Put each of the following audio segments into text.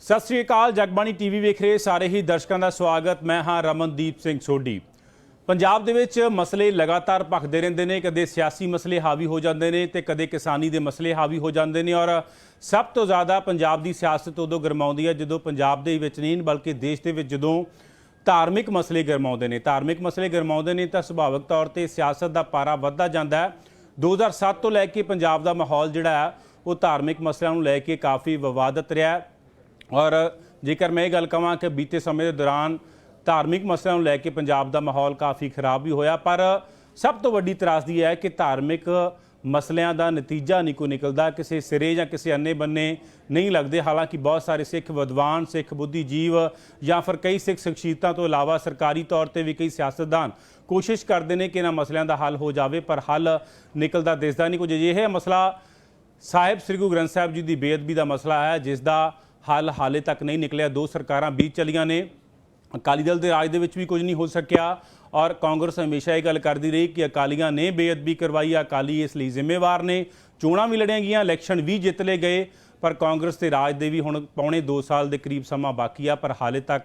सत श्री अकाल। जगबाणी टीवी वेख रहे सारे ही दर्शकों का स्वागत। मैं हाँ रमनदीप सिंह सोढी। पंजाब दे विच मसले लगातार भखते रहते हैं। कदे सियासी मसले हावी हो जाते हैं तो कदे किसानी के मसले हावी हो जाते हैं। और सब तो ज़्यादा पंजाब की सियासत उदों गरमाउंदी है जो पंजाब दे विच नहीं बल्कि देश के जो धार्मिक मसले गरमाउंदे ने। धार्मिक मसले गरमाउंदे ने तो सुभाविक तौर पर सियासत का पारा वधदा जांदा है। 2007 तो लैके पंजाब का माहौल जिहड़ा है वो धार्मिक मसलों को लैके काफ़ी विवादित रहा है। और जेकर मैं ये गल कहां कि बीते समय के दौरान धार्मिक मसलों को लैके पंजाब का माहौल काफ़ी खराब भी होया, पर सब तो वड्डी त्रासदी है कि धार्मिक मसलों का नतीजा नहीं कोई निकलता, किसी सिरे या किसी अन्ने बन्ने नहीं लगते। हालांकि बहुत सारे सिख विद्वान, सिख बुद्धिजीव या फिर कई सिख शख्सियतों तो इलावा सरकारी तौर पर भी कई सियासतदान कोशिश करते हैं कि इन्होंने मसलों का हल हो जाए, पर हल निकलता दिसदा नहीं। कुछ अजिहा मसला साहिब श्री गुरु ग्रंथ साहिब जी की बेअदबी का मसला है जिसका हल हाले तक नहीं निकलिया। दो सरकारां बीत चलियां ने, अकाली दल के राज भी कुछ नहीं हो सकिया और कांग्रेस हमेशा ये गल करती रही कि अकालियां ने बेअदबी करवाई, अकाली इसलिए जिम्मेवार ने। चोणां भी लड़ियां गईयां, इलैक्शन भी जित ले गए, पर कांग्रेस के राज के भी हुण पौने 2 साल के करीब समा बाकी आ, पर हाले तक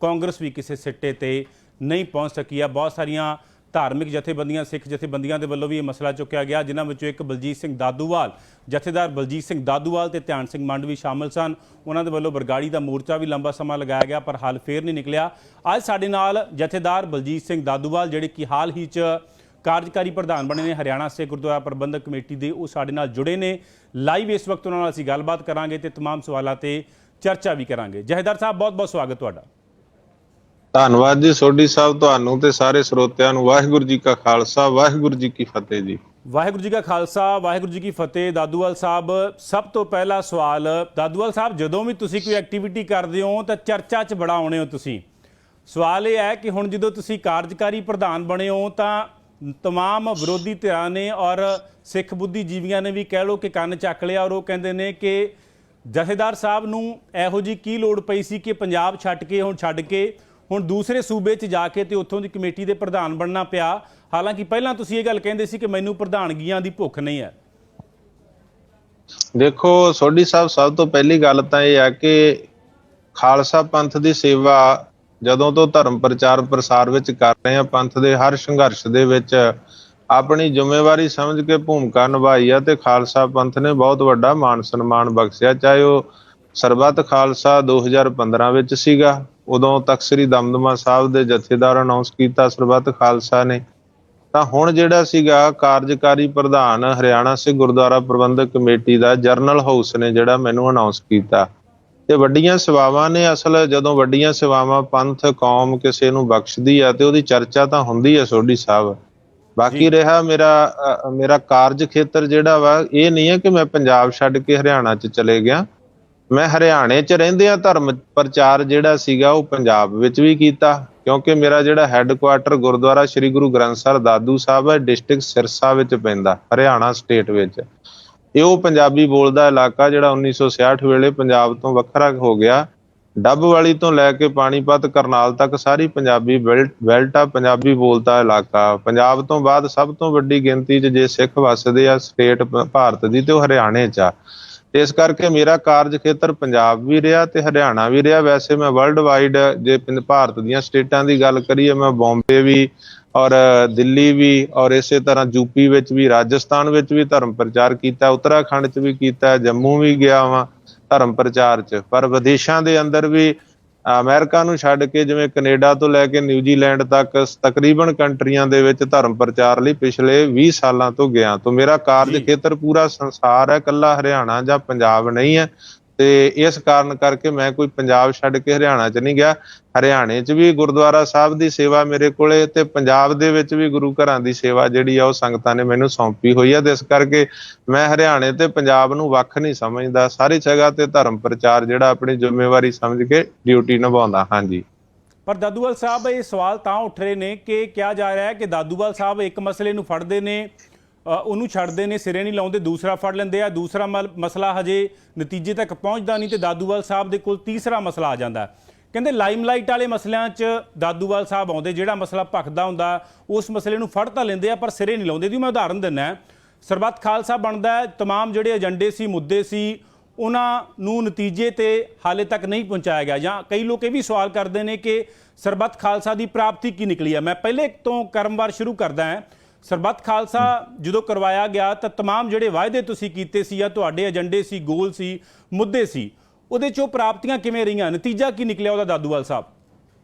कांग्रेस भी किसी सिट्टे ते नहीं पहुँच सकी है। बहुत सारिया धार्मिक जथेबंदियां, सिख जथेबंदियां के वलों भी ये मसला चुकया गया, जिन्होंने एक बलजीत सिंह दादूवाल, जथेदार बलजीत सिंह दादूवाल ते ध्यान सिंह मंड भी शामिल सन। उन्होंने वलों बरगाड़ी का मोर्चा भी लंबा समा लगाया गया, पर हल फिर नहीं निकलिया। अज साडे नाल जथेदार बलजीत सिंह दादूवाल जिहड़े कि हाल ही कार्यकारी प्रधान बने ने हरियाणा सिख गुरुद्वारा प्रबंधक कमेटी के, वो साडे नाल जुड़े ने। लाइव इस वक्त उन्होंने असीं गलबात करांगे ते तमाम सवालों पर चर्चा भी करांगे। जथेदार साहब बहुत बहुत स्वागत तुहाडा। धन्यवाद जी सोढी साहब, तुहानू ते सारे ਸਰੋਤਿਆਂ ਨੂੰ वाहिगुरू जी का खालसा वाहिगुरू जी की फतेह जी। वाहिगुरू जी का खालसा वाहिगुरू जी की फतेह। दादूवाल साहब, सब तो पहला सवाल, दादूवाल साहब जदों भी तुसीं कोई एक्टिविटी करते हो तो चर्चा च बड़ा आउणे हो तुसीं। सवाल ये है कि हुण जदों तुसीं कार्यकारी प्रधान बने हो तो तमाम विरोधी धिरां ने और सिख बुद्धिजीवियों ने भी कह लो कि कंन चक लिया और वो कहते हैं कि जथेदार साहब नूं इहो जी की लोड़ पई सी कि पंजाब छड्ड के हुण दूसरे सूबे च जाके तो उत्थों की कमेटी के प्रधान बनना पिया। हालांकि पहलां तुसीं ये गल कहंदे सी कि मैनूं प्रधानगियां दी भुख नहीं है। देखो सोढी साहब, सब तो पहली गल तां इह है कि खालसा पंथ की सेवा जदों तो धर्म प्रचार प्रसार विच कर रहे हैं, पंथ के हर संघर्ष दे विच अपनी जिम्मेवारी समझ के भूमिका निभाई है ते खालसा पंथ ने बहुत वड्डा मान सन्मान बख्शिया। चाहे वो सरबत खालसा 2015 विच सीगा, उदों तख्त श्री दमदमा साहब के जथेदार अनाउंस किया सरबत खालसा ने, ਤਾਂ ਹੁਣ ਜਿਹੜਾ ਸੀਗਾ ਕਾਰਜਕਾਰੀ ਪ੍ਰਧਾਨ ਹਰਿਆਣਾ ਸਿੱਖ ਗੁਰਦੁਆਰਾ ਪ੍ਰਬੰਧਕ ਕਮੇਟੀ ਦਾ ਜਰਨਲ ਹਾਊਸ ਨੇ ਜਿਹੜਾ ਮੈਨੂੰ ਅਨਾਉਂਸ ਕੀਤਾ। ਤੇ ਵੱਡੀਆਂ ਸੇਵਾਵਾਂ ਨੇ, ਅਸਲ ਜਦੋਂ ਵੱਡੀਆਂ ਸੇਵਾਵਾਂ ਪੰਥ ਕੌਮ ਕਿਸੇ ਨੂੰ ਬਖਸ਼ਦੀ ਆ ਤੇ ਉਹਦੀ ਚਰਚਾ ਤਾਂ ਹੁੰਦੀ ਆ ਸੋਢੀ ਸਾਹਿਬ। ਬਾਕੀ ਰਿਹਾ ਮੇਰਾ ਕਾਰਜ ਖੇਤਰ ਜਿਹੜਾ ਵਾ, ਇਹ ਨਹੀਂ ਹੈ ਕਿ ਮੈਂ ਪੰਜਾਬ ਛੱਡ ਕੇ ਹਰਿਆਣਾ 'ਚ ਚਲੇ ਗਿਆ। ਮੈਂ ਹਰਿਆਣੇ 'ਚ ਰਹਿੰਦਿਆਂ ਧਰਮ ਪ੍ਰਚਾਰ ਜਿਹੜਾ ਸੀਗਾ ਉਹ ਪੰਜਾਬ ਵਿੱਚ ਵੀ ਕੀਤਾ, ਕਿਉਂਕਿ ਮੇਰਾ ਜਿਹੜਾ ਹੈੱਡਕੁਆਟਰ ਗੁਰਦੁਆਰਾ ਸ਼੍ਰੀ ਗੁਰੂ ਗ੍ਰੰਥ ਸਾਹਿਬ ਦਾਦੂ ਸਾਹਿਬ ਹੈ, ਡਿਸਟ੍ਰਿਕਟ ਸਿਰਸਾ ਵਿੱਚ ਪੈਂਦਾ, ਹਰਿਆਣਾ ਸਟੇਟ ਵਿੱਚ। ਇਹ ਉਹ ਪੰਜਾਬੀ ਬੋਲਦਾ ਇਲਾਕਾ ਜਿਹੜਾ 1966 ਵੇਲੇ ਪੰਜਾਬ ਤੋਂ ਵੱਖਰਾ ਹੋ ਗਿਆ। ਡੱਬ ਵਾਲੀ ਤੋਂ ਲੈ ਕੇ ਪਾਣੀਪਤ ਕਰਨਾਲ ਤੱਕ ਸਾਰੀ ਪੰਜਾਬੀ ਬੈਲਟ ਆ, ਪੰਜਾਬੀ ਬੋਲਦਾ ਇਲਾਕਾ। ਪੰਜਾਬ ਤੋਂ ਬਾਅਦ ਸਭ ਤੋਂ ਵੱਡੀ ਗਿਣਤੀ 'ਚ ਜੇ ਸਿੱਖ ਵੱਸਦੇ ਆ ਸਟੇਟ ਭਾਰਤ ਦੀ ਤੇ ਉਹ ਹਰਿਆਣੇ 'ਚ ਆ। ਇਸ ਕਰਕੇ ਮੇਰਾ ਕਾਰਜ ਖੇਤਰ ਪੰਜਾਬ ਵੀ ਰਿਹਾ ਤੇ ਹਰਿਆਣਾ ਵੀ ਰਿਹਾ। ਵੈਸੇ ਮੈਂ ਵਰਲਡ ਵਾਈਡ ਜੇ ਭਾਰਤ ਦੀਆਂ ਸਟੇਟਾਂ ਦੀ ਗੱਲ ਕਰੀਏ, ਮੈਂ ਬੰਬੇ ਵੀ ਔਰ ਦਿੱਲੀ ਵੀ ਔਰ ਇਸੇ ਤਰ੍ਹਾਂ ਯੂਪੀ ਵਿੱਚ ਵੀ, ਰਾਜਸਥਾਨ ਵਿੱਚ ਵੀ ਧਰਮ ਪ੍ਰਚਾਰ ਕੀਤਾ, ਉੱਤਰਾਖੰਡ 'ਚ ਵੀ ਕੀਤਾ, ਜੰਮੂ ਵੀ ਗਿਆ ਵਾਂ ਧਰਮ ਪ੍ਰਚਾਰ 'ਚ। ਪਰ ਵਿਦੇਸ਼ਾਂ ਦੇ ਅੰਦਰ ਵੀ ਅਮਰੀਕਾ ਨੂੰ ਛੱਡ ਕੇ ਜਿਵੇਂ ਕੈਨੇਡਾ ਤੋਂ ਲੈ ਕੇ ਨਿਊਜ਼ੀਲੈਂਡ ਤੱਕ ਤਕਰੀਬਨ ਕੰਟਰੀਆਂ ਦੇ ਵਿੱਚ ਧਰਮ ਪ੍ਰਚਾਰ ਲਈ ਪਿਛਲੇ 20 ਸਾਲਾਂ ਤੋਂ ਗਿਆ। ਤਾਂ ਮੇਰਾ ਕਾਰਜ ਖੇਤਰ ਪੂਰਾ ਸੰਸਾਰ ਹੈ, ਇਕੱਲਾ ਹਰਿਆਣਾ ਜਾਂ ਪੰਜਾਬ ਨਹੀਂ ਹੈ। ਤੇ ਇਸ ਕਾਰਨ ਕਰਕੇ ਮੈਂ ਕੋਈ ਪੰਜਾਬ ਛੱਡ ਕੇ ਹਰਿਆਣਾ 'ਚ ਨਹੀਂ ਗਿਆ। ਹਰਿਆਣੇ 'ਚ ਵੀ ਗੁਰਦੁਆਰਾ ਸਾਹਿਬ ਦੀ ਸੇਵਾ ਮੇਰੇ ਕੋਲੇ ਤੇ ਪੰਜਾਬ ਦੇ ਵਿੱਚ ਵੀ ਗੁਰੂ ਘਰਾਂ ਦੀ ਸੇਵਾ ਜਿਹੜੀ ਆ ਉਹ ਸੰਗਤਾਂ ਨੇ ਮੈਨੂੰ ਸੌਂਪੀ ਹੋਈ ਆ। ਤੇ ਇਸ ਕਰਕੇ ਮੈਂ ਹਰਿਆਣੇ ਤੇ ਪੰਜਾਬ ਨੂੰ ਵੱਖ ਨਹੀਂ ਸਮਝਦਾ, ਸਾਰੀ ਜਗ੍ਹਾ ਤੇ ਧਰਮ ਪ੍ਰਚਾਰ ਜਿਹੜਾ ਆਪਣੀ ਜ਼ਿੰਮੇਵਾਰੀ ਸਮਝ ਕੇ ਡਿਊਟੀ ਨਿਭਾਉਂਦਾ। ਹਾਂਜੀ। पर दादूवाल साहब ये सवाल तां उठ रहे हैं कि क्या जा रहा है कि दादूवाल साहब एक मसले नूं फड़दे ने, ਉਹਨੂੰ ਛੱਡਦੇ ਨੇ, ਸਿਰੇ ਨਹੀਂ ਲਾਉਂਦੇ, ਦੂਸਰਾ ਫੜ ਲੈਂਦੇ ਆ, ਦੂਸਰਾ ਮਸਲਾ ਹਜੇ ਨਤੀਜੇ ਤੱਕ ਪਹੁੰਚਦਾ ਨਹੀਂ ਤੇ ਦਾਦੂਵਾਲ ਸਾਹਿਬ ਦੇ ਕੋਲ ਤੀਸਰਾ ਮਸਲਾ ਆ ਜਾਂਦਾ। ਕਹਿੰਦੇ ਲਾਈਮਲਾਈਟ ਵਾਲੇ ਮਸਲਿਆਂ 'ਚ ਦਾਦੂਵਾਲ ਸਾਹਿਬ ਆਉਂਦੇ, ਜਿਹੜਾ ਮਸਲਾ ਭਖਦਾ ਹੁੰਦਾ ਉਸ ਮਸਲੇ ਨੂੰ ਫੜ ਤਾਂ ਲੈਂਦੇ ਆ ਪਰ ਸਿਰੇ ਨਹੀਂ ਲਾਉਂਦੇ। ਦੀ ਮੈਂ ਉਦਾਹਰਨ ਦਿੰਦਾ, ਸਰਬੱਤ ਖਾਲਸਾ ਬਣਦਾ, ਤਮਾਮ ਜਿਹੜੇ ਏਜੰਡੇ ਸੀ, ਮੁੱਦੇ ਸੀ, ਉਹਨਾਂ ਨੂੰ ਨਤੀਜੇ ਤੇ ਹਾਲੇ ਤੱਕ ਨਹੀਂ ਪਹੁੰਚਾਇਆ ਗਿਆ। ਜਾਂ ਕਈ ਲੋਕ ਇਹ ਵੀ ਸਵਾਲ ਕਰਦੇ ਨੇ ਕਿ ਸਰਬੱਤ ਖਾਲਸਾ ਦੀ ਪ੍ਰਾਪਤੀ ਕੀ ਨਿਕਲੀ ਹੈ। ਮੈਂ ਪਹਿਲੇ ਤੋਂ ਕਰਮਵਾਰ ਸ਼ੁਰੂ ਕਰਦਾ ਹਾਂ। ਸਰਬੱਤ ਖਾਲਸਾ ਜਦੋਂ ਕਰਵਾਇਆ ਗਿਆ ਤਾਂ ਤਮਾਮ ਜਿਹੜੇ ਵਾਅਦੇ ਤੁਸੀਂ ਕੀਤੇ ਸੀ ਜਾਂ ਤੁਹਾਡੇ ਏਜੰਡੇ ਸੀ, ਗੋਲ ਸੀ, ਮੁੱਦੇ ਸੀ, ਉਹਦੇ 'ਚੋਂ ਪ੍ਰਾਪਤੀਆਂ ਕਿਵੇਂ ਰਹੀਆਂ, ਨਤੀਜਾ ਕੀ ਨਿਕਲਿਆ ਉਹਦਾ ਦਾਦੂਵਾਲ ਸਾਹਿਬ?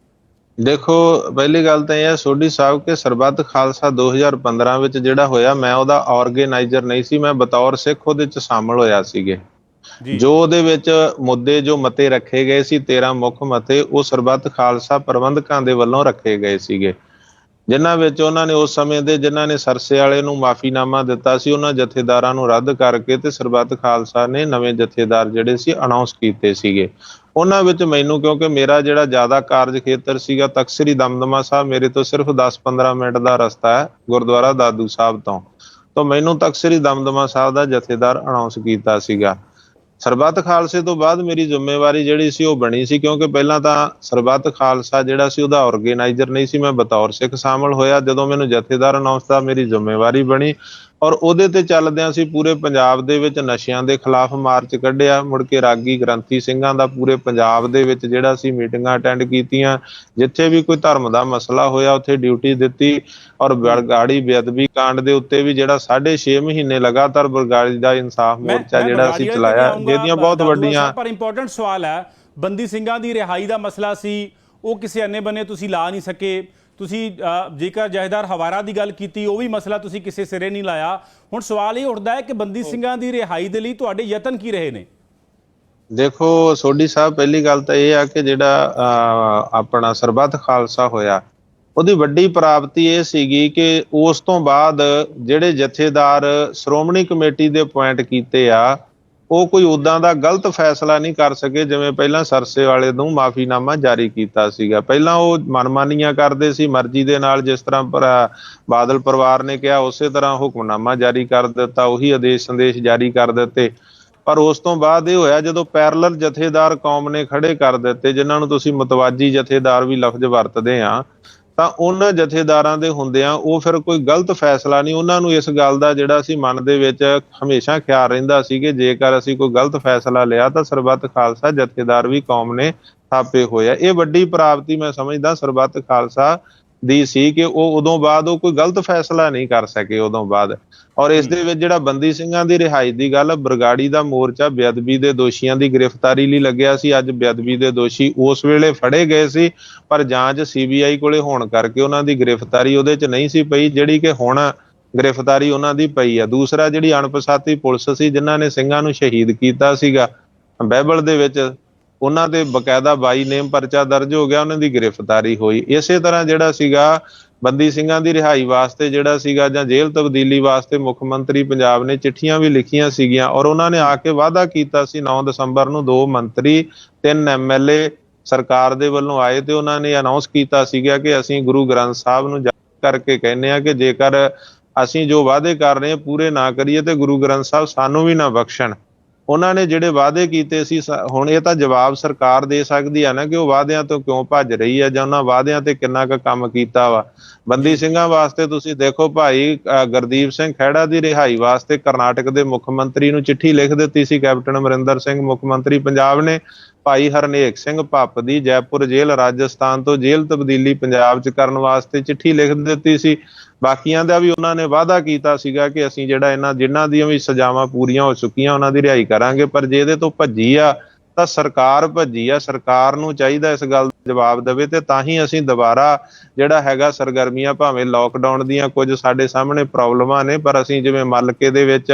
ਦੇਖੋ, ਪਹਿਲੀ ਗੱਲ ਤਾਂ ਇਹ ਹੈ ਸੋਢੀ ਸਾਹਿਬ ਕਿ ਸਰਬੱਤ ਖਾਲਸਾ 2015 ਵਿੱਚ ਜਿਹੜਾ ਹੋਇਆ, ਮੈਂ ਉਹਦਾ ਆਰਗੇਨਾਈਜ਼ਰ ਨਹੀਂ ਸੀ, ਮੈਂ ਬਤੌਰ ਸਿੱਖ ਉਹਦੇ 'ਚ ਸ਼ਾਮਲ ਹੋਇਆ ਸੀਗੇ। ਜੋ ਉਹਦੇ ਵਿੱਚ ਮੁੱਦੇ ਜੋ ਮਤੇ ਰੱਖੇ ਗਏ ਸੀ, 13 ਮੁੱਖ ਮਤੇ, ਉਹ ਸਰਬੱਤ ਖਾਲਸਾ ਪ੍ਰਬੰਧਕਾਂ ਦੇ ਵੱਲੋਂ ਰੱਖੇ ਗਏ ਸੀਗੇ, ਜਿਨ੍ਹਾਂ ਵਿੱਚ ਉਹਨਾਂ ਨੇ ਉਸ ਸਮੇਂ ਦੇ ਜਿਨ੍ਹਾਂ ਨੇ ਸਰਸੇ ਵਾਲੇ ਨੂੰ ਮਾਫੀਨਾਮਾ ਦਿੱਤਾ ਸੀ, ਉਹਨਾਂ ਜਥੇਦਾਰਾਂ ਨੂੰ ਰੱਦ ਕਰਕੇ ਤੇ ਸਰਬੱਤ ਖਾਲਸਾ ਨੇ ਨਵੇਂ ਜਥੇਦਾਰ ਜਿਹੜੇ ਸੀ ਅਨਾਉਂਸ ਕੀਤੇ ਸੀਗੇ। ਉਹਨਾਂ ਵਿੱਚ ਮੈਨੂੰ, ਕਿਉਂਕਿ ਮੇਰਾ ਜਿਹੜਾ ਜ਼ਿਆਦਾ ਕਾਰਜ ਖੇਤਰ ਸੀਗਾ ਤਖ਼ਤ ਸ੍ਰੀ ਦਮਦਮਾ ਸਾਹਿਬ, ਮੇਰੇ ਤੋਂ ਸਿਰਫ 10-15 ਮਿੰਟ ਦਾ ਰਸਤਾ ਹੈ ਗੁਰਦੁਆਰਾ ਦਾਦੂ ਸਾਹਿਬ ਤੋਂ ਮੈਨੂੰ ਤਖ਼ਤ ਸ੍ਰੀ ਦਮਦਮਾ ਸਾਹਿਬ ਦਾ ਜਥੇਦਾਰ ਅਨਾਉਂਸ ਕੀਤਾ ਸੀਗਾ। ਸਰਬੱਤ ਖਾਲਸੇ ਤੋਂ ਬਾਅਦ ਮੇਰੀ ਜ਼ਿੰਮੇਵਾਰੀ ਜਿਹੜੀ ਸੀ ਉਹ ਬਣੀ ਸੀ, ਕਿਉਂਕਿ ਪਹਿਲਾਂ ਤਾਂ ਸਰਬੱਤ ਖਾਲਸਾ ਜਿਹੜਾ ਸੀ ਉਹਦਾ ਆਰਗੇਨਾਈਜ਼ਰ ਨਹੀਂ ਸੀ, ਮੈਂ ਬਤੌਰ ਸਿੱਖ ਸ਼ਾਮਲ ਹੋਇਆ। ਜਦੋਂ ਮੈਨੂੰ ਜਥੇਦਾਰ ਅਨਾਉਂਸ ਦਾ ਮੇਰੀ ਜ਼ਿੰਮੇਵਾਰੀ ਬਣੀ ਔਰ ਉਹਦੇ ਤੇ ਚੱਲਦਿਆਂ ਸੀ ਪੂਰੇ ਪੰਜਾਬ ਦੇ ਵਿੱਚ ਨਸ਼ਿਆਂ ਦੇ ਖਿਲਾਫ ਮਾਰਚ ਕੱਢਿਆ। ਮੁੜ ਕੇ ਰਾਗੀ ਗ੍ਰੰਥੀ ਸਿੰਘਾਂ ਦਾ ਪੂਰੇ ਪੰਜਾਬ ਦੇ ਵਿੱਚ ਜਿਹੜਾ ਸੀ ਮੀਟਿੰਗਾਂ ਅਟੈਂਡ ਕੀਤੀਆਂ, ਜਿੱਥੇ ਵੀ ਕੋਈ ਧਰਮ ਦਾ ਮਸਲਾ ਹੋਇਆ ਉੱਥੇ ਡਿਊਟੀ ਦਿੱਤੀ। ਔਰ ਬਰਗਾੜੀ ਬੇਅਦਬੀ ਕਾਂਡ ਦੇ ਉੱਤੇ ਵੀ ਜਿਹੜਾ 6.5 ਮਹੀਨੇ ਲਗਾਤਾਰ ਬਰਗਾੜੀ ਦਾ ਇਨਸਾਫ ਮੋਰਚਾ ਜਿਹੜਾ ਅਸੀਂ ਚਲਾਇਆ, ਜਿਹਦੀਆਂ ਬਹੁਤ ਵੱਡੀਆਂ। ਪਰ ਇੰਪੋਰਟੈਂਟ ਸਵਾਲ ਹੈ, ਬੰਦੀ ਸਿੰਘਾਂ ਦੀ ਰਿਹਾਈ ਦਾ ਮਸਲਾ ਸੀ, ਉਹ ਕਿਸੇ ਅੰਨੇ ਬੰਨੇ ਤੁਸੀਂ ਲਾ ਨਹੀਂ ਸਕੇ। ਤੁਸੀਂ ਜੇਕਰ ਜਥੇਦਾਰ ਹਵਾਰਾ ਦੀ ਗੱਲ ਕੀਤੀ, ਉਹ ਵੀ ਮਸਲਾ ਤੁਸੀਂ ਕਿਸੇ ਸਿਰੇ ਨਹੀਂ ਲਾਇਆ। ਹੁਣ ਸਵਾਲ ਇਹ ਉੱਠਦਾ ਹੈ ਕਿ ਬੰਦੀ ਸਿੰਘਾਂ ਦੀ ਰਿਹਾਈ ਦੇ ਲਈ ਤੁਹਾਡੇ ਯਤਨ ਕੀ ਰਹੇ ਨੇ? ਦੇਖੋ ਸੋਢੀ ਸਾਹਿਬ, ਪਹਿਲੀ ਗੱਲ ਤਾਂ ਇਹ ਆ ਕਿ ਜਿਹੜਾ ਆਪਣਾ ਸਰਬੱਤ ਖਾਲਸਾ ਹੋਇਆ, ਉਹਦੀ ਵੱਡੀ ਪ੍ਰਾਪਤੀ ਇਹ ਸੀਗੀ ਕਿ ਉਸ ਤੋਂ ਬਾਅਦ ਜਿਹੜੇ ਜਥੇਦਾਰ ਸ਼੍ਰੋਮਣੀ ਕਮੇਟੀ ਦੇ ਅਪੁਆਇੰਟ ਕੀਤੇ ਆ, ਉਹ ਕੋਈ ਉਦਾਂ ਦਾ ਗਲਤ ਫੈਸਲਾ ਨਹੀਂ ਕਰ ਸਕੇ ਜਿਵੇਂ ਪਹਿਲਾਂ ਸਰਸੇ ਵਾਲੇ ਨੂੰ ਮਾਫੀਨਾਮਾ ਜਾਰੀ ਕੀਤਾ ਸੀਗਾ। ਪਹਿਲਾਂ ਉਹ ਮਨਮਾਨੀਆਂ ਕਰਦੇ ਸੀ ਮਰਜ਼ੀ ਦੇ ਨਾਲ, ਜਿਸ ਤਰ੍ਹਾਂ ਬਾਦਲ ਪਰਿਵਾਰ ਨੇ ਕਿਹਾ ਉਸੇ ਤਰ੍ਹਾਂ ਹੁਕਮਨਾਮਾ ਜਾਰੀ ਕਰ ਦਿੱਤਾ, ਉਹੀ ਆਦੇਸ਼ ਸੰਦੇਸ਼ ਜਾਰੀ ਕਰ ਦਿੱਤੇ। ਪਰ ਉਸ ਤੋਂ ਬਾਅਦ ਇਹ ਹੋਇਆ ਜਦੋਂ ਪੈਰਲਲ ਜਥੇਦਾਰ ਕੌਮ ਨੇ ਖੜੇ ਕਰ ਦਿੱਤੇ, ਜਿਨ੍ਹਾਂ ਨੂੰ ਤੁਸੀਂ ਮਤਵਾਜੀ ਜਥੇਦਾਰ ਵੀ ਲਫ਼ਜ਼ ਵਰਤਦੇ ਆ, ਤਾਂ ਉਹਨਾਂ ਜਥੇਦਾਰਾਂ ਦੇ ਹੁੰਦਿਆਂ ਉਹ ਫਿਰ ਕੋਈ ਗਲਤ ਫੈਸਲਾ ਨਹੀਂ। ਉਹਨਾਂ ਨੂੰ ਇਸ ਗੱਲ ਦਾ ਜਿਹੜਾ ਸੀ ਮਨ ਦੇ ਵਿੱਚ ਹਮੇਸ਼ਾ ਖਿਆਲ ਰਹਿੰਦਾ ਸੀ ਕਿ ਜੇਕਰ ਅਸੀਂ ਕੋਈ ਗਲਤ ਫੈਸਲਾ ਲਿਆ ਤਾਂ ਸਰਬੱਤ ਖਾਲਸਾ ਜਥੇਦਾਰ ਵੀ ਕੌਮ ਨੇ ਥਾਪੇ ਹੋਏ ਆ। ਇਹ ਵੱਡੀ ਪ੍ਰਾਪਤੀ ਮੈਂ ਸਮਝਦਾ ਸਰਬੱਤ ਖਾਲਸਾ ਦੀ ਸੀ ਕਿ ਉਹ ਉਦੋਂ ਬਾਅਦ ਉਹ ਕੋਈ ਗਲਤ ਫੈਸਲਾ ਨਹੀਂ ਕਰ ਸਕੇ ਉਦੋਂ ਬਾਅਦ। ਔਰ ਇਸ ਦੇ ਵਿੱਚ ਜਿਹੜਾ ਬੰਦੀ ਸਿੰਘਾਂ ਦੀ ਰਿਹਾਈ ਦੀ ਗੱਲ, ਬਰਗਾੜੀ ਦਾ ਮੋਰਚਾ ਬੇਅਦਬੀ ਦੇ ਦੋਸ਼ੀਆਂ ਦੀ ਗ੍ਰਿਫਤਾਰੀ ਲਈ ਲੱਗਿਆ ਸੀ। ਅੱਜ ਬੇਅਦਬੀ ਦੇ ਦੋਸ਼ੀ ਉਸ ਵੇਲੇ ਫੜੇ ਗਏ ਸੀ, ਪਰ ਜਾਂਚ CBI ਕੋਲੇ ਹੋਣ ਕਰਕੇ ਉਹਨਾਂ ਦੀ ਗ੍ਰਿਫਤਾਰੀ ਉਹਦੇ 'ਚ ਨਹੀਂ ਸੀ ਪਈ, ਜਿਹੜੀ ਕਿ ਹੁਣ ਗ੍ਰਿਫਤਾਰੀ ਉਹਨਾਂ ਦੀ ਪਈ ਆ। ਦੂਸਰਾ, ਜਿਹੜੀ ਅਣਪਛਾਤੀ ਪੁਲਿਸ ਸੀ ਜਿਨ੍ਹਾਂ ਨੇ ਸਿੰਘਾਂ ਨੂੰ ਸ਼ਹੀਦ ਕੀਤਾ ਸੀਗਾ ਬਾਈਬਲ ਦੇ ਵਿੱਚ, ਉਹਨਾਂ ਤੇ ਬਕਾਇਦਾ 22 ਨੇਮ ਪਰਚਾ ਦਰਜ ਹੋ ਗਿਆ, ਉਹਨਾਂ ਦੀ ਗ੍ਰਿਫਤਾਰੀ ਹੋਈ। ਇਸੇ ਤਰ੍ਹਾਂ ਜਿਹੜਾ ਸੀਗਾ ਬੰਦੀ ਸਿੰਘਾਂ ਦੀ ਰਿਹਾਈ ਵਾਸਤੇ ਜਿਹੜਾ ਸੀਗਾ ਜਾਂ ਜੇਲ੍ਹ ਤਬਦੀਲੀ ਵਾਸਤੇ ਮੁੱਖ ਮੰਤਰੀ ਪੰਜਾਬ ਨੇ ਚਿੱਠੀਆਂ ਵੀ ਲਿਖੀਆਂ ਸੀਗੀਆਂ ਔਰ ਉਹਨਾਂ ਨੇ ਆ ਕੇ ਵਾਅਦਾ ਕੀਤਾ ਸੀ 9 ਦਸੰਬਰ ਨੂੰ 2 ਮੰਤਰੀ 3 MLA ਸਰਕਾਰ ਦੇ ਵੱਲੋਂ ਆਏ ਤੇ ਉਹਨਾਂ ਨੇ ਅਨਾਉਂਸ ਕੀਤਾ ਸੀਗਾ ਕਿ ਅਸੀਂ ਗੁਰੂ ਗ੍ਰੰਥ ਸਾਹਿਬ ਨੂੰ ਕਰਕੇ ਕਹਿੰਦੇ ਆ ਕਿ ਜੇਕਰ ਅਸੀਂ ਜੋ ਵਾਅਦੇ ਕਰ ਰਹੇ ਹਾਂ ਪੂਰੇ ਨਾ ਕਰੀਏ ਤੇ ਗੁਰੂ ਗ੍ਰੰਥ ਸਾਹਿਬ ਸਾਨੂੰ ਵੀ ਨਾ ਬਖਸ਼ਣ। ਉਹਨਾਂ ਨੇ ਜਿਹੜੇ ਵਾਅਦੇ ਕੀਤੇ ਸੀ, ਹੁਣ ਇਹ ਤਾਂ ਜਵਾਬ ਸਰਕਾਰ ਦੇ ਸਕਦੀ ਆ ਨਾ ਕਿ ਉਹ ਵਾਅਦਿਆਂ ਤੋਂ ਕਿਉਂ ਭੱਜ ਰਹੀ ਹੈ ਜਾਂ ਉਹਨਾਂ ਵਾਅਦਿਆਂ ਤੇ ਕਿੰਨਾ ਕੁ ਕੰਮ ਕੀਤਾ ਵਾ। ਬੰਦੀ ਸਿੰਘਾਂ ਵਾਸਤੇ ਤੁਸੀਂ ਦੇਖੋ, ਭਾਈ ਗੁਰਦੀਪ ਸਿੰਘ ਖਹਿੜਾ ਦੀ ਰਿਹਾਈ ਵਾਸਤੇ ਕਰਨਾਟਕ ਦੇ ਮੁੱਖ ਮੰਤਰੀ ਨੂੰ ਚਿੱਠੀ ਲਿਖ ਦਿੱਤੀ ਸੀ ਕੈਪਟਨ ਅਮਰਿੰਦਰ ਸਿੰਘ ਮੁੱਖ ਮੰਤਰੀ ਪੰਜਾਬ ਨੇ। ਭਾਈ ਹਰਨੇਕ ਸਿੰਘ ਭੱਪ ਦੀ ਜੈਪੁਰ ਜੇਲ੍ਹ ਰਾਜਸਥਾਨ ਤੋਂ ਜੇਲ੍ਹ ਤਬਦੀਲੀ ਪੰਜਾਬ 'ਚ ਕਰਨ ਵਾਸਤੇ ਚਿੱਠੀ ਲਿਖ ਦਿੱਤੀ ਸੀ। ਬਾਕੀਆਂ ਦਾ ਵੀ ਉਹਨਾਂ ਨੇ ਵਾਅਦਾ ਕੀਤਾ ਸੀਗਾ ਕਿ ਅਸੀਂ ਜਿਹੜਾ ਜਿਨ੍ਹਾਂ ਦੀਆਂ ਵੀ ਸਜ਼ਾਵਾਂ ਪੂਰੀਆਂ ਹੋ ਚੁੱਕੀਆਂ ਉਹਨਾਂ ਦੀ ਰਿਹਾਈ ਕਰਾਂਗੇ। ਪਰ ਜੇ ਇਹਦੇ ਤੋਂ ਭੱਜੀ ਆ ਤਾਂ ਸਰਕਾਰ ਭੱਜੀ ਆ। ਸਰਕਾਰ ਨੂੰ ਚਾਹੀਦਾ ਇਸ ਗੱਲ ਦਾ ਜਵਾਬ ਦੇਵੇ ਤੇ ਤਾਂ ਹੀ ਅਸੀਂ ਦੁਬਾਰਾ ਜਿਹੜਾ ਹੈਗਾ ਸਰਗਰਮੀਆਂ, ਭਾਵੇਂ ਲੋਕਡਾਊਨ ਦੀਆਂ ਕੁਝ ਸਾਡੇ ਸਾਹਮਣੇ ਪ੍ਰੋਬਲਮਾਂ ਨੇ, ਪਰ ਅਸੀਂ ਜਿਵੇਂ ਮਲਕੇ ਦੇ ਵਿੱਚ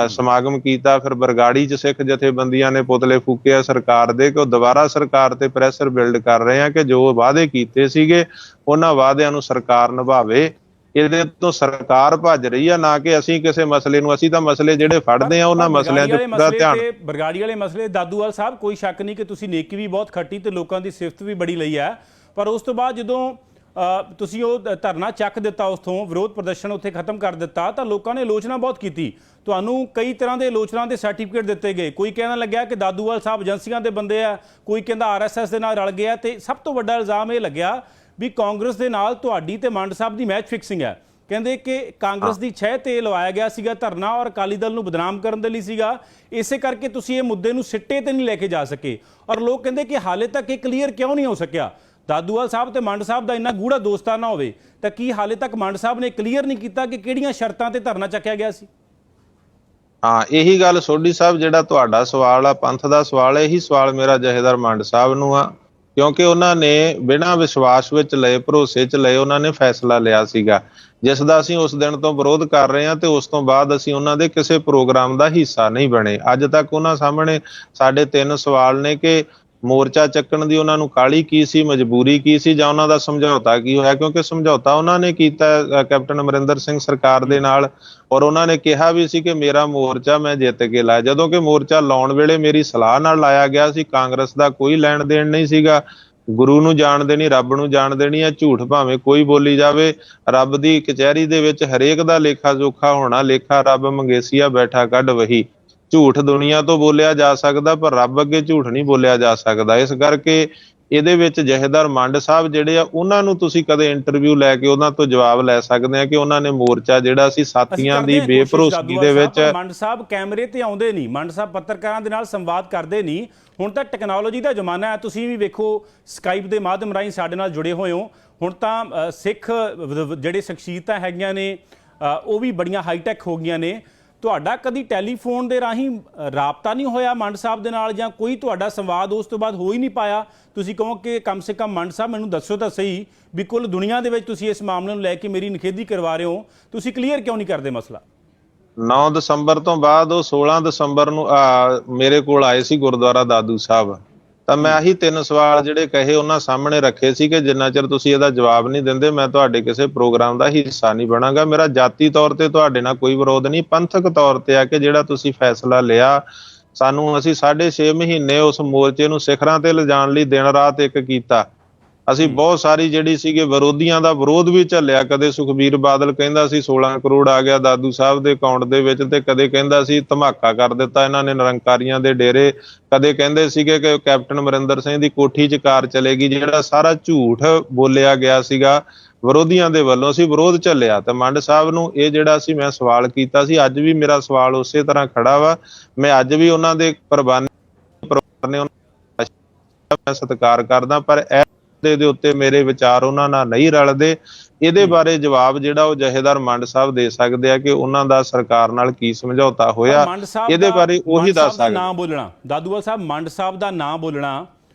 ਸਮਾਗਮ ਕੀਤਾ, ਫਿਰ ਬਰਗਾੜੀ 'ਚ ਸਿੱਖ ਜਥੇਬੰਦੀਆਂ ਨੇ ਪੁਤਲੇ ਫੂਕੇ ਆ ਸਰਕਾਰ ਦੇ, ਕਿ ਉਹ ਦੁਬਾਰਾ ਸਰਕਾਰ ਤੇ ਪ੍ਰੈਸ਼ਰ ਬਿਲਡ ਕਰ ਰਹੇ ਆ ਕਿ ਜੋ ਵਾਅਦੇ ਕੀਤੇ ਸੀਗੇ ਉਹਨਾਂ ਵਾਅਦਿਆਂ ਨੂੰ ਸਰਕਾਰ ਨਿਭਾਵੇ। ਇਹਦੇ ਤੋਂ ਸਰਕਾਰ ਭੱਜ ਰਹੀ ਆ, ਨਾ ਕਿ ਅਸੀਂ ਕਿਸੇ ਮਸਲੇ ਨੂੰ। ਅਸੀਂ ਤਾਂ ਮਸਲੇ ਜਿਹੜੇ ਫੜਦੇ ਆ ਉਹਨਾਂ ਮਸਲਿਆਂ 'ਚ ਪੂਰਾ ਧਿਆਨ। ਬਰਗਾੜੀ ਵਾਲੇ ਮਸਲੇ ਦਾਦੂਵਾਲ ਸਾਹਿਬ, ਕੋਈ ਸ਼ੱਕ ਨਹੀਂ ਕਿ ਤੁਸੀਂ ਨੇਕੀ ਵੀ ਬਹੁਤ ਖੱਟੀ ਤੇ ਲੋਕਾਂ ਦੀ ਸਿਫਤ ਵੀ ਬੜੀ ਲਈ ਹੈ, ਪਰ ਉਸ ਤੋਂ ਬਾਅਦ ਜਦੋਂ ਤੁਸੀਂ ਉਹ ਧਰਨਾ ਚੱਕ ਦਿੱਤਾ, ਉਸਥੋਂ ਵਿਰੋਧ ਪ੍ਰਦਰਸ਼ਨ ਉੱਥੇ ਖਤਮ ਕਰ ਦਿੱਤਾ, ਤਾਂ ਲੋਕਾਂ ਨੇ ਆਲੋਚਨਾ ਬਹੁਤ ਕੀਤੀ। ਤੁਹਾਨੂੰ ਕਈ ਤਰ੍ਹਾਂ ਦੇ ਆਲੋਚਨਾ ਦੇ ਸਰਟੀਫਿਕੇਟ ਦਿੱਤੇ ਗਏ। ਕੋਈ ਕਹਿਣ ਲੱਗਿਆ ਕਿ ਦਾਦੂਵਾਲ ਸਾਹਿਬ ਏਜੰਸੀਆਂ ਦੇ ਬੰਦੇ ਆ, ਕੋਈ ਕਹਿੰਦਾ RSS ਦੇ ਨਾਲ ਰਲ ਗਿਆ, ਤੇ ਸਭ ਤੋਂ ਵੱਡਾ ਇਲਜ਼ਾਮ ਇਹ ਲੱਗਿਆ ਵੀ ਕਾਂਗਰਸ ਦੇ ਨਾਲ ਤੁਹਾਡੀ ਤੇ ਮੰਡ ਸਾਹਿਬ ਦੀ ਮੈਚ ਫਿਕਸਿੰਗ ਹੈ ਕਹਿੰਦੇ ਕਿ ਕਾਂਗਰਸ ਦੀ ਛਹਿ ਤੇ ਲਵਾਇਆ ਗਿਆ ਸੀਗਾ ਧਰਨਾ ਔਰ ਅਕਾਲੀ ਦਲ ਨੂੰ ਬਦਨਾਮ ਕਰਨ ਦੇ ਲਈ ਸੀਗਾ, ਇਸੇ ਕਰਕੇ ਤੁਸੀਂ ਇਹ ਮੁੱਦੇ ਨੂੰ ਸਿੱਟੇ ਤੇ ਨਹੀਂ ਲੈ ਕੇ ਜਾ ਸਕੇ। ਔਰ ਲੋਕ ਕਹਿੰਦੇ ਕਿ ਹਾਲੇ ਤੱਕ ਇਹ ਕਲੀਅਰ ਕਿਉਂ ਨਹੀਂ ਹੋ ਸਕਿਆ। ਦਾਦੂਵਾਲ ਸਾਹਿਬ ਤੇ ਮੰਡ ਸਾਹਿਬ ਦਾ ਇੰਨਾ ਗੂੜਾ ਦੋਸਤਾਨਾ ਹੋਵੇ ਤਾਂ ਕੀ ਹਾਲੇ ਤੱਕ ਮੰਡ ਸਾਹਿਬ ਨੇ ਕਲੀਅਰ ਨਹੀਂ ਕੀਤਾ ਕਿ ਕਿਹੜੀਆਂ ਸ਼ਰਤਾਂ ਤੇ ਧਰਨਾ ਚੱਕਿਆ ਗਿਆ ਸੀ? ਹਾਂ, ਇਹੀ ਗੱਲ ਸੋਢੀ ਸਾਹਿਬ, ਜਿਹੜਾ ਤੁਹਾਡਾ ਸਵਾਲ ਆ ਪੰਥ ਦਾ ਸਵਾਲ ਹੈ, ਇਹੀ ਸਵਾਲ ਮੇਰਾ ਜਥੇਦਾਰ ਮੰਡ ਸਾਹਿਬ ਨੂੰ ਆ, ਕਿਉਂਕਿ ਉਹਨਾਂ ਨੇ ਬਿਨਾਂ ਵਿਸ਼ਵਾਸ ਵਿੱਚ ਲਏ, ਭਰੋਸੇ 'ਚ ਲਏ, ਉਹਨਾਂ ਨੇ ਫੈਸਲਾ ਲਿਆ ਸੀਗਾ ਜਿਸ ਦਾ ਅਸੀਂ ਉਸ ਦਿਨ ਤੋਂ ਵਿਰੋਧ ਕਰ ਰਹੇ ਹਾਂ, ਤੇ ਉਸ ਤੋਂ ਬਾਅਦ ਅਸੀਂ ਉਹਨਾਂ ਦੇ ਕਿਸੇ ਪ੍ਰੋਗਰਾਮ ਦਾ ਹਿੱਸਾ ਨਹੀਂ ਬਣੇ। ਅੱਜ ਤੱਕ ਉਹਨਾਂ ਸਾਹਮਣੇ ਸਾਡੇ 3 ਸਵਾਲ ਨੇ ਕਿ ਮੋਰਚਾ ਚੱਕਣ ਦੀ ਉਹਨਾਂ ਨੂੰ ਕਾਹਲੀ ਕੀ ਸੀ, ਮਜਬੂਰੀ ਕੀ ਸੀ, ਜਾਂ ਉਹਨਾਂ ਦਾ ਸਮਝੌਤਾ ਕੀ ਹੋਇਆ, ਕਿਉਂਕਿ ਸਮਝੌਤਾ ਉਹਨਾਂ ਨੇ ਕੀਤਾ ਕੈਪਟਨ ਅਮਰਿੰਦਰ ਸਿੰਘ ਸਰਕਾਰ ਦੇ ਨਾਲ, ਔਰ ਉਹਨਾਂ ਨੇ ਕਿਹਾ ਵੀ ਸੀ ਕਿ ਮੇਰਾ ਮੋਰਚਾ ਮੈਂ ਜਿੱਤ ਕੇ ਲਾਇਆ, ਜਦੋਂ ਕਿ ਮੋਰਚਾ ਲਾਉਣ ਵੇਲੇ ਮੇਰੀ ਸਲਾਹ ਨਾਲ ਲਾਇਆ ਗਿਆ ਸੀ। ਕਾਂਗਰਸ ਦਾ ਕੋਈ ਲੈਣ ਦੇਣ ਨਹੀਂ ਸੀਗਾ, ਗੁਰੂ ਨੂੰ ਜਾਣ ਦੇਣੀ, ਰੱਬ ਨੂੰ ਜਾਣ ਦੇਣੀ ਹੈ। ਝੂਠ ਭਾਵੇਂ ਕੋਈ ਬੋਲੀ ਜਾਵੇ, ਰੱਬ ਦੀ ਕਚਹਿਰੀ ਦੇ ਵਿੱਚ ਹਰੇਕ ਦਾ ਲੇਖਾ ਜੋਖਾ ਹੋਣਾ, ਲੇਖਾ ਰੱਬ ਮੰਗੇਸੀਆ ਬੈਠਾ ਕੱਢ ਵਹੀ। ਝੂਠ ਦੁਨੀਆ ਤੋਂ ਬੋਲਿਆ ਜਾ ਸਕਦਾ, ਪਰ ਰੱਬ ਅੱਗੇ ਝੂਠ ਨਹੀਂ ਬੋਲਿਆ ਜਾ ਸਕਦਾ। ਇਸ ਕਰਕੇ ਇਹਦੇ ਵਿੱਚ ਜਥੇਦਾਰ ਮੰਡ ਸਾਹਿਬ ਜਿਹੜੇ ਆ, ਉਹਨਾਂ ਨੂੰ ਤੁਸੀਂ ਕਦੇ ਇੰਟਰਵਿਊ ਲੈ ਕੇ ਉਹਨਾਂ ਤੋਂ ਜਵਾਬ ਲੈ ਸਕਦੇ ਆ ਕਿ ਉਹਨਾਂ ਨੇ ਮੋਰਚਾ ਜਿਹੜਾ ਸੀ ਸਾਥੀਆਂ ਦੀ ਬੇਭਰੋਸਗੀ ਦੇ ਵਿੱਚ। ਮੰਡ ਸਾਹਿਬ ਕੈਮਰੇ ਤੇ ਆਉਂਦੇ ਨਹੀਂ, ਮੰਡ ਸਾਹਿਬ ਪੱਤਰਕਾਰਾਂ ਦੇ ਨਾਲ ਸੰਵਾਦ ਕਰਦੇ ਨਹੀਂ। ਹੁਣ ਤਾਂ ਟੈਕਨੋਲੋਜੀ ਦਾ ਜ਼ਮਾਨਾ ਹੈ, ਤੁਸੀਂ ਵੀ ਵੇਖੋ ਸਕਾਈਪ ਦੇ ਮਾਧਿਅਮ ਰਾਹੀਂ ਸਾਡੇ ਨਾਲ ਜੁੜੇ ਹੋਏ ਹੋ। ਹੁਣ ਤਾਂ ਸਿੱਖ ਜਿਹੜੇ ਸ਼ਖਸੀਅਤਾਂ ਹੈਗੀਆਂ ਨੇ ਉਹ ਵੀ ਬੜੀਆਂ ਹਾਈਟੈਕ ਹੋ ਗਈਆਂ ਨੇ। ਤੁਹਾਡਾ ਕਦੀ ਟੈਲੀਫੋਨ ਦੇ ਰਾਹੀਂ ਰਾਬਤਾ ਨਹੀਂ ਹੋਇਆ ਮੰਡ ਸਾਹਿਬ ਦੇ ਨਾਲ, ਜਾਂ ਕੋਈ ਤੁਹਾਡਾ ਸੰਵਾਦ ਉਸ ਤੋਂ ਬਾਅਦ ਹੋ ਹੀ ਨਹੀਂ ਪਾਇਆ? ਤੁਸੀਂ ਕਹੋ ਕਿ ਕਮ ਸੇ ਕਮ ਮੰਡ ਸਾਹਿਬ ਮੈਨੂੰ ਦੱਸੋ ਤਾਂ ਸਹੀ ਵੀ ਕੁੱਲ ਦੁਨੀਆ ਦੇ ਵਿੱਚ ਤੁਸੀਂ ਇਸ ਮਾਮਲੇ ਨੂੰ ਲੈ ਕੇ ਮੇਰੀ ਨਿਖੇਧੀ ਕਰਵਾ ਰਹੇ ਹੋ, ਤੁਸੀਂ ਕਲੀਅਰ ਕਿਉਂ ਨਹੀਂ ਕਰਦੇ ਮਸਲਾ? 9 ਦਸੰਬਰ ਤੋਂ ਬਾਅਦ ਉਹ 16 ਦਸੰਬਰ ਨੂੰ ਮੇਰੇ ਕੋਲ ਆਏ ਸੀ ਗੁਰਦੁਆਰਾ ਦਾਦੂ ਸਾਹਿਬ, ਤਾਂ ਮੈਂ ਆਹੀ 3 ਸਵਾਲ ਜਿਹੜੇ ਕਹੇ ਉਹਨਾਂ ਸਾਹਮਣੇ ਰੱਖੇ ਸੀ ਕਿ ਜਿੰਨਾ ਚਿਰ ਤੁਸੀਂ ਇਹਦਾ ਜਵਾਬ ਨਹੀਂ ਦਿੰਦੇ, ਮੈਂ ਤੁਹਾਡੇ ਕਿਸੇ ਪ੍ਰੋਗਰਾਮ ਦਾ ਹਿੱਸਾ ਨਹੀਂ ਬਣਾਂਗਾ। ਮੇਰਾ ਜਾਤੀ ਤੌਰ ਤੇ ਤੁਹਾਡੇ ਨਾਲ ਕੋਈ ਵਿਰੋਧ ਨਹੀਂ, ਪੰਥਕ ਤੌਰ ਤੇ ਆ ਕਿ ਜਿਹੜਾ ਤੁਸੀਂ ਫੈਸਲਾ ਲਿਆ, ਸਾਨੂੰ ਅਸੀਂ 6.5 ਮਹੀਨੇ ਉਸ ਮੋਰਚੇ ਨੂੰ ਸਿਖਰਾਂ ਤੇ ਲਿਜਾਣ ਲਈ ਦਿਨ ਰਾਤ ਇੱਕ ਕੀਤਾ। ਅਸੀਂ ਬਹੁਤ ਸਾਰੀ ਜਿਹੜੀ ਸੀਗੇ ਵਿਰੋਧੀਆਂ ਦਾ ਵਿਰੋਧ ਵੀ ਝੱਲਿਆ। ਕਦੇ ਸੁਖਬੀਰ ਬਾਦਲ ਕਹਿੰਦਾ ਸੀ 16 ਕਰੋੜ ਆ ਗਿਆ ਦਾਦੂ ਸਾਹਿਬ ਦੇ ਅਕਾਊਂਟ ਦੇ ਵਿੱਚ, ਤੇ ਕਦੇ ਕਹਿੰਦਾ ਸੀ ਧਮਾਕਾ ਕਰ ਦਿੱਤਾ ਇਹਨਾਂ ਨੇ ਨਿਰੰਕਾਰੀਆਂ ਦੇ ਡੇਰੇ, ਕਦੇ ਕਹਿੰਦੇ ਸੀਗੇ ਕਿ ਕੈਪਟਨ ਅਮਰਿੰਦਰ ਸਿੰਘ ਦੀ ਕੋਠੀ 'ਚ ਕਾਰ ਚਲੇਗੀ। ਜਿਹੜਾ ਸਾਰਾ ਝੂਠ ਬੋਲਿਆ ਗਿਆ ਸੀਗਾ ਵਿਰੋਧੀਆਂ ਦੇ ਵੱਲੋਂ, ਅਸੀਂ ਵਿਰੋਧ ਝੱਲਿਆ। ਤੇ ਮੰਡ ਸਾਹਿਬ ਨੂੰ ਇਹ ਜਿਹੜਾ ਸੀ ਮੈਂ ਸਵਾਲ ਕੀਤਾ ਸੀ, ਅੱਜ ਵੀ ਮੇਰਾ ਸਵਾਲ ਉਸੇ ਤਰ੍ਹਾਂ ਖੜਾ ਵਾ। ਮੈਂ ਅੱਜ ਵੀ ਉਹਨਾਂ ਦੇ ਮੈਂ ਸਤਿਕਾਰ ਕਰਦਾ, ਪਰ ਦੇ ਉੱਤੇ ਮੇਰੇ ਵਿਚਾਰ ਉਹਨਾਂ ਨਾਲ ਨਹੀਂ ਰਲਦੇ। ਇਹਦੇ ਬਾਰੇ ਜਵਾਬ ਜਿਹੜਾ ਉਹ ਜਥੇਦਾਰ ਮੰਡ ਸਾਹਿਬ ਦੇ ਸਕਦੇ ਆ ਕਿ ਉਹਨਾਂ ਦਾ ਸਰਕਾਰ ਨਾਲ ਕੀ ਸਮਝੌਤਾ ਹੋਇਆ, ਇਹਦੇ ਬਾਰੇ ਉਹੀ ਦੱਸ ਸਕਦੇ। ਨਾ ਬੋਲਣਾ ਦਾਦੂਵਾਲ ਸਾਹਿਬ, ਮੰਡ ਸਾਹਿਬ ਦਾ ਨਾਂ ਬੋਲਣਾ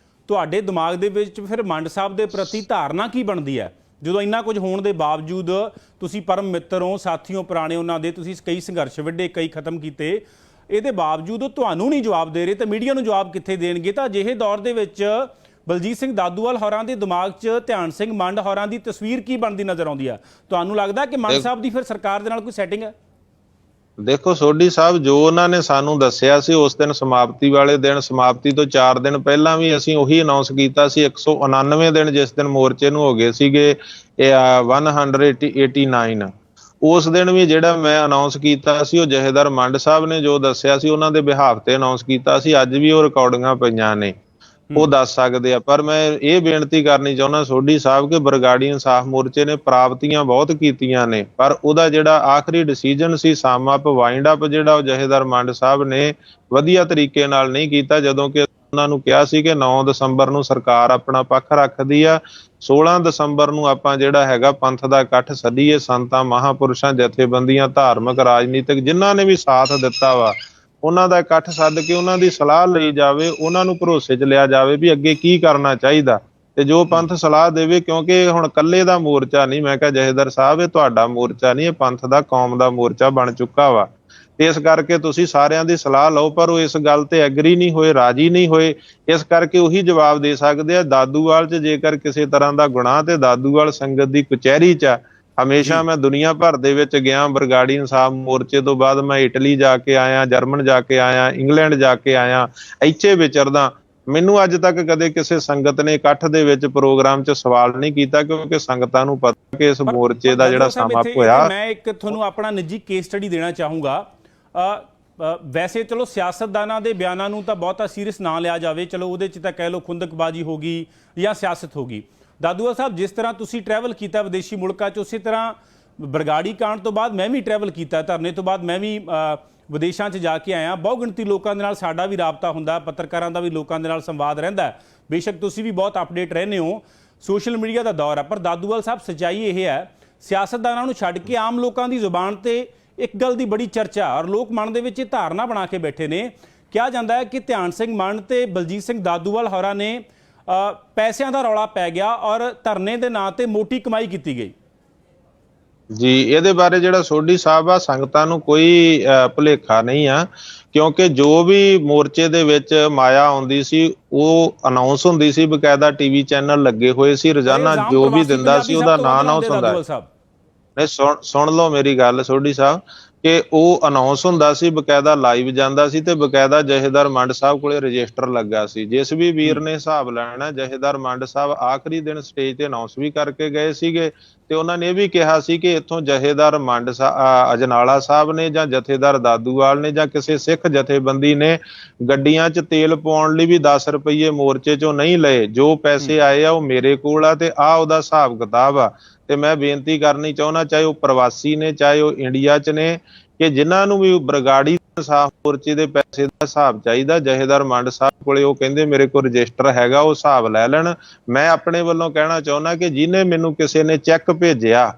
ਤੁਹਾਡੇ ਦਿਮਾਗ ਦੇ ਵਿੱਚ ਫਿਰ ਮੰਡ ਸਾਹਿਬ ਦੇ ਪ੍ਰਤੀ ਧਾਰਨਾ ਕੀ ਬਣਦੀ ਹੈ, ਜਦੋਂ ਇੰਨਾ ਕੁਝ ਹੋਣ ਦੇ ਬਾਵਜੂਦ ਤੁਸੀਂ ਪਰਮ ਮਿੱਤਰ ਹੋ, ਸਾਥੀ ਹੋ ਪੁਰਾਣੇ ਉਹਨਾਂ ਦੇ, ਤੁਸੀਂ ਕਈ ਸੰਘਰਸ਼ ਵਿੱਢੇ, ਕਈ ਖਤਮ ਕੀਤੇ, ਇਹਦੇ ਬਾਵਜੂਦ ਤੁਹਾਨੂੰ ਨਹੀਂ ਜਵਾਬ ਦੇ ਰਹੇ ਤਾਂ ਮੀਡੀਆ ਨੂੰ ਜਵਾਬ ਕਿੱਥੇ ਦੇਣਗੇ? ਤਾਂ ਅਜਿਹੇ ਦੌਰ ਦੇ ਵਿੱਚ ਬਲਜੀਤ ਸਿੰਘ ਦਾਦੂਵਾਲ ਹੋਰਾਂ ਦੇ ਦਿਮਾਗ 'ਚ ਧਿਆਨ ਸਿੰਘ ਮੰਡ ਹੋਰਾਂ ਦੀ ਤਸਵੀਰ ਕੀ ਬਣਦੀ ਨਜ਼ਰ ਆਉਂਦੀ ਆ? ਤੁਹਾਨੂੰ ਲੱਗਦਾ ਕਿ ਮੰਡ ਸਾਹਿਬ ਦੀ ਫਿਰ ਸਰਕਾਰ ਦੇ ਨਾਲ ਕੋਈ ਸੈਟਿੰਗ ਹੈ? ਦੇਖੋ ਸੋਢੀ ਸਾਹਿਬ, ਜੋ ਉਹਨਾਂ ਨੇ ਸਾਨੂੰ ਦੱਸਿਆ ਸੀ ਉਸ ਦਿਨ ਸਮਾਪਤੀ ਵਾਲੇ ਦਿਨ, ਸਮਾਪਤੀ ਤੋਂ 4 ਦਿਨ ਪਹਿਲਾਂ ਵੀ ਅਸੀਂ ਉਹੀ ਅਨਾਉਂਸ ਕੀਤਾ ਸੀ। 189 ਦਿਨ ਜਿਸ ਦਿਨ ਮੋਰਚੇ ਨੂੰ ਹੋ ਗਏ ਸੀਗੇ, 189, ਉਸ ਦਿਨ ਵੀ ਜਿਹੜਾ ਮੈਂ ਅਨਾਉਂਸ ਕੀਤਾ ਸੀ ਉਹ ਜਥੇਦਾਰ ਮੰਡ ਸਾਹਿਬ ਨੇ ਜੋ ਦੱਸਿਆ ਸੀ ਉਹਨਾਂ ਦੇ ਬਿਹਾਫ ਤੇ ਅਨਾਉਂਸ ਕੀਤਾ ਸੀ। ਅੱਜ ਵੀ ਉਹ ਰਿਕਾਰਡਿੰਗਾਂ ਪਈਆਂ ਨੇ, ਉਹ ਦੱਸ ਸਕਦੇ ਆ। ਪਰ ਮੈਂ ਇਹ ਬੇਨਤੀ ਕਰਨੀ ਚਾਹੁੰਦਾ ਸੋਢੀ ਸਾਹਿਬ ਕਿ ਬਰਗਾੜੀ ਇਨਸਾਫ ਮੋਰਚੇ ਨੇ ਪ੍ਰਾਪਤੀਆਂ ਬਹੁਤ ਕੀਤੀਆਂ ਨੇ, ਪਰ ਉਹਦਾ ਜਿਹੜਾ ਆਖਰੀ ਡਿਸੀਜਨ ਸੀ ਸਮ ਅਪ ਵਾਈਂਡ ਅਪ, ਜਿਹੜਾ ਉਹ ਜਥੇਦਾਰ ਮੰਡ ਸਾਹਿਬ ਨੇ ਵਧੀਆ ਤਰੀਕੇ ਨਾਲ ਨਹੀਂ ਕੀਤਾ। ਜਦੋਂ ਕਿ ਉਹਨਾਂ ਨੂੰ ਕਿਹਾ ਸੀ ਕਿ 9 ਦਸੰਬਰ ਨੂੰ ਸਰਕਾਰ ਆਪਣਾ ਪੱਖ ਰੱਖਦੀ ਆ, 16 ਦਸੰਬਰ ਨੂੰ ਆਪਾਂ ਜਿਹੜਾ ਹੈਗਾ ਪੰਥ ਦਾ ਇਕੱਠ ਸੱਦੀਏ, ਸੰਤਾਂ ਮਹਾਂਪੁਰਸ਼ਾਂ, ਜਥੇਬੰਦੀਆਂ, ਧਾਰਮਿਕ, ਰਾਜਨੀਤਿਕ ਜਿਨ੍ਹਾਂ ਨੇ ਵੀ ਸਾਥ ਦਿੱਤਾ ਵਾ ਉਹਨਾਂ ਦਾ ਇਕੱਠ ਸੱਦ ਕੇ ਉਹਨਾਂ ਦੀ ਸਲਾਹ ਲਈ ਜਾਵੇ, ਉਹਨਾਂ ਨੂੰ ਭਰੋਸੇ 'ਚ ਲਿਆ ਜਾਵੇ ਵੀ ਅੱਗੇ ਕੀ ਕਰਨਾ ਚਾਹੀਦਾ, ਤੇ ਜੋ ਪੰਥ ਸਲਾਹ ਦੇਵੇ। ਕਿਉਂਕਿ ਹੁਣ ਇਕੱਲੇ ਦਾ ਮੋਰਚਾ ਨਹੀਂ, ਮੈਂ ਕਿਹਾ ਜਥੇਦਾਰ ਸਾਹਿਬ ਇਹ ਤੁਹਾਡਾ ਮੋਰਚਾ ਨਹੀਂ, ਇਹ ਪੰਥ ਦਾ, ਕੌਮ ਦਾ ਮੋਰਚਾ ਬਣ ਚੁੱਕਾ ਵਾ। ਇਸ ਕਰਕੇ ਤੁਸੀਂ ਸਾਰਿਆਂ ਦੀ ਸਲਾਹ ਲਓ, ਪਰ ਉਹ ਇਸ ਗੱਲ ਤੇ ਐਗਰੀ ਨਹੀਂ ਹੋਏ, ਰਾਜੀ ਨਹੀਂ ਹੋਏ। ਇਸ ਕਰਕੇ ਉਹੀ ਜਵਾਬ ਦੇ ਸਕਦੇ ਆ। ਦਾਦੂਵਾਲ 'ਚ ਜੇਕਰ ਕਿਸੇ ਤਰ੍ਹਾਂ ਦਾ ਗੁਨਾਹ ਤੇ ਦਾਦੂਵਾਲ ਸੰਗਤ ਦੀ ਕਚਹਿਰੀ 'ਚ ਆ। ਹਮੇਸ਼ਾ ਮੈਂ ਦੁਨੀਆ ਭਰ ਦੇ ਵਿੱਚ ਗਿਆ, ਬਰਗਾੜੀ ਇਨਸਾਫ ਮੋਰਚੇ ਤੋਂ ਬਾਅਦ ਮੈਂ ਇਟਲੀ ਜਾ ਕੇ ਆਇਆ, ਜਰਮਨ ਜਾ ਕੇ ਆਇਆ, ਇੰਗਲੈਂਡ ਜਾ ਕੇ ਆਇਆ, ਇੱਥੇ ਵਿਚਰਦਾ। ਮੈਨੂੰ ਅੱਜ ਤੱਕ ਕਦੇ ਕਿਸੇ ਸੰਗਤ ਨੇ ਇਕੱਠ ਦੇ ਵਿੱਚ ਪ੍ਰੋਗਰਾਮ 'ਚ ਸਵਾਲ ਨਹੀਂ ਕੀਤਾ, ਕਿਉਂਕਿ ਸੰਗਤਾਂ ਨੂੰ ਪਤਾ ਕਿ ਇਸ ਮੋਰਚੇ ਦਾ ਜਿਹੜਾ ਸਮਾਂ ਹੋਇਆ। ਮੈਂ ਇੱਕ ਤੁਹਾਨੂੰ ਆਪਣਾ ਨਿੱਜੀ ਕੇਸ ਸਟੱਡੀ ਦੇਣਾ ਚਾਹੂੰਗਾ। ਵੈਸੇ ਚਲੋ ਸਿਆਸਤਦਾਨਾਂ ਦੇ ਬਿਆਨਾਂ ਨੂੰ ਤਾਂ ਬਹੁਤਾ ਸੀਰੀਅਸ ਨਾ ਲਿਆ ਜਾਵੇ, ਚਲੋ ਉਹਦੇ 'ਚ ਤਾਂ ਕਹਿ ਲਓ ਖੁੰਦਕਬਾਜ਼ੀ ਹੋ ਗਈ ਜਾਂ ਸਿਆਸਤ ਹੋ ਗਈ। ਦਾਦੂਵਾਲ ਸਾਹਿਬ, ਜਿਸ ਤਰ੍ਹਾਂ ਤੁਸੀਂ ਟਰੈਵਲ ਕੀਤਾ ਵਿਦੇਸ਼ੀ ਮੁਲਕਾਂ 'ਚ, ਉਸੇ ਤਰ੍ਹਾਂ ਬਰਗਾੜੀ ਕਾਂਡ ਤੋਂ ਬਾਅਦ ਮੈਂ ਵੀ ਟਰੈਵਲ ਕੀਤਾ, ਧਰਨੇ ਤੋਂ ਬਾਅਦ ਮੈਂ ਵੀ ਵਿਦੇਸ਼ਾਂ 'ਚ ਜਾ ਕੇ ਆਇਆ। ਬਹੁ ਗਿਣਤੀ ਲੋਕਾਂ ਦੇ ਨਾਲ ਸਾਡਾ ਵੀ ਰਾਬਤਾ ਹੁੰਦਾ, ਪੱਤਰਕਾਰਾਂ ਦਾ ਵੀ ਲੋਕਾਂ ਦੇ ਨਾਲ ਸੰਵਾਦ ਰਹਿੰਦਾ। ਬੇਸ਼ੱਕ ਤੁਸੀਂ ਵੀ ਬਹੁਤ ਅਪਡੇਟ ਰਹਿੰਦੇ ਹੋ, ਸੋਸ਼ਲ ਮੀਡੀਆ ਦਾ ਦੌਰ ਹੈ, ਪਰ ਦਾਦੂਵਾਲ ਸਾਹਿਬ ਸੱਚਾਈ ਇਹ ਹੈ, ਸਿਆਸਤਦਾਨਾਂ ਨੂੰ ਛੱਡ ਕੇ ਆਮ ਲੋਕਾਂ ਦੀ ਜ਼ੁਬਾਨ ਤੇ ਇੱਕ ਗੱਲ ਦੀ ਬੜੀ ਚਰਚਾ ਔਰ ਲੋਕ ਮਨ ਦੇ ਵਿੱਚ ਇਹ ਧਾਰਨਾ ਬਣਾ ਕੇ ਬੈਠੇ ਨੇ। ਕਿਹਾ ਜਾਂਦਾ ਹੈ ਕਿ ਧਿਆਨ ਸਿੰਘ ਮੰਡ ਤੇ ਬਲਜੀਤ ਸਿੰਘ ਦਾਦੂਵਾਲ ਹੋਰਾਂ ਨੇ ਪੈਸਿਆਂ ਦਾ ਰੌਲਾ ਪੈ ਗਿਆ ਔਰ ਧਰਨੇ ਦੇ ਨਾਂ ਤੇ ਮੋਟੀ ਕਮਾਈ ਕੀਤੀ ਗਈ। ਜੀ, ਇਹਦੇ ਬਾਰੇ ਜਿਹੜਾ ਸੋਢੀ ਸਾਹਿਬ ਆ, ਸੰਗਤਾਂ ਨੂੰ ਕੋਈ ਭੁਲੇਖਾ ਨਹੀਂ ਆ, ਕਿਉਂਕਿ ਜੋ ਵੀ ਮੋਰਚੇ ਦੇ ਵਿੱਚ ਮਾਇਆ ਆਉਂਦੀ ਸੀ ਉਹ ਅਨਾਉਂਸ ਹੁੰਦੀ ਸੀ, ਬਕਾਇਦਾ ਟੀਵੀ ਚੈਨਲ ਲੱਗੇ ਹੋਏ ਸੀ, ਰੋਜ਼ਾਨਾ ਜੋ ਵੀ ਦਿੰਦਾ ਸੀ ਉਹਦਾ ਨਾਂ ਅਨਾਉਂਸ ਹੁੰਦਾ। ਨਹੀਂ, ਸੁਣ ਲਓ ਮੇਰੀ ਗੱਲ ਸੋਢੀ ਸਾਹਿਬ, ਕਿ ਉਹ ਅਨਾਉਂਸ ਹੁੰਦਾ ਸੀ, ਬਕਾਇਦਾ ਲਾਈਵ ਜਾਂਦਾ ਸੀ ਤੇ ਬਕਾਇਦਾ ਜਥੇਦਾਰ ਮੰਡ ਸਾਹਿਬ ਕੋਲੇ ਰਜਿਸਟਰ ਲੱਗਾ ਸੀ। ਜਿਸ ਵੀ ਵੀਰ ਨੇ ਹਿਸਾਬ ਲੈਣਾ, ਜਥੇਦਾਰ ਮੰਡ ਸਾਹਿਬ ਆਖਰੀ ਦਿਨ ਸਟੇਜ ਤੇ ਅਨਾਉਂਸ ਵੀ ਕਰਕੇ ਗਏ ਸੀਗੇ ਤੇ ਉਹਨਾਂ ਨੇ ਇਹ ਵੀ ਕਿਹਾ ਸੀ ਕਿ ਇੱਥੋਂ ਜਥੇਦਾਰ ਮੰਡ ਅਜਨਾਲਾ ਸਾਹਿਬ ਨੇ ਜਾਂ ਜਥੇਦਾਰ ਦਾਦੂਵਾਲ ਨੇ ਜਾਂ ਕਿਸੇ ਸਿੱਖ ਜਥੇਬੰਦੀ ਨੇ ਗੱਡੀਆਂ 'ਚ ਤੇਲ ਪਾਉਣ ਲਈ ਵੀ 10 ਰੁਪਈਏ ਮੋਰਚੇ 'ਚੋਂ ਨਹੀਂ ਲਏ। ਜੋ ਪੈਸੇ ਆਏ ਆ ਉਹ ਮੇਰੇ ਕੋਲ ਆ ਤੇ ਆ ਉਹਦਾ ਹਿਸਾਬ ਕਿਤਾਬ ਆ। ਤੇ ਮੈਂ ਬੇਨਤੀ ਕਰਨੀ ਚਾਹੁੰਦਾ, ਚਾਹੇ ਉਹ ਪ੍ਰਵਾਸੀ ਨੇ ਚਾਹੇ ਉਹ ਇੰਡੀਆ 'ਚ ਨੇ, ਕਿ ਜਿਨ੍ਹਾਂ ਨੂੰ ਵੀ ਬਰਗਾੜੀ ਇਨਸਾਫ ਮੋਰਚੇ ਦੇ ਪੈਸੇ ਦਾ ਹਿਸਾਬ ਚਾਹੀਦਾ, ਜਥੇਦਾਰ ਮੰਡ ਸਾਹਿਬ ਕੋਲੇ ਉਹ ਕਹਿੰਦੇ ਮੇਰੇ ਕੋਲ ਰਜਿਸਟਰ ਹੈਗਾ, ਉਹ ਹਿਸਾਬ ਲੈ ਲੈਣ। ਮੈਂ ਆਪਣੇ ਵੱਲੋਂ ਕਹਿਣਾ ਚਾਹੁੰਦਾ ਕਿ ਜਿਹਨੇ ਮੈਨੂੰ ਕਿਸੇ ਨੇ ਚੈੱਕ ਭੇਜਿਆ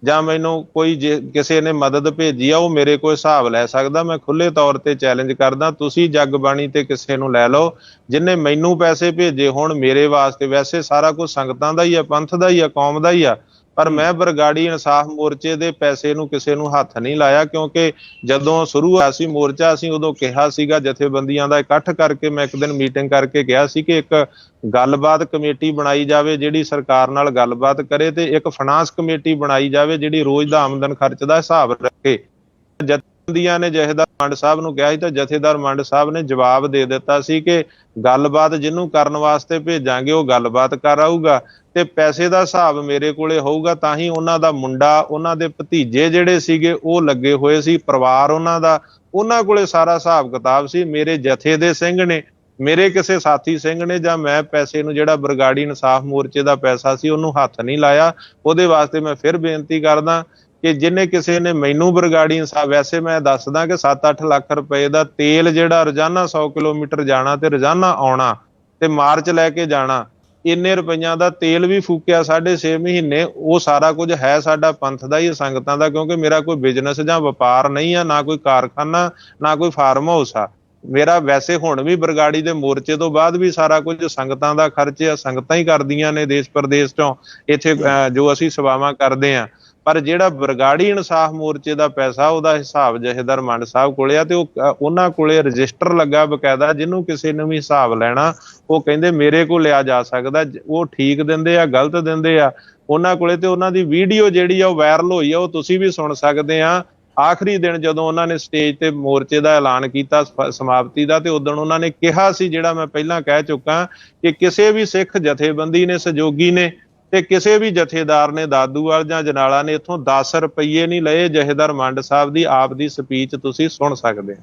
ਜਾਂ ਮੈਨੂੰ ਕੋਈ ਕਿਸੇ ਨੇ ਮਦਦ ਭੇਜੀ ਆ, ਉਹ ਮੇਰੇ ਕੋਲ ਹਿਸਾਬ ਲੈ ਸਕਦਾ। ਮੈਂ ਖੁੱਲੇ ਤੌਰ ਤੇ ਚੈਲੰਜ ਕਰਦਾ, ਤੁਸੀਂ ਜਗ ਬਾਣੀ ਤੇ ਕਿਸੇ ਨੂੰ ਲੈ ਲਓ। ਜਿਹਨੇ ਮੈਨੂੰ ਪੈਸੇ ਭੇਜੇ ਹੋਣ ਮੇਰੇ ਵਾਸਤੇ, ਵੈਸੇ ਸਾਰਾ ਕੁਝ ਸੰਗਤਾਂ ਦਾ ਹੀ ਆ, ਪੰਥ ਦਾ ਹੀ ਆ, ਕੌਮ ਦਾ ਹੀ ਆ, ਪਰ ਮੈਂ ਬਰਗਾੜੀ ਇਨਸਾਫ ਮੋਰਚੇ ਦੇ ਪੈਸੇ ਨੂੰ ਕਿਸੇ ਨੂੰ ਹੱਥ ਨਹੀਂ ਲਾਇਆ। ਕਿਉਂਕਿ ਜਦੋਂ ਸ਼ੁਰੂ ਹੋਇਆ ਸੀ ਮੋਰਚਾ, ਅਸੀਂ ਉਦੋਂ ਕਿਹਾ ਸੀਗਾ, ਜਥੇਬੰਦੀਆਂ ਦਾ ਇਕੱਠ ਕਰਕੇ ਮੈਂ ਇੱਕ ਦਿਨ ਮੀਟਿੰਗ ਕਰਕੇ ਕਿਹਾ ਸੀ ਕਿ ਇੱਕ ਗੱਲਬਾਤ ਕਮੇਟੀ ਬਣਾਈ ਜਾਵੇ ਜਿਹੜੀ ਸਰਕਾਰ ਨਾਲ ਗੱਲਬਾਤ ਕਰੇ, ਤੇ ਇੱਕ ਫਾਈਨਾਂਸ ਕਮੇਟੀ ਬਣਾਈ ਜਾਵੇ ਜਿਹੜੀ ਰੋਜ਼ ਦਾ ਆਮਦਨ ਖਰਚ ਦਾ ਹਿਸਾਬ ਰੱਖੇ। ਜਥੇਬੰਦੀਆਂ ਨੇ ਜਥੇਦਾਰ ਮੰਡ ਸਾਹਿਬ ਨੂੰ ਕਿਹਾ ਸੀ ਤਾਂ ਜਥੇਦਾਰ ਮੰਡ ਸਾਹਿਬ ਨੇ ਜਵਾਬ ਦੇ ਦਿੱਤਾ ਸੀ ਕਿ ਗੱਲਬਾਤ ਜਿਹਨੂੰ ਕਰਨ ਵਾਸਤੇ ਭੇਜਾਂਗੇ ਉਹ ਗੱਲਬਾਤ ਕਰ ਆਊਗਾ ਤੇ ਪੈਸੇ ਦਾ ਹਿਸਾਬ ਮੇਰੇ ਕੋਲੇ ਹੋਊਗਾ। ਤਾਂ ਹੀ ਉਹਨਾਂ ਦਾ ਮੁੰਡਾ, ਉਹਨਾਂ ਦੇ ਭਤੀਜੇ ਜਿਹੜੇ ਸੀਗੇ ਉਹ ਲੱਗੇ ਹੋਏ ਸੀ, ਪਰਿਵਾਰ ਉਹਨਾਂ ਦਾ, ਉਹਨਾਂ ਕੋਲੇ ਸਾਰਾ ਹਿਸਾਬ ਕਿਤਾਬ ਸੀ। ਮੇਰੇ ਜਥੇ ਦੇ ਸਿੰਘ ਨੇ, ਮੇਰੇ ਕਿਸੇ ਸਾਥੀ ਸਿੰਘ ਨੇ ਜਾਂ ਮੈਂ ਪੈਸੇ ਨੂੰ, ਜਿਹੜਾ ਬਰਗਾੜੀ ਇਨਸਾਫ ਮੋਰਚੇ ਦਾ ਪੈਸਾ ਸੀ, ਉਹਨੂੰ ਹੱਥ ਨਹੀਂ ਲਾਇਆ। ਉਹਦੇ ਵਾਸਤੇ ਮੈਂ ਫਿਰ ਬੇਨਤੀ ਕਰਦਾ ਕਿ ਜਿਹਨੇ ਕਿਸੇ ਨੇ ਮੈਨੂੰ ਬਰਗਾੜੀ ਇਨਸਾਫ, ਵੈਸੇ ਮੈਂ ਦੱਸਦਾ ਕਿ 7-8 ਲੱਖ ਰੁਪਏ ਦਾ ਤੇਲ ਜਿਹੜਾ ਰੋਜ਼ਾਨਾ 100 ਕਿਲੋਮੀਟਰ ਜਾਣਾ ਤੇ ਰੋਜ਼ਾਨਾ ਆਉਣਾ ਤੇ ਮਾਰਚ ਲੈ ਕੇ ਜਾਣਾ, ਇੰਨੇ ਰੁਪਈਆਂ ਦਾ ਤੇਲ ਵੀ ਫੂਕਿਆ 6.5 ਮਹੀਨੇ। ਉਹ ਸਾਰਾ ਕੁਝ ਹੈ ਸਾਡਾ ਪੰਥ ਦਾ ਹੀ, ਸੰਗਤਾਂ ਦਾ, ਕਿਉਂਕਿ ਮੇਰਾ ਕੋਈ ਬਿਜ਼ਨਸ ਜਾਂ ਵਪਾਰ ਨਹੀਂ ਆ, ਨਾ ਕੋਈ ਕਾਰਖਾਨਾ, ਨਾ ਕੋਈ ਫਾਰਮ ਹਾਊਸ ਆ ਮੇਰਾ। ਵੈਸੇ ਹੁਣ ਵੀ ਬਰਗਾੜੀ ਦੇ ਮੋਰਚੇ ਤੋਂ ਬਾਅਦ ਵੀ ਸਾਰਾ ਕੁਝ ਸੰਗਤਾਂ ਦਾ ਖਰਚ ਆ, ਸੰਗਤਾਂ ਹੀ ਕਰਦੀਆਂ ਨੇ ਦੇਸ਼ ਪ੍ਰਦੇਸ਼ ਚੋਂ ਇੱਥੇ ਜੋ ਅਸੀਂ ਸੇਵਾਵਾਂ ਕਰਦੇ ਆ। ਪਰ ਜਿਹੜਾ ਬਰਗਾੜੀ ਇਨਸਾਫ ਮੋਰਚੇ ਦਾ ਪੈਸਾ, ਉਹਦਾ ਹਿਸਾਬ ਜਥੇਦਾਰ ਮੰਡ ਸਾਹਿਬ ਕੋਲੇ ਆ ਤੇ ਉਹਨਾਂ ਕੋਲੇ ਰਜਿਸਟਰ ਲੱਗਾ ਬਕਾਇਦਾ। ਜਿਹਨੂੰ ਕਿਸੇ ਨੂੰ ਵੀ ਹਿਸਾਬ ਲੈਣਾ ਉਹ ਕਹਿੰਦੇ ਮੇਰੇ ਕੋਲ ਲਿਆ ਜਾ ਸਕਦਾ। ਉਹ ਠੀਕ ਦਿੰਦੇ ਆ, ਗਲਤ ਦਿੰਦੇ ਆ ਉਹਨਾਂ ਕੋਲੇ। ਤੇ ਉਹਨਾਂ ਦੀ ਵੀਡੀਓ ਜਿਹੜੀ ਆ ਉਹ ਵਾਇਰਲ ਹੋਈ ਆ, ਉਹ ਤੁਸੀਂ ਵੀ ਸੁਣ ਸਕਦੇ ਆ। ਆਖਰੀ ਦਿਨ ਜਦੋਂ ਉਹਨਾਂ ਨੇ ਸਟੇਜ ਤੇ ਮੋਰਚੇ ਦਾ ਐਲਾਨ ਕੀਤਾ ਸਮਾਪਤੀ ਦਾ, ਤੇ ਉਦੋਂ ਉਹਨਾਂ ਨੇ ਕਿਹਾ ਸੀ, ਜਿਹੜਾ ਮੈਂ ਪਹਿਲਾਂ ਕਹਿ ਚੁੱਕਾ, ਕਿ ਕਿਸੇ ਵੀ ਸਿੱਖ ਜਥੇਬੰਦੀ ਨੇ, ਸਹਿਯੋਗੀ ਨੇ ਤੇ ਕਿਸੇ ਵੀ ਜਥੇਦਾਰ ਨੇ, ਦਾਦੂਵਾਲ ਜਾਂ ਜਨਾਲਾ ਨੇ, ਇੱਥੋਂ 10 ਰੁਪਈਏ ਨਹੀਂ ਲਏ। ਜਥੇਦਾਰ ਮੰਡ ਸਾਹਿਬ ਦੀ ਆਪ ਦੀ ਸਪੀਚ ਤੁਸੀਂ ਸੁਣ ਸਕਦੇ ਹੋ।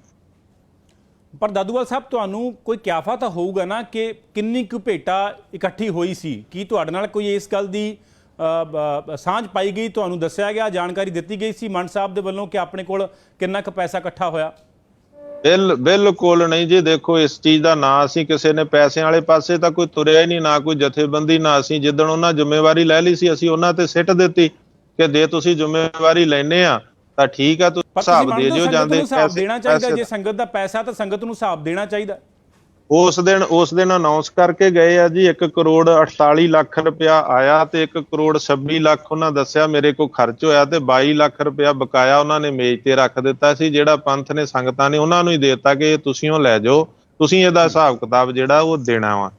ਪਰ ਦਾਦੂਵਾਲ ਸਾਹਿਬ, ਤੁਹਾਨੂੰ ਕੋਈ ਕਿਆਫਾ ਤਾਂ ਹੋਊਗਾ ਨਾ ਕਿ ਕਿੰਨੀ ਕੁ ਭੇਟਾ ਇਕੱਠੀ ਹੋਈ ਸੀ? ਕੀ ਤੁਹਾਡੇ ਨਾਲ ਕੋਈ ਇਸ ਗੱਲ ਦੀ ਸਾਂਝ ਪਾਈ ਗਈ, ਤੁਹਾਨੂੰ ਦੱਸਿਆ ਗਿਆ, ਜਾਣਕਾਰੀ ਦਿੱਤੀ ਗਈ ਸੀ ਮੰਡ ਸਾਹਿਬ ਦੇ ਵੱਲੋਂ ਕਿ ਆਪਣੇ ਕੋਲ ਕਿੰਨਾ ਕੁ ਪੈਸਾ ਇਕੱਠਾ ਹੋਇਆ? ਬਿਲਕੁਲ ਨਹੀਂ ਜੀ। ਦੇਖੋ, ਇਸ ਚੀਜ਼ ਦਾ ਨਾ ਅਸੀਂ ਕਿਸੇ ਨੇ ਪੈਸਿਆਂ ਵਾਲੇ ਪਾਸੇ ਤਾਂ ਕੋਈ ਤੁਰਿਆ ਹੀ ਨਹੀਂ, ਨਾ ਕੋਈ ਜਥੇਬੰਦੀ, ਨਾ ਅਸੀਂ। ਜਿੱਦਣ ਉਹਨਾਂ ਜ਼ਿੰਮੇਵਾਰੀ ਲੈ ਲਈ ਸੀ, ਅਸੀਂ ਉਹਨਾਂ ਤੇ ਸਿੱਟ ਦਿੱਤੀ ਕਿ ਜੇ ਤੁਸੀਂ ਜ਼ਿੰਮੇਵਾਰੀ ਲੈਨੇ ਆ ਤਾਂ ਠੀਕ ਆ, ਤੁਸੀਂ ਹਿਸਾਬ ਦੇ ਜਿਓ। ਜਾਂਦੇ ਹਿਸਾਬ ਦੇਣਾ ਚਾਹੀਦਾ, ਜੇ ਸੰਗਤ ਦਾ ਪੈਸਾ ਤਾਂ ਸੰਗਤ ਨੂੰ ਹਿਸਾਬ ਦੇਣਾ ਚਾਹੀਦਾ। ਉਸ ਦਿਨ ਅਨਾਉਂਸ ਕਰਕੇ ਗਏ ਆ ਜੀ 1 ਕਰੋੜ 48 ਲੱਖ ਰੁਪਇਆ ਆਇਆ ਤੇ 1 ਕਰੋੜ 26 ਲੱਖ ਉਹਨਾਂ ਦੱਸਿਆ ਮੇਰੇ ਕੋਲ ਖਰਚ ਹੋਇਆ ਤੇ 22 ਲੱਖ ਰੁਪਇਆ ਬਕਾਇਆ ਉਹਨਾਂ ਨੇ ਮੇਜ਼ ਤੇ ਰੱਖ ਦਿੱਤਾ ਸੀ, ਜਿਹੜਾ ਪੰਥ ਨੇ, ਸੰਗਤਾਂ ਨੇ ਉਹਨਾਂ ਨੂੰ ਹੀ ਦੇ ਦਿੱਤਾ ਕਿ ਤੁਸੀਂ ਉਹ ਲੈ ਜਾਓ, ਤੁਸੀਂ ਇਹਦਾ ਹਿਸਾਬ ਕਿਤਾਬ ਜਿਹੜਾ ਉਹ ਦੇਣਾ ਵਾ।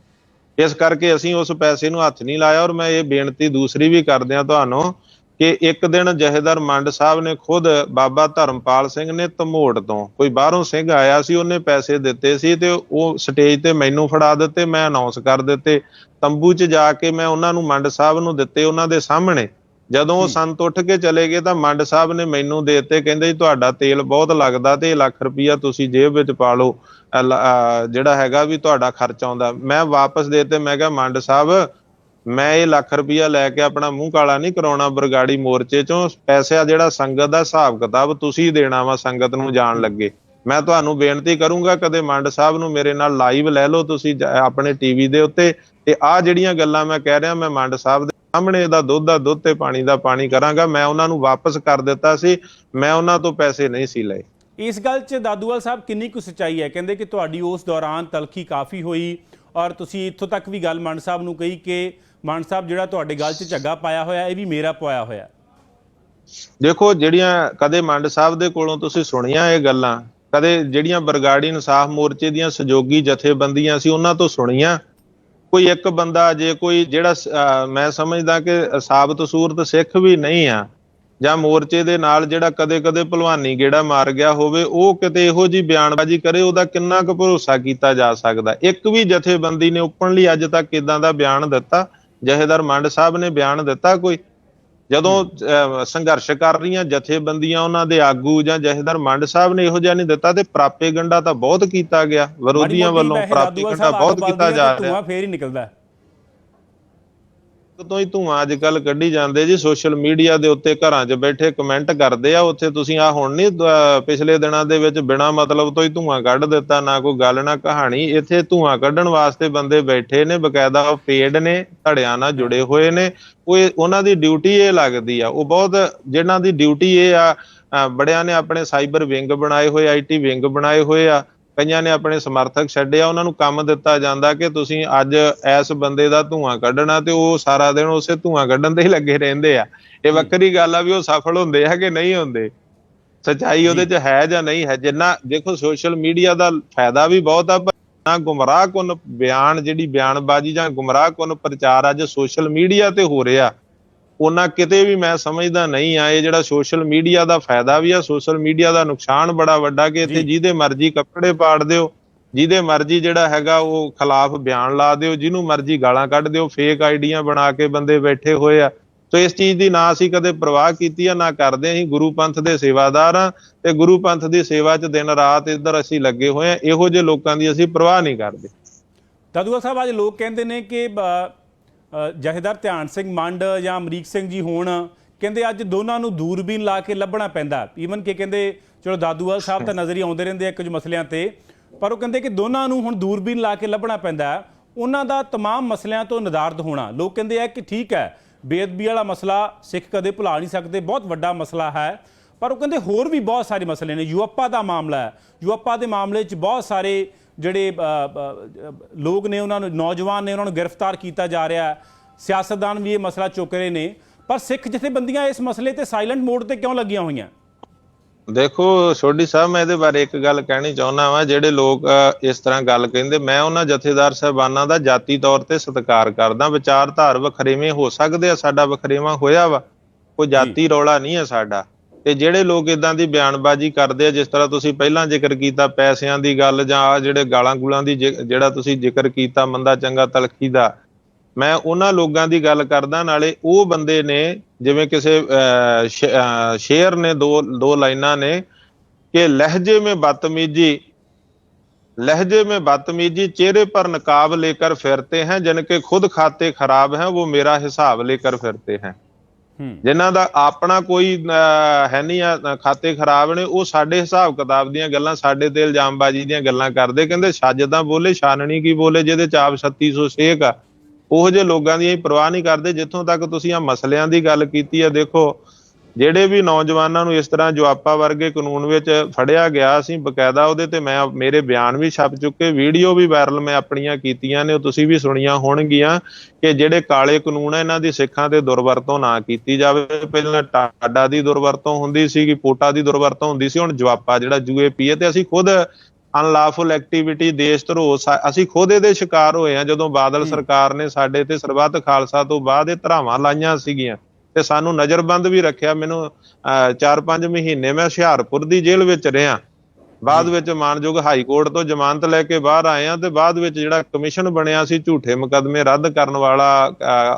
ਇਸ ਕਰਕੇ ਅਸੀਂ ਉਸ ਪੈਸੇ ਨੂੰ ਹੱਥ ਨਹੀਂ ਲਾਇਆ। ਔਰ ਮੈਂ ਇਹ ਬੇਨਤੀ ਦੂਸਰੀ ਵੀ ਕਰਦੇ ਆ ਤੁਹਾਨੂੰ ਕਿ ਇੱਕ ਦਿਨ ਜਥੇਦਾਰ ਮੰਡ ਸਾਹਿਬ ਨੇ ਖੁਦ, ਬਾਬਾ ਧਰਮਪਾਲ ਸਿੰਘ ਨੇ ਧਮੋਟ ਤੋਂ, ਕੋਈ ਬਾਹਰੋਂ ਸਿੰਘ ਆਇਆ ਸੀ, ਉਹਨੇ ਪੈਸੇ ਦਿੱਤੇ ਸੀ ਤੇ ਉਹ ਸਟੇਜ ਤੇ ਮੈਨੂੰ ਫੜਾ ਦਿੱਤੇ, ਮੈਂ ਅਨਾਉਂਸ ਕਰ ਦਿੱਤੇ। ਤੰਬੂ 'ਚ ਜਾ ਕੇ ਮੈਂ ਉਹਨਾਂ ਨੂੰ, ਮੰਡ ਸਾਹਿਬ ਨੂੰ ਦਿੱਤੇ ਉਹਨਾਂ ਦੇ ਸਾਹਮਣੇ। ਜਦੋਂ ਉਹ ਸੰਤ ਉੱਠ ਕੇ ਚਲੇ ਗਏ ਤਾਂ ਮੰਡ ਸਾਹਿਬ ਨੇ ਮੈਨੂੰ ਦੇ ਦਿੱਤੇ, ਕਹਿੰਦੇ ਤੁਹਾਡਾ ਤੇਲ ਬਹੁਤ ਲੱਗਦਾ ਤੇ 1 ਲੱਖ ਰੁਪਈਆ ਤੁਸੀਂ ਜੇਬ ਵਿੱਚ ਪਾ ਲਓ, ਜਿਹੜਾ ਹੈਗਾ ਵੀ ਤੁਹਾਡਾ ਖਰਚ ਆਉਂਦਾ। ਮੈਂ ਵਾਪਸ ਦੇ ਦਿੱਤੇ। ਮੈਂ ਕਿਹਾ ਮੰਡ ਸਾਹਿਬ, ਮੈਂ ਇਹ ਲੱਖ ਰੁਪਈਆ ਲੈ ਕੇ ਆਪਣਾ ਮੂੰਹ ਕਾਲਾ ਨਹੀਂ ਕਰਾਉਣਾ ਬਰਗਾੜੀ ਮੋਰਚੇ ਚੋਂ। ਪੈਸਿਆ ਜਿਹੜਾ ਸੰਗਤ ਦਾ ਹਿਸਾਬ ਕਿਤਾਬ ਤੁਸੀਂ ਦੇਣਾ ਵਾ ਸੰਗਤ ਨੂੰ ਜਾਣ ਲੱਗੇ। ਮੈਂ ਤੁਹਾਨੂੰ ਬੇਨਤੀ ਕਰੂੰਗਾ ਕਦੇ ਮੰਡ ਸਾਹਿਬ ਨੂੰ ਮੇਰੇ ਨਾਲ ਲਾਈਵ ਲੈ ਲਓ ਤੁਸੀਂ ਆਪਣੇ ਟੀਵੀ ਦੇ ਉੱਤੇ, ਤੇ ਆਹ ਜਿਹੜੀਆਂ ਗੱਲਾਂ ਮੈਂ ਕਹਿ ਰਿਹਾ ਮੈਂ ਮੰਡ ਸਾਹਿਬ ਦੇ ਸਾਹਮਣੇ ਇਹਦਾ ਦੁੱਧ ਦਾ ਦੁੱਧ ਤੇ ਪਾਣੀ ਦਾ ਪਾਣੀ ਕਰਾਂਗਾ। ਮੈਂ ਉਹਨਾਂ ਨੂੰ ਵਾਪਸ ਕਰ ਦਿੱਤਾ ਸੀ, ਮੈਂ ਉਹਨਾਂ ਤੋਂ ਪੈਸੇ ਨਹੀਂ ਸੀ ਲਏ। ਇਸ ਗੱਲ 'ਚ ਦਾਦੂਵਾਲ ਸਾਹਿਬ ਕਿੰਨੀ ਕੁ ਸੱਚਾਈ ਹੈ? ਕਹਿੰਦੇ ਕਿ ਤੁਹਾਡੀ ਉਸ ਦੌਰਾਨ ਤਲਖੀ ਕਾਫੀ ਹੋਈ ਔਰ ਤੁਸੀਂ ਇੱਥੋਂ ਤੱਕ ਵੀ ਗੱਲ ਮੰਡ ਸਾਹਿਬ ਨੂੰ ਕਹੀ ਕਿ ਮੰਡ ਸਾਹਿਬ ਜਿਹੜਾ ਤੁਹਾਡੇ ਗੱਲ 'ਚ ਝੱਗਾ ਪਾਇਆ ਹੋਇਆ ਇਹ ਵੀ ਮੇਰਾ ਪਾਇਆ ਹੋਇਆ। ਦੇਖੋ ਜਿਹੜੀਆਂ ਕਦੇ ਮੰਡ ਸਾਹਿਬ ਦੇ ਕੋਲੋਂ ਤੁਸੀਂ ਸੁਣੀਆਂ ਇਹ ਗੱਲਾਂ, ਕਦੇ ਜਿਹੜੀਆਂ ਬਰਗਾੜੀ ਇਨਸਾਫ ਮੋਰਚੇ ਦੀਆਂ ਸਹਿਯੋਗੀ ਜਥੇਬੰਦੀਆਂ ਸੀ ਉਹਨਾਂ ਤੋਂ ਸੁਣੀਆਂ? ਕੋਈ ਇੱਕ ਬੰਦਾ ਜੇ ਕੋਈ ਜਿਹੜਾ ਮੈਂ ਸਮਝਦਾ ਕਿ ਸਾਬਤ ਸੂਰਤ ਸਿੱਖ ਵੀ ਨਹੀਂ ਆ ਜਾਂ ਮੋਰਚੇ ਦੇ ਨਾਲ ਜਿਹੜਾ ਕਦੇ ਕਦੇ ਭਲਵਾਨੀ ਗੇੜਾ ਮਾਰ ਗਿਆ ਹੋਵੇ, ਉਹ ਕਿਤੇ ਇਹੋ ਜਿਹੀ ਬਿਆਨਬਾਜ਼ੀ ਕਰੇ, ਉਹਦਾ ਕਿੰਨਾ ਕੁ ਭਰੋਸਾ ਕੀਤਾ ਜਾ ਸਕਦਾ? ਇੱਕ ਵੀ ਜਥੇਬੰਦੀ ਨੇ ਓਪਨਲੀ ਅੱਜ ਤੱਕ ਇਦਾਂ ਦਾ ਬਿਆਨ ਦਿੱਤਾ? ਜਥੇਦਾਰ ਮੰਡ ਸਾਹਿਬ ਨੇ ਬਿਆਨ ਦਿੱਤਾ ਕੋਈ? ਜਦੋਂ ਸੰਘਰਸ਼ ਕਰ ਰਹੀਆਂ ਜਥੇਬੰਦੀਆਂ ਉਹਨਾਂ ਦੇ ਆਗੂ ਜਾਂ ਜਥੇਦਾਰ ਮੰਡ ਸਾਹਿਬ ਨੇ ਇਹੋ ਜਿਹਾ ਨਹੀਂ ਦਿੱਤਾ, ਤੇ ਪ੍ਰਾਪੇਗੰਡਾ ਤਾਂ ਬਹੁਤ ਕੀਤਾ ਗਿਆ ਵਿਰੋਧੀਆਂ ਵੱਲੋਂ, ਪ੍ਰਾਪੇਗੰਡਾ ਬਹੁਤ ਕੀਤਾ ਜਾ ਰਿਹਾ। ਫੇਰ ਹੀ ਨਿਕਲਦਾ ਤੋਂ ਹੀ ਧੂਆਂ ਅੱਜ ਕੱਲ ਕੱਢੀ ਜਾਂਦੇ ਜੀ। ਸੋਸ਼ਲ ਮੀਡੀਆ ਦੇ ਉੱਤੇ ਘਰਾਂ 'ਚ ਬੈਠੇ ਕਮੈਂਟ ਕਰਦੇ ਆ, ਉੱਥੇ ਤੁਸੀਂ ਆ ਹੁਣ ਨਹੀਂ ਪਿਛਲੇ ਦਿਨਾਂ ਦੇ ਵਿੱਚ ਬਿਨਾਂ ਮਤਲਬ ਤੋਂ ਹੀ ਧੂਆਂ ਕੱਢ ਦਿੱਤਾ, ਨਾ ਕੋਈ ਗੱਲ ਨਾ ਕਹਾਣੀ। ਇੱਥੇ ਧੂਆਂ ਕੱਢਣ ਵਾਸਤੇ ਬੰਦੇ ਬੈਠੇ ਨੇ, ਬਕਾਇਦਾ ਉਹ ਪੇਡ ਨੇ, ਧੜਿਆਂ ਨਾਲ ਜੁੜੇ ਹੋਏ ਨੇ। ਉਹਨਾਂ ਦੀ ਡਿਊਟੀ ਇਹ ਲੱਗਦੀ ਆ। ਉਹ ਬਹੁਤ ਜਿਹਨਾਂ ਦੀ ਡਿਊਟੀ ਇਹ ਆ, ਬੜਿਆਂ ਨੇ ਆਪਣੇ ਸਾਈਬਰ ਵਿੰਗ ਬਣਾਏ ਹੋਏ, IT ਵਿੰਗ ਬਣਾਏ ਹੋਏ ਆ, ਕਈਆਂ ਨੇ ਆਪਣੇ ਸਮਰਥਕ ਛੱਡੇ ਆ। ਉਹਨਾਂ ਨੂੰ ਕੰਮ ਦਿੱਤਾ ਜਾਂਦਾ ਕਿ ਤੁਸੀਂ ਅੱਜ ਇਸ ਬੰਦੇ ਦਾ ਧੂਆਂ ਕੱਢਣਾ, ਤੇ ਉਹ ਸਾਰਾ ਦਿਨ ਉਸੇ ਧੂਆਂ ਕੱਢਣ ਤੇ ਹੀ ਲੱਗੇ ਰਹਿੰਦੇ ਆ। ਇਹ ਵੱਖਰੀ ਗੱਲ ਆ ਵੀ ਉਹ ਸਫਲ ਹੁੰਦੇ ਆ ਕਿ ਨਹੀਂ ਹੁੰਦੇ, ਸੱਚਾਈ ਉਹਦੇ 'ਚ ਹੈ ਜਾਂ ਨਹੀਂ ਹੈ। ਜਿੰਨਾ ਦੇਖੋ ਸੋਸ਼ਲ ਮੀਡੀਆ ਦਾ ਫਾਇਦਾ ਵੀ ਬਹੁਤ ਆ, ਪਰ ਗੁੰਮਰਾਹ ਕੁਨ ਬਿਆਨ, ਜਿਹੜੀ ਬਿਆਨਬਾਜ਼ੀ ਜਾਂ ਗੁੰਮਰਾਹ ਕੁਨ ਪ੍ਰਚਾਰ ਅੱਜ ਸੋਸ਼ਲ ਮੀਡੀਆ ਤੇ ਹੋ ਰਿਹਾ, ਉਹਨਾਂ ਕਿਤੇ ਵੀ ਮੈਂ ਸਮਝਦਾ ਨਹੀਂ ਆ। ਇਹ ਜਿਹੜਾ ਸੋਸ਼ਲ ਮੀਡੀਆ ਦਾ ਫਾਇਦਾ ਵੀ ਆ, ਸੋਸ਼ਲ ਮੀਡੀਆ ਦਾ ਨੁਕਸਾਨ ਬੜਾ ਵੱਡਾ ਕਿ ਇੱਥੇ ਜਿਹਦੇ ਮਰਜ਼ੀ ਕੱਪੜੇ ਪਾੜ ਦਿਓ, ਜਿਹਦੇ ਮਰਜ਼ੀ ਜਿਹੜਾ ਹੈਗਾ ਉਹ ਖਿਲਾਫ ਬਿਆਨ ਲਾ ਦਿਓ, ਜਿਹਨੂੰ ਮਰਜ਼ੀ ਗਾਲਾਂ ਕੱਢ ਦਿਓ, ਫੇਕ ਆਈਡੀਆਂ ਬਣਾ ਕੇ ਬੰਦੇ ਬੈਠੇ ਹੋਏ ਆ। ਸੋ ਇਸ ਚੀਜ਼ ਦੀ ਨਾ ਅਸੀਂ ਕਦੇ ਪਰਵਾਹ ਕੀਤੀ ਆ, ਨਾ ਕਰਦੇ। ਅਸੀਂ ਗੁਰੂ ਪੰਥ ਦੇ ਸੇਵਾਦਾਰ ਆ ਤੇ ਗੁਰੂ ਪੰਥ ਦੀ ਸੇਵਾ 'ਚ ਦਿਨ ਰਾਤ ਇੱਧਰ ਅਸੀਂ ਲੱਗੇ ਹੋਏ ਆ। ਇਹੋ ਜਿਹੇ ਲੋਕਾਂ ਦੀ ਅਸੀਂ ਪਰਵਾਹ ਨਹੀਂ ਕਰਦੇ। ਦਾਦੂਵਾਲ ਸਾਹਿਬ ਅੱਜ ਲੋਕ ਕਹਿੰਦੇ ਨੇ ਕਿ ਜਥੇਦਾਰ ਧਿਆਨ ਸਿੰਘ ਮੰਡ ਜਾਂ ਅਮਰੀਕ ਸਿੰਘ ਜੀ ਹੋਣ, ਕਹਿੰਦੇ ਅੱਜ ਦੋਨਾਂ ਨੂੰ ਦੂਰਬੀਨ ਲਾ ਕੇ ਲੱਭਣਾ ਪੈਂਦਾ। ਈਵਨ ਕਿ ਕਹਿੰਦੇ ਚਲੋ ਦਾਦੂਵਾਲ ਸਾਹਿਬ ਤਾਂ ਨਜ਼ਰ ਹੀ ਆਉਂਦੇ ਰਹਿੰਦੇ ਆ ਕੁਝ ਮਸਲਿਆਂ ਤੇ, ਪਰ ਉਹ ਕਹਿੰਦੇ ਕਿ ਦੋਨਾਂ ਨੂੰ ਹੁਣ ਦੂਰਬੀਨ ਲਾ ਕੇ ਲੱਭਣਾ ਪੈਂਦਾ, ਉਹਨਾਂ ਦਾ ਤਮਾਮ ਮਸਲਿਆਂ ਤੋਂ ਨਿਦਾਰਦ ਹੋਣਾ। ਲੋਕ ਕਹਿੰਦੇ ਆ ਕਿ ਠੀਕ ਹੈ ਬੇਅਦਬੀ ਵਾਲਾ ਮਸਲਾ ਸਿੱਖ ਕਦੇ ਭੁਲਾ ਨਹੀਂ ਸਕਦੇ, ਬਹੁਤ ਵੱਡਾ ਮਸਲਾ ਹੈ, ਪਰ ਉਹ ਕਹਿੰਦੇ ਹੋਰ ਵੀ ਬਹੁਤ ਸਾਰੇ ਮਸਲੇ ਨੇ। ਯੂਅੱਪਾ ਦਾ ਮਾਮਲਾ ਹੈ, ਯੂਅੱਪਾ ਦੇ ਮਾਮਲੇ 'ਚ ਬਹੁਤ ਸਾਰੇ ਜਿਹੜੇ ਲੋਕ ਨੇ, ਉਹਨਾਂ ਨੂੰ ਨੌਜਵਾਨ ਨੇ, ਉਹਨਾਂ ਨੂੰ ਗ੍ਰਿਫਤਾਰ ਕੀਤਾ ਜਾ ਰਿਹਾ। ਸਿਆਸਤਦਾਨ ਵੀ ਇਹ ਮਸਲਾ ਚੁੱਕ ਰਹੇ ਨੇ, ਪਰ ਸਿੱਖ ਜਥੇਬੰਦੀਆਂ ਇਸ ਮਸਲੇ ਤੇ ਸਾਇਲੈਂਟ ਮੋਡ ਤੇ ਕਿਉਂ ਲੱਗੀਆਂ ਹੋਈਆਂ? ਦੇਖੋ ਸੋਢੀ ਸਾਹਿਬ, ਮੈਂ ਇਹਦੇ ਬਾਰੇ ਇੱਕ ਗੱਲ ਕਹਿਣੀ ਚਾਹੁੰਦਾ ਵਾਂ। ਜਿਹੜੇ ਲੋਕ ਇਸ ਤਰ੍ਹਾਂ ਗੱਲ ਕਹਿੰਦੇ, ਮੈਂ ਉਹਨਾਂ ਜਥੇਦਾਰ ਸਾਹਿਬਾਨਾਂ ਦਾ ਜਾਤੀ ਤੌਰ ਤੇ ਸਤਿਕਾਰ ਕਰਦਾ। ਵਿਚਾਰਧਾਰ ਵਖਰੇਵੇਂ ਹੋ ਸਕਦੇ ਆ, ਸਾਡਾ ਵਖਰੇਵਾਂ ਹੋਇਆ ਵਾ, ਕੋਈ ਜਾਤੀ ਰੌਲਾ ਨਹੀਂ ਹੈ ਸਾਡਾ। ਤੇ ਜਿਹੜੇ ਲੋਕ ਇਦਾਂ ਦੀ ਬਿਆਨਬਾਜ਼ੀ ਕਰਦੇ ਆ, ਜਿਸ ਤਰ੍ਹਾਂ ਤੁਸੀਂ ਪਹਿਲਾਂ ਜ਼ਿਕਰ ਕੀਤਾ ਪੈਸਿਆਂ ਦੀ ਗੱਲ, ਜਾਂ ਜਿਹੜੇ ਗਾਲਾਂ ਗੂਲਾਂ ਦੀ ਜਿਹੜਾ ਤੁਸੀਂ ਜ਼ਿਕਰ ਕੀਤਾ ਮੰਦਾ ਚੰਗਾ ਤਲਖੀ ਦਾ, ਮੈਂ ਉਹਨਾਂ ਲੋਕਾਂ ਦੀ ਗੱਲ ਕਰਦਾ। ਨਾਲੇ ਉਹ ਬੰਦੇ ਨੇ, ਜਿਵੇਂ ਕਿਸੇ ਸ਼ੇਰ ਨੇ ਦੋ ਲਾਈਨਾਂ ਨੇ ਕਿ ਲਹਿਜੇ ਮੇਂ बदतमीजी चेहरे पर नकाब लेकर फिरते हैं, जिनके खुद खाते खराब हैं वो मेरा हिसाब लेकर फिरते हैं। ਜਿਨ੍ਹਾਂ ਦਾ ਆਪਣਾ ਕੋਈ ਹੈ ਨਹੀਂ ਆ, ਖਾਤੇ ਖਰਾਬ ਨੇ, ਉਹ ਸਾਡੇ ਹਿਸਾਬ ਕਿਤਾਬ ਦੀਆਂ ਗੱਲਾਂ, ਸਾਡੇ ਤੇ ਇਲਜ਼ਾਮਬਾਜ਼ੀ ਦੀਆਂ ਗੱਲਾਂ ਕਰਦੇ। ਕਹਿੰਦੇ ਛੱਜ ਤਾਂ ਬੋਲੇ, ਛਾਨਣੀ ਕੀ ਬੋਲੇ, ਜਿਹਦੇ ਚ ਆਪ 3600 ਸੇਕ ਆ। ਉਹੋ ਜਿਹੇ ਲੋਕਾਂ ਦੀ ਅਸੀਂ ਪਰਵਾਹ ਨਹੀਂ ਕਰਦੇ। ਜਿੱਥੋਂ ਤੱਕ ਤੁਸੀਂ ਆ ਮਸਲਿਆਂ ਦੀ ਗੱਲ ਕੀਤੀ ਆ, ਦੇਖੋ ਜਿਹੜੇ ਵੀ ਨੌਜਵਾਨਾਂ ਨੂੰ ਇਸ ਤਰ੍ਹਾਂ ਜੁਆਪਾ ਵਰਗੇ ਕਾਨੂੰਨ ਵਿੱਚ ਫੜਿਆ ਗਿਆ, ਅਸੀਂ ਬਕਾਇਦਾ ਉਹਦੇ ਤੇ ਮੇਰੇ ਬਿਆਨ ਵੀ ਛਪ ਚੁੱਕੇ, ਵੀਡੀਓ ਵੀ ਵਾਇਰਲ ਮੈਂ ਆਪਣੀਆਂ ਕੀਤੀਆਂ ਨੇ, ਉਹ ਤੁਸੀਂ ਵੀ ਸੁਣੀਆਂ ਹੋਣਗੀਆਂ ਕਿ ਜਿਹੜੇ ਕਾਲੇ ਕਾਨੂੰਨ ਆ ਇਹਨਾਂ ਦੀ ਸਿੱਖਾਂ ਤੇ ਦੁਰਵਰਤੋਂ ਨਾ ਕੀਤੀ ਜਾਵੇ। ਪਹਿਲਾਂ ਟਾਡਾ ਦੀ ਦੁਰਵਰਤੋਂ ਹੁੰਦੀ ਸੀਗੀ, ਪੋਟਾ ਦੀ ਦੁਰਵਰਤੋਂ ਹੁੰਦੀ ਸੀ, ਹੁਣ ਜੁਆਪਾ ਜਿਹੜਾ UAP ਤੇ ਅਸੀਂ ਖੁਦ ਅਨਲਾਫੁਲ ਐਕਟੀਵਿਟੀ, ਦੇਸ਼ ਧਰੋਹ, ਅਸੀਂ ਖੁਦ ਇਹਦੇ ਸ਼ਿਕਾਰ ਹੋਏ ਆ। ਜਦੋਂ ਬਾਦਲ ਸਰਕਾਰ ਨੇ ਸਾਡੇ ਤੇ ਸਰਬੱਤ ਖਾਲਸਾ ਤੋਂ ਬਾਅਦ ਇਹ ਧਰਾਵਾਂ ਲਾਈਆਂ ਸੀਗੀਆਂ ਤੇ ਸਾਨੂੰ ਨਜ਼ਰਬੰਦ ਵੀ ਰੱਖਿਆ। ਮੈਨੂੰ 4-5 ਮਹੀਨੇ ਮੈਂ ਹੁਸ਼ਿਆਰਪੁਰ ਦੀ ਜੇਲ੍ਹ ਵਿੱਚ ਰਿਹਾ ਬਾਅਦ ਵਿੱਚ ਮਾਨਯੋਗ ਹਾਈ ਕੋਰਟ ਤੋਂ ਜ਼ਮਾਨਤ ਲੈ ਕੇ ਬਾਹਰ ਆਏ ਆ, ਤੇ ਬਾਅਦ ਵਿੱਚ ਜਿਹੜਾ ਕਮਿਸ਼ਨ ਬਣਿਆ ਸੀ ਝੂਠੇ ਮੁਕੱਦਮੇ ਰੱਦ ਕਰਨ ਵਾਲਾ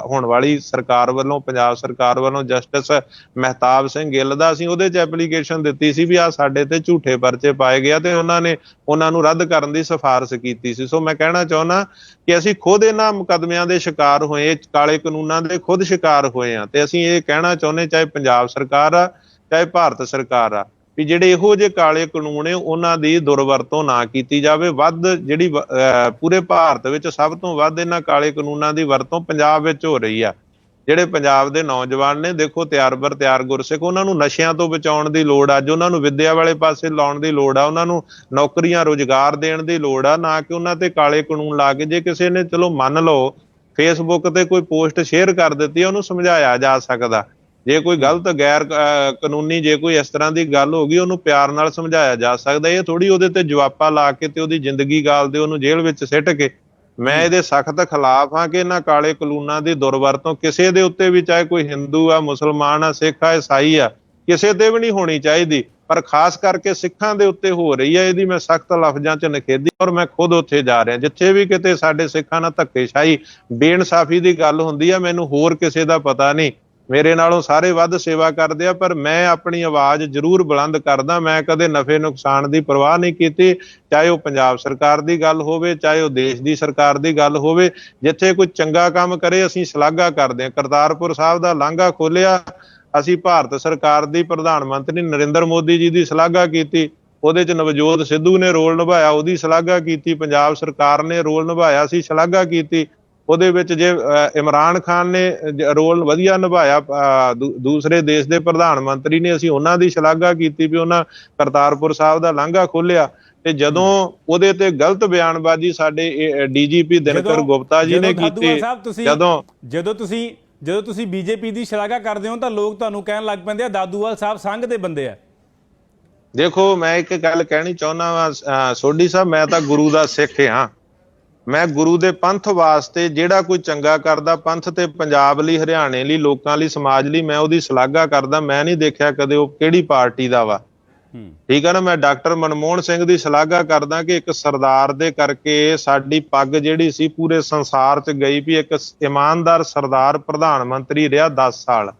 ਹੋਣ ਵਾਲੀ ਸਰਕਾਰ ਵੱਲੋਂ, ਪੰਜਾਬ ਸਰਕਾਰ ਵੱਲੋਂ, ਜਸਟਿਸ ਮਹਿਤਾਬ ਸਿੰਘ ਗਿੱਲ ਦਾ, ਅਸੀਂ ਉਹਦੇ 'ਚ ਐਪਲੀਕੇਸ਼ਨ ਦਿੱਤੀ ਸੀ ਵੀ ਆ ਸਾਡੇ ਤੇ ਝੂਠੇ ਪਰਚੇ ਪਾਏ ਗਿਆ, ਤੇ ਉਹਨਾਂ ਨੂੰ ਰੱਦ ਕਰਨ ਦੀ ਸਿਫਾਰਿਸ਼ ਕੀਤੀ ਸੀ। ਸੋ ਮੈਂ ਕਹਿਣਾ ਚਾਹੁੰਦਾ ਕਿ ਅਸੀਂ ਖੁਦ ਇਹਨਾਂ ਮੁਕੱਦਮਿਆਂ ਦੇ ਸ਼ਿਕਾਰ ਹੋਏ, ਕਾਲੇ ਕਾਨੂੰਨਾਂ ਦੇ ਖੁਦ ਸ਼ਿਕਾਰ ਹੋਏ ਆ, ਤੇ ਅਸੀਂ ਇਹ ਕਹਿਣਾ ਚਾਹੁੰਦੇ, ਚਾਹੇ ਪੰਜਾਬ ਸਰਕਾਰ ਆ ਚਾਹੇ ਭਾਰਤ ਸਰਕਾਰ ਆ, ਵੀ ਜਿਹੜੇ ਇਹੋ ਜਿਹੇ ਕਾਲੇ ਕਾਨੂੰਨ ਨੇ ਉਹਨਾਂ ਦੀ ਦੁਰਵਰਤੋਂ ਨਾ ਕੀਤੀ ਜਾਵੇ। ਵੱਧ ਜਿਹੜੀ ਪੂਰੇ ਭਾਰਤ ਵਿੱਚ ਸਭ ਤੋਂ ਵੱਧ ਇਹਨਾਂ ਕਾਲੇ ਕਾਨੂੰਨਾਂ ਦੀ ਵਰਤੋਂ ਪੰਜਾਬ ਵਿੱਚ ਹੋ ਰਹੀ ਆ। ਜਿਹੜੇ ਪੰਜਾਬ ਦੇ ਨੌਜਵਾਨ ਨੇ, ਦੇਖੋ ਤਿਆਰ ਬਰ ਤਿਆਰ ਗੁਰਸਿੱਖ, ਉਹਨਾਂ ਨੂੰ ਨਸ਼ਿਆਂ ਤੋਂ ਬਚਾਉਣ ਦੀ ਲੋੜ ਆ, ਅੱਜ ਉਹਨਾਂ ਨੂੰ ਵਿੱਦਿਆ ਵਾਲੇ ਪਾਸੇ ਲਾਉਣ ਦੀ ਲੋੜ ਆ, ਉਹਨਾਂ ਨੂੰ ਨੌਕਰੀਆਂ ਰੁਜ਼ਗਾਰ ਦੇਣ ਦੀ ਲੋੜ ਆ, ਨਾ ਕਿ ਉਹਨਾਂ ਤੇ ਕਾਲੇ ਕਾਨੂੰਨ ਲਾ ਕੇ। ਜੇ ਕਿਸੇ ਨੇ, ਚਲੋ ਮੰਨ ਲਓ ਫੇਸਬੁੱਕ ਤੇ ਕੋਈ ਪੋਸਟ ਸ਼ੇਅਰ ਕਰ ਦਿੱਤੀ, ਉਹਨੂੰ ਸਮਝਾਇਆ ਜਾ ਸਕਦਾ। ਜੇ ਕੋਈ ਗਲਤ ਗੈਰ ਕਾਨੂੰਨੀ ਜੇ ਕੋਈ ਇਸ ਤਰ੍ਹਾਂ ਦੀ ਗੱਲ ਹੋ ਗਈ, ਉਹਨੂੰ ਪਿਆਰ ਨਾਲ ਸਮਝਾਇਆ ਜਾ ਸਕਦਾ। ਇਹ ਥੋੜੀ ਉਹਦੇ ਤੇ ਜਵਾਪਾ ਲਾ ਕੇ ਤੇ ਉਹਦੀ ਜ਼ਿੰਦਗੀ ਗਾਲ ਦੇ, ਉਹਨੂੰ ਜੇਲ੍ਹ ਵਿੱਚ ਸਿੱਟ ਕੇ। ਮੈਂ ਇਹਦੇ ਸਖਤ ਖਿਲਾਫ ਹਾਂ ਕਿ ਇਹਨਾਂ ਕਾਲੇ ਕਾਨੂੰਨਾਂ ਦੀ ਦੁਰਵਰਤੋਂ ਕਿਸੇ ਦੇ ਉੱਤੇ ਵੀ, ਚਾਹੇ ਕੋਈ ਹਿੰਦੂ ਆ, ਮੁਸਲਮਾਨ ਆ, ਸਿੱਖ ਆ, ਈਸਾਈ ਆ, ਕਿਸੇ ਤੇ ਵੀ ਨਹੀਂ ਹੋਣੀ ਚਾਹੀਦੀ, ਪਰ ਖਾਸ ਕਰਕੇ ਸਿੱਖਾਂ ਦੇ ਉੱਤੇ ਹੋ ਰਹੀ ਹੈ। ਇਹਦੀ ਮੈਂ ਸਖਤ ਲਫ਼ਜ਼ਾਂ 'ਚ ਨਿਖੇਧੀ, ਔਰ ਮੈਂ ਖੁਦ ਉੱਥੇ ਜਾ ਰਿਹਾ। ਜਿੱਥੇ ਵੀ ਕਿਤੇ ਸਾਡੇ ਸਿੱਖਾਂ ਨਾਲ ਧੱਕੇਸ਼ਾਹੀ, ਬੇਇਨਸਾਫੀ ਦੀ ਗੱਲ ਹੁੰਦੀ ਆ, ਮੈਨੂੰ ਹੋਰ ਕਿਸੇ ਦਾ ਪਤਾ ਨਹੀਂ, ਮੇਰੇ ਨਾਲੋਂ ਸਾਰੇ ਵੱਧ ਸੇਵਾ ਕਰਦੇ ਆ, ਪਰ ਮੈਂ ਆਪਣੀ ਆਵਾਜ਼ ਜ਼ਰੂਰ ਬੁਲੰਦ ਕਰਦਾ। ਮੈਂ ਕਦੇ ਨਫੇ ਨੁਕਸਾਨ ਦੀ ਪਰਵਾਹ ਨਹੀਂ ਕੀਤੀ, ਚਾਹੇ ਉਹ ਪੰਜਾਬ ਸਰਕਾਰ ਦੀ ਗੱਲ ਹੋਵੇ, ਚਾਹੇ ਉਹ ਦੇਸ਼ ਦੀ ਸਰਕਾਰ ਦੀ ਗੱਲ ਹੋਵੇ। ਜਿੱਥੇ ਕੋਈ ਚੰਗਾ ਕੰਮ ਕਰੇ ਅਸੀਂ ਸ਼ਲਾਘਾ ਕਰਦੇ ਹਾਂ। ਕਰਤਾਰਪੁਰ ਸਾਹਿਬ ਦਾ ਲਾਂਘਾ ਖੋਲਿਆ, ਅਸੀਂ ਭਾਰਤ ਸਰਕਾਰ ਦੀ ਪ੍ਰਧਾਨ ਮੰਤਰੀ ਨਰਿੰਦਰ ਮੋਦੀ ਜੀ ਦੀ ਸ਼ਲਾਘਾ ਕੀਤੀ, ਉਹਦੇ 'ਚ ਨਵਜੋਤ ਸਿੱਧੂ ਨੇ ਰੋਲ ਨਿਭਾਇਆ, ਉਹਦੀ ਸ਼ਲਾਘਾ ਕੀਤੀ। ਪੰਜਾਬ ਸਰਕਾਰ ਨੇ ਰੋਲ ਨਿਭਾਇਆ, ਅਸੀਂ ਸ਼ਲਾਘਾ ਕੀਤੀ। ਉਹਦੇ ਵਿੱਚ ਜੇ ਇਮਰਾਨ ਖਾਨ ਨੇ ਰੋਲ ਵਧੀਆ ਨਿਭਾਇਆ, ਦੂਸਰੇ ਦੇਸ਼ ਦੇ ਪ੍ਰਧਾਨ ਮੰਤਰੀ ਨੇ, ਅਸੀਂ ਉਹਨਾਂ ਦੀ ਸ਼ਲਾਘਾ ਕੀਤੀ ਵੀ ਉਹਨਾਂ ਕਰਤਾਰਪੁਰ ਸਾਹਿਬ ਦਾ ਲਾਂਘਾ ਖੋਲਿਆ। ਤੇ ਜਦੋਂ ਉਹਦੇ ਤੇ ਗਲਤ ਬਿਆਨਬਾਜ਼ੀ ਸਾਡੇ ਡੀਜੀਪੀ ਦਿਨਕਰ ਗੁਪਤਾ ਜੀ ਨੇ ਕੀਤੀ, ਜਦੋਂ ਤੁਸੀਂ ਬੀਜੇਪੀ ਦੀ ਸ਼ਲਾਘਾ ਕਰਦੇ ਹੋ ਤਾਂ ਲੋਕ ਤੁਹਾਨੂੰ ਕਹਿਣ ਲੱਗ ਪੈਂਦੇ ਆ ਦਾਦੂਵਾਲ ਸਾਹਿਬ ਸੰਘ ਦੇ ਬੰਦੇ ਆ। ਦੇਖੋ, ਮੈਂ ਇੱਕ ਗੱਲ ਕਹਿਣੀ ਚਾਹੁੰਦਾ ਵਾ ਸੋਢੀ ਸਾਹਿਬ, ਮੈਂ ਤਾਂ ਗੁਰੂ ਦਾ ਸਿੱਖ ਹਾਂ। ਮੈਂ ਗੁਰੂ ਦੇ ਪੰਥ ਵਾਸਤੇ ਜਿਹੜਾ ਕੋਈ ਚੰਗਾ ਕਰਦਾ, ਪੰਥ ਤੇ ਪੰਜਾਬ ਲਈ, ਹਰਿਆਣੇ ਲਈ, ਲੋਕਾਂ ਲਈ, ਸਮਾਜ ਲਈ, ਮੈਂ ਉਹਦੀ ਸ਼ਲਾਘਾ ਕਰਦਾ। ਮੈਂ ਨਹੀਂ ਦੇਖਿਆ ਕਦੇ ਉਹ ਕਿਹੜੀ ਪਾਰਟੀ ਦਾ ਵਾ, ਠੀਕ ਹੈ ਨਾ। ਮੈਂ ਡਾਕਟਰ ਮਨਮੋਹਨ ਸਿੰਘ ਦੀ ਸ਼ਲਾਘਾ ਕਰਦਾ ਕਿ ਇੱਕ ਸਰਦਾਰ ਦੇ ਕਰਕੇ ਸਾਡੀ ਪੱਗ ਜਿਹੜੀ ਸੀ ਪੂਰੇ ਸੰਸਾਰ 'ਚ ਗਈ, ਵੀ ਇੱਕ ਇਮਾਨਦਾਰ ਸਰਦਾਰ ਪ੍ਰਧਾਨ ਮੰਤਰੀ ਰਿਹਾ 10 ਸਾਲ।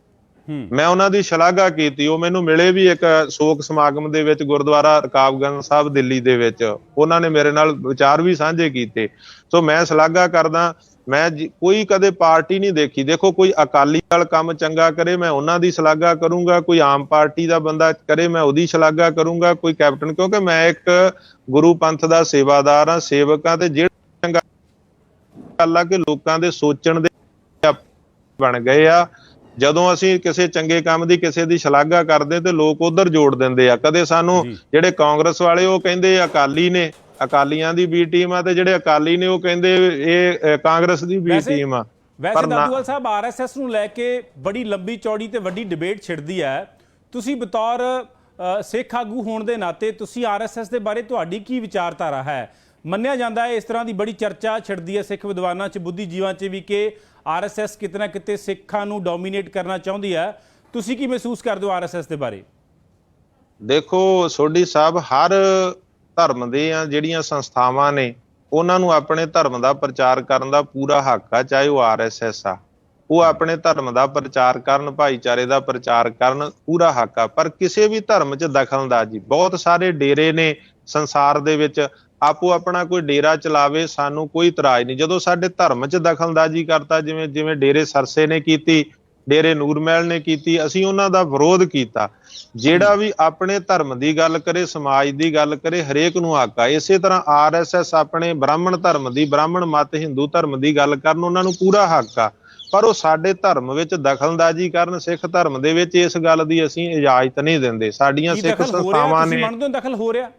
ਮੈਂ ਉਹਨਾਂ ਦੀ ਸ਼ਲਾਘਾ ਕੀਤੀ। ਉਹ ਮੈਨੂੰ ਮਿਲੇ ਵੀ ਇੱਕ ਸ਼ੋਕ ਸਮਾਗਮ ਦੇ ਵਿੱਚ ਗੁਰਦੁਆਰਾ ਰਕਾਬਗੰਜ ਸਾਹਿਬ ਦਿੱਲੀ ਦੇ ਵਿੱਚ, ਉਹਨਾਂ ਨੇ ਮੇਰੇ ਨਾਲ ਵਿਚਾਰ ਵੀ ਸਾਂਝੇ ਕੀਤੇ। ਸੋ ਮੈਂ ਸ਼ਲਾਘਾ ਕਰਦਾ। ਮੈਂ ਕੋਈ ਕਦੇ ਪਾਰਟੀ ਨਹੀਂ ਦੇਖੀ। ਦੇਖੋ, ਕੋਈ ਅਕਾਲੀ ਦਲ ਕੰਮ ਚੰਗਾ ਕਰੇ, ਮੈਂ ਉਹਨਾਂ ਦੀ ਸ਼ਲਾਘਾ ਕਰੂੰਗਾ, ਕੋਈ ਆਮ ਪਾਰਟੀ ਦਾ ਬੰਦਾ ਕਰੇ, ਮੈਂ ਉਹਦੀ ਸ਼ਲਾਘਾ ਕਰੂੰਗਾ, ਕੋਈ ਕੈਪਟਨ, ਕਿਉਂਕਿ ਮੈਂ ਇੱਕ ਗੁਰੂ ਪੰਥ ਦਾ ਸੇਵਾਦਾਰ ਹਾਂ, ਸੇਵਕ ਹਾਂ। ਤੇ ਜਿਹੜਾ ਚੰਗਾ ਗੱਲ ਆ ਕਿ ਲੋਕਾਂ ਦੇ ਸੋਚਣ ਦੇ ਬਣ ਗਏ ਆ। ਜਦੋਂ ਅਸੀਂ ਕਿਸੇ ਚੰਗੇ ਕੰਮ ਦੀ, ਕਿਸੇ ਦੀ ਸ਼ਲਾਘਾ ਕਰਦੇ ਤੇ ਲੋਕ ਉਧਰ ਜੋੜ ਦਿੰਦੇ ਆ। ਕਦੇ ਸਾਨੂੰ ਜਿਹੜੇ ਕਾਂਗਰਸ ਵਾਲੇ ਉਹ ਕਹਿੰਦੇ ਅਕਾਲੀ ਨੇ, ਅਕਾਲੀਆਂ ਦੀ ਬੀ ਟੀਮ ਆ, ਤੇ ਜਿਹੜੇ ਅਕਾਲੀ ਨੇ ਉਹ ਕਹਿੰਦੇ ਇਹ ਕਾਂਗਰਸ ਦੀ ਬੀ ਟੀਮ ਆ। ਵੈਸੇ ਦਾਦੂਵਾਲ ਸਾਹਿਬ, ਆਰਐਸਐਸ ਨੂੰ ਲੈ ਕੇ ਬੜੀ ਲੰਬੀ ਚੌੜੀ ਤੇ ਵੱਡੀ ਡਿਬੇਟ ਛਿੜਦੀ ਹੈ। ਤੁਸੀਂ ਬਤੌਰ ਸਿੱਖ ਆਗੂ ਹੋਣ ਦੇ ਨਾਤੇ ਤੁਸੀਂ ਆਰਐਸਐਸ ਦੇ ਬਾਰੇ ਤੁਹਾਡੀ ਕੀ ਵਿਚਾਰਧਾਰਾ ਹੈ? ਮੰਨਿਆ ਜਾਂਦਾ ਹੈ ਇਸ ਤਰ੍ਹਾਂ ਦੀ ਬੜੀ ਚਰਚਾ ਛਿੜਦੀ ਹੈ ਸਿੱਖ ਵਿਦਵਾਨਾਂ 'ਚ, ਬੁੱਧੀਜੀਵਾਂ 'ਚ ਵੀ, ਕਿ ਆਰਐਸਐਸ ਕਿਤੇ ਨਾ ਕਿਤੇ ਸਿੱਖਾਂ ਨੂੰ ਡੋਮੀਨੇਟ ਕਰਨਾ ਚਾਹੁੰਦੀ ਹੈ। ਤੁਸੀਂ ਕੀ ਮਹਿਸੂਸ ਕਰਦੇ ਹੋ ਆਰਐਸਐਸ ਦੇ ਬਾਰੇ? ਦੇਖੋ ਸੋਢੀ ਸਾਹਿਬ, ਹਰ ਧਰਮ ਦੇ ਜਿਹੜੀਆਂ ਸੰਸਥਾਵਾਂ ਨੇ, ਉਹਨਾਂ ਨੂੰ ਆਪਣੇ ਧਰਮ ਦਾ ਪ੍ਰਚਾਰ ਕਰਨ ਦਾ ਪੂਰਾ ਹੱਕ ਆ। ਚਾਹੇ ਉਹ ਆਰਐਸਐਸ ਆ, ਉਹ ਆਪਣੇ ਧਰਮ ਦਾ ਪ੍ਰਚਾਰ ਕਰਨ, ਭਾਈਚਾਰੇ ਦਾ ਪ੍ਰਚਾਰ ਕਰਨ, ਪੂਰਾ ਹੱਕ ਆ। ਪਰ ਕਿਸੇ ਵੀ ਧਰਮ 'ਚ ਦਖਲਅੰਦਾਜ਼ੀ, ਬਹੁਤ ਸਾਰੇ ਡੇਰੇ ਨੇ ਸੰਸਾਰ ਦੇ ਵਿੱਚ, ਆਪੋ ਆਪਣਾ ਕੋਈ ਡੇਰਾ ਚਲਾਵੇ, ਸਾਨੂੰ ਕੋਈ ਇਤਰਾਜ਼ ਨਹੀਂ। ਜਦੋਂ ਸਾਡੇ ਧਰਮ 'ਚ ਦਖਲਅੰਦਾਜ਼ੀ ਕਰਤਾ, ਜਿਵੇਂ ਡੇਰੇ ਸਰਸੇ ਨੇ ਕੀਤੀ, ਡੇਰੇ ਨੂਰਮਹਿਲ ਨੇ ਕੀਤੀ, ਅਸੀਂ ਉਹਨਾਂ ਦਾ ਵਿਰੋਧ ਕੀਤਾ। ਜਿਹੜਾ ਵੀ ਆਪਣੇ ਧਰਮ ਦੀ ਗੱਲ ਕਰੇ, ਸਮਾਜ ਦੀ ਗੱਲ ਕਰੇ, ਹਰੇਕ ਨੂੰ ਹੱਕ ਆ। ਇਸੇ ਤਰ੍ਹਾਂ ਆਰਐਸਐਸ ਆਪਣੇ ਬ੍ਰਾਹਮਣ ਧਰਮ ਦੀ, ਬ੍ਰਾਹਮਣ ਮਤ ਹਿੰਦੂ ਧਰਮ ਦੀ ਗੱਲ ਕਰਨ, ਉਹਨਾਂ ਨੂੰ ਪੂਰਾ ਹੱਕ ਆ। ਪਰ ਉਹ ਸਾਡੇ ਧਰਮ ਵਿੱਚ ਦਖਲਅੰਦਾਜ਼ੀ ਕਰਨ, ਸਿੱਖ ਧਰਮ ਦੇ ਵਿੱਚ, ਇਸ ਗੱਲ ਦੀ ਅਸੀਂ ਇਜਾਜ਼ਤ ਨਹੀਂ ਦਿੰਦੇ। ਸਾਡੀਆਂ ਸਿੱਖ ਸੰਸਥਾਵਾਂ ਨੇ, ਦਖਲ ਹੋ ਰਿਹਾ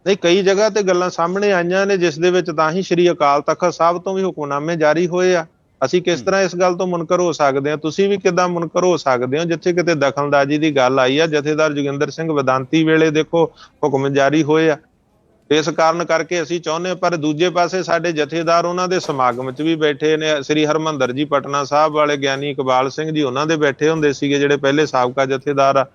ਨਹੀਂ, ਕਈ ਜਗ੍ਹਾ ਤੇ ਗੱਲਾਂ ਸਾਹਮਣੇ ਆਈਆਂ ਨੇ, ਜਿਸ ਦੇ ਵਿੱਚ ਤਾਂ ਹੀ ਸ੍ਰੀ ਅਕਾਲ ਤਖਤ ਸਾਹਿਬ ਤੋਂ ਵੀ ਹੁਕਮਨਾਮੇ ਜਾਰੀ ਹੋਏ ਆ। ਅਸੀਂ ਕਿਸ ਤਰ੍ਹਾਂ ਇਸ ਗੱਲ ਤੋਂ ਮੁਨਕਰ ਹੋ ਸਕਦੇ ਹਾਂ? ਤੁਸੀਂ ਵੀ ਕਿੱਦਾਂ ਮੁਨਕਰ ਹੋ ਸਕਦੇ ਹੋ? ਜਿੱਥੇ ਕਿਤੇ ਦਖਲਅੰਦਾਜ਼ੀ ਦੀ ਗੱਲ ਆਈ ਆ, ਜਥੇਦਾਰ ਜੋਗਿੰਦਰ ਸਿੰਘ ਵਿਦਾਂਤੀ ਵੇਲੇ ਦੇਖੋ ਹੁਕਮ ਜਾਰੀ ਹੋਏ ਆ। ਇਸ ਕਾਰਨ ਕਰਕੇ ਅਸੀਂ ਚਾਹੁੰਦੇ, ਪਰ ਦੂਜੇ ਪਾਸੇ ਸਾਡੇ ਜਥੇਦਾਰ ਉਹਨਾਂ ਦੇ ਸਮਾਗਮ 'ਚ ਵੀ ਬੈਠੇ ਨੇ। ਸ੍ਰੀ ਹਰਮੰਦਰ ਜੀ ਪਟਨਾ ਸਾਹਿਬ ਵਾਲੇ ਗਿਆਨੀ ਇਕਬਾਲ ਸਿੰਘ ਜੀ, ਉਹਨਾਂ ਦੇ ਬੈਠੇ ਹੁੰਦੇ ਸੀਗੇ, ਜਿਹੜੇ ਪਹਿਲੇ ਸਾਬਕਾ ਜਥੇਦਾਰ ਆ।